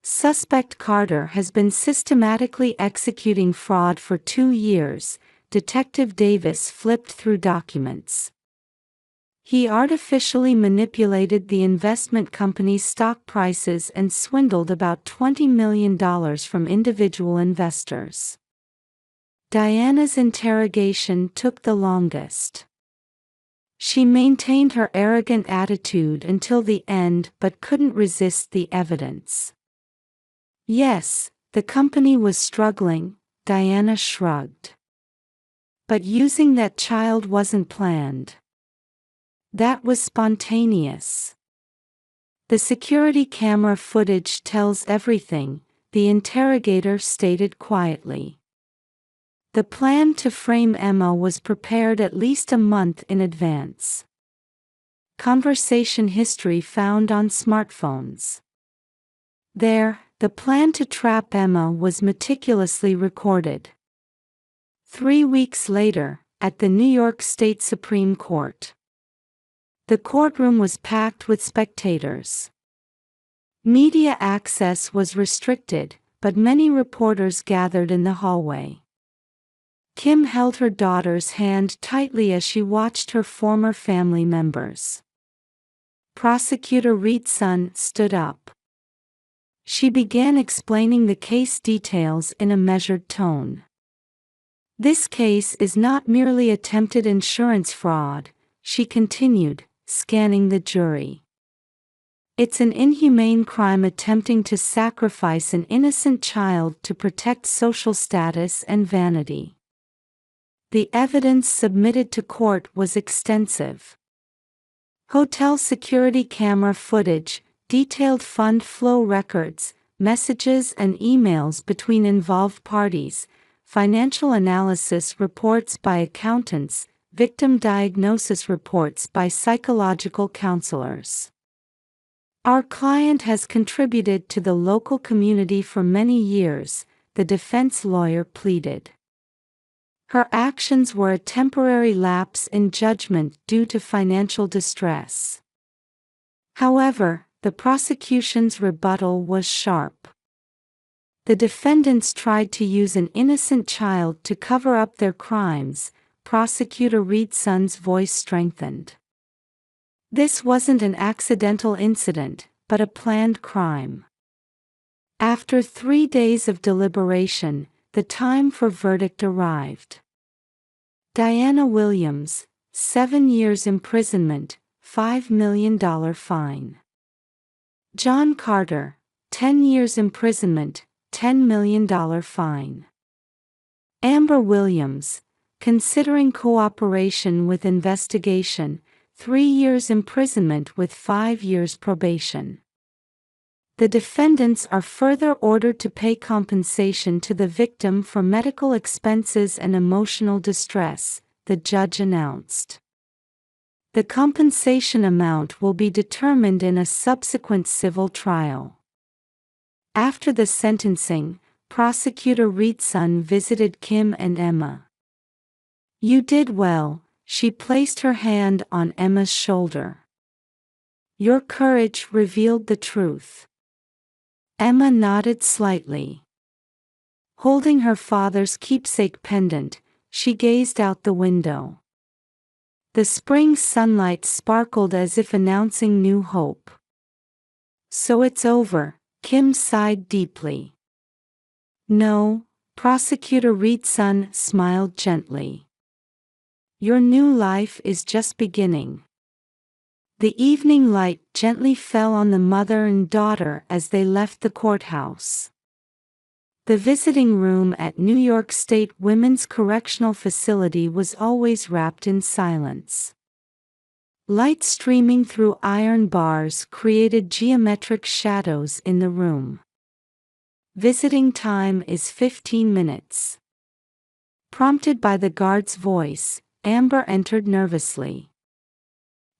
Suspect Carter has been systematically executing fraud for 2 years, Detective Davis flipped through documents. He artificially manipulated the investment company's stock prices and swindled about $20 million from individual investors. Diana's interrogation took the longest. She maintained her arrogant attitude until the end but couldn't resist the evidence. "Yes, the company was struggling," Diana shrugged. "But using that child wasn't planned. That was spontaneous. The security camera footage tells everything," the interrogator stated quietly. The plan to frame Emma was prepared at least a month in advance. Conversation history found on smartphones. There, the plan to trap Emma was meticulously recorded. 3 weeks later, at the New York State Supreme Court. The courtroom was packed with spectators. Media access was restricted, but many reporters gathered in the hallway. Kim held her daughter's hand tightly as she watched her former family members. Prosecutor Reed's son stood up. She began explaining the case details in a measured tone. This case is not merely attempted insurance fraud, she continued, scanning the jury. It's an inhumane crime attempting to sacrifice an innocent child to protect social status and vanity. The evidence submitted to court was extensive. Hotel security camera footage, detailed fund flow records, messages and emails between involved parties, financial analysis reports by accountants, victim diagnosis reports by psychological counselors. Our client has contributed to the local community for many years, the defense lawyer pleaded. Her actions were a temporary lapse in judgment due to financial distress. However, the prosecution's rebuttal was sharp. The defendants tried to use an innocent child to cover up their crimes. Prosecutor Reed's son's voice strengthened. This wasn't an accidental incident, but a planned crime. After 3 days of deliberation, the time for verdict arrived. Diana Williams, 7 years imprisonment, $5 million fine. John Carter, 10 years imprisonment, $10 million fine. Amber Williams, considering cooperation with investigation, 3 years imprisonment with 5 years probation. The defendants are further ordered to pay compensation to the victim for medical expenses and emotional distress, the judge announced. The compensation amount will be determined in a subsequent civil trial. After the sentencing, Prosecutor Reed's son visited Kim and Emma. "You did well," she placed her hand on Emma's shoulder. "Your courage revealed the truth." Emma nodded slightly. Holding her father's keepsake pendant, she gazed out the window. The spring sunlight sparkled as if announcing new hope. "So it's over," Kim sighed deeply. "No," Prosecutor Reed's son smiled gently. "Your new life is just beginning." The evening light gently fell on the mother and daughter as they left the courthouse. The visiting room at New York State Women's Correctional Facility was always wrapped in silence. Light streaming through iron bars created geometric shadows in the room. Visiting time is 15 minutes. Prompted by the guard's voice, Amber entered nervously.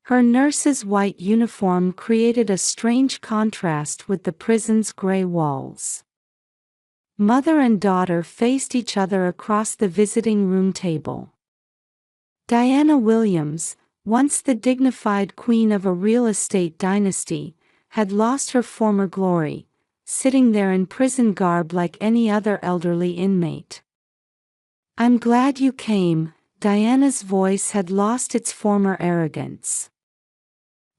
Her nurse's white uniform created a strange contrast with the prison's gray walls. Mother and daughter faced each other across the visiting room table. Diana Williams, once the dignified queen of a real estate dynasty, had lost her former glory, sitting there in prison garb like any other elderly inmate. "I'm glad you came," Diana's voice had lost its former arrogance.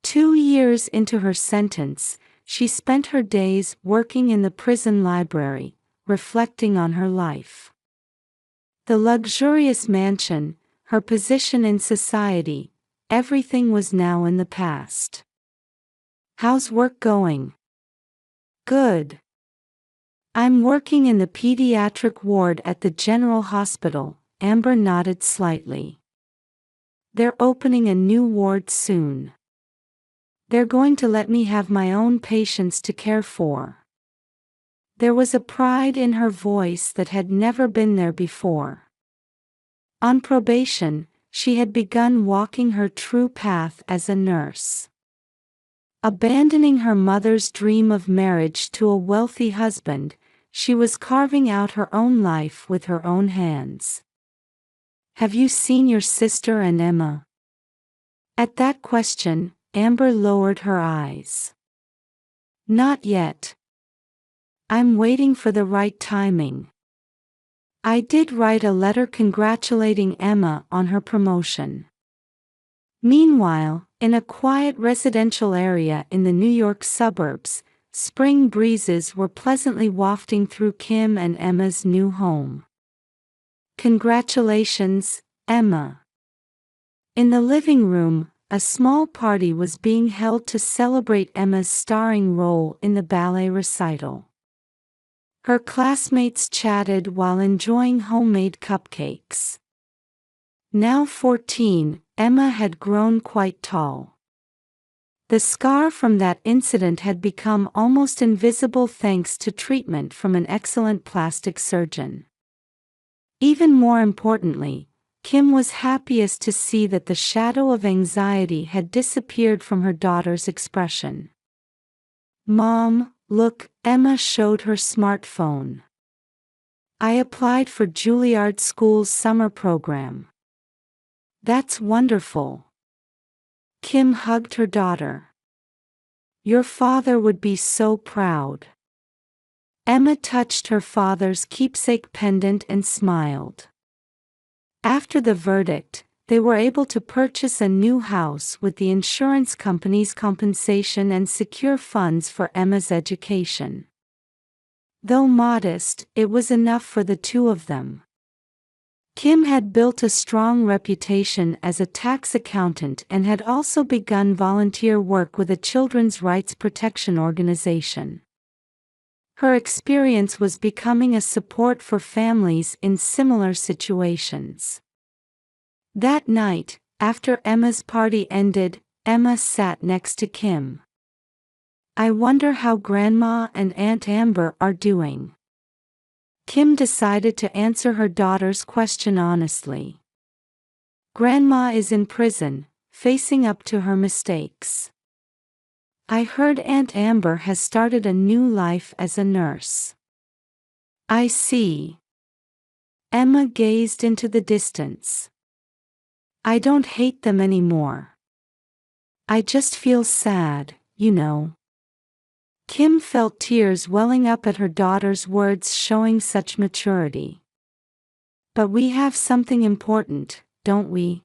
2 years into her sentence, she spent her days working in the prison library, reflecting on her life. The luxurious mansion, her position in society, everything was now in the past. "How's work going?" "Good. I'm working in the pediatric ward at the General Hospital," Amber nodded slightly. "They're opening a new ward soon. They're going to let me have my own patients to care for." There was a pride in her voice that had never been there before. On probation, she had begun walking her true path as a nurse. Abandoning her mother's dream of marriage to a wealthy husband, she was carving out her own life with her own hands. "Have you seen your sister and Emma?" At that question, Amber lowered her eyes. Not yet. I'm waiting for the right timing. I did write a letter congratulating Emma on her promotion. Meanwhile, in a quiet residential area in the New York suburbs, spring breezes were pleasantly wafting through Kim and Emma's new home. Congratulations, Emma. In the living room, a small party was being held to celebrate Emma's starring role in the ballet recital. Her classmates chatted while enjoying homemade cupcakes. Now 14, Emma had grown quite tall. The scar from that incident had become almost invisible thanks to treatment from an excellent plastic surgeon. Even more importantly, Kim was happiest to see that the shadow of anxiety had disappeared from her daughter's expression. Mom, look, Emma showed her smartphone. I applied for Juilliard School's summer program. That's wonderful. Kim hugged her daughter. Your father would be so proud. Emma touched her father's keepsake pendant and smiled. After the verdict, they were able to purchase a new house with the insurance company's compensation and secure funds for Emma's education. Though modest, it was enough for the two of them. Kim had built a strong reputation as a tax accountant and had also begun volunteer work with a children's rights protection organization. Her experience was becoming a support for families in similar situations. That night, after Emma's party ended, Emma sat next to Kim. I wonder how Grandma and Aunt Amber are doing. Kim decided to answer her daughter's question honestly. Grandma is in prison, facing up to her mistakes. I heard Aunt Amber has started a new life as a nurse. I see. Emma gazed into the distance. I don't hate them anymore. I just feel sad, you know. Kim felt tears welling up at her daughter's words showing such maturity. But we have something important, don't we?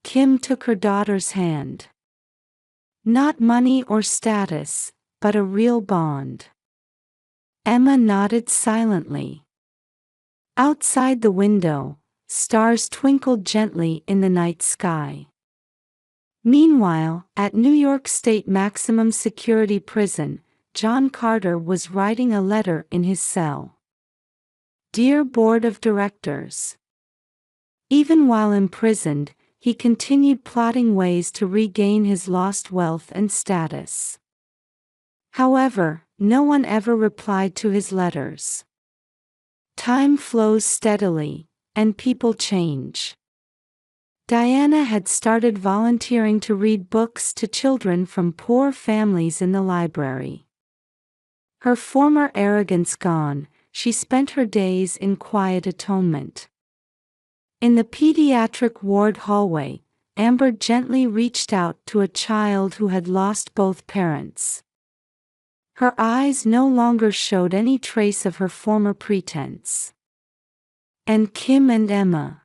Kim took her daughter's hand. Not money or status, but a real bond. Emma nodded silently. Outside the window, stars twinkled gently in the night sky. Meanwhile, at New York State Maximum Security Prison, John Carter was writing a letter in his cell. Dear Board of Directors. Even while imprisoned, he continued plotting ways to regain his lost wealth and status. However, no one ever replied to his letters. Time flows steadily, and people change. Diana had started volunteering to read books to children from poor families in the library. Her former arrogance gone, she spent her days in quiet atonement. In the pediatric ward hallway, Amber gently reached out to a child who had lost both parents. Her eyes no longer showed any trace of her former pretense. And Kim and Emma.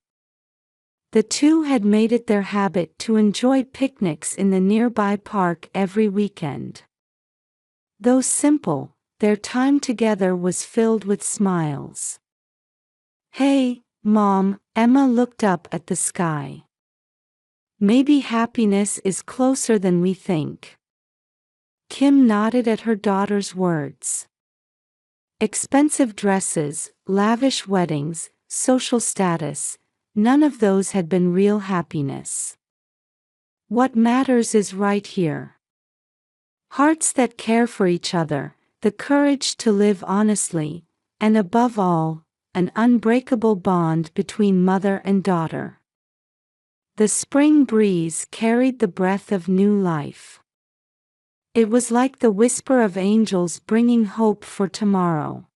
The two had made it their habit to enjoy picnics in the nearby park every weekend. Though simple, their time together was filled with smiles. Hey, Mom, Emma looked up at the sky. Maybe happiness is closer than we think. Kim nodded at her daughter's words. Expensive dresses, lavish weddings, social status, none of those had been real happiness. What matters is right here. Hearts that care for each other, the courage to live honestly, and above all, an unbreakable bond between mother and daughter. The spring breeze carried the breath of new life. It was like the whisper of angels bringing hope for tomorrow.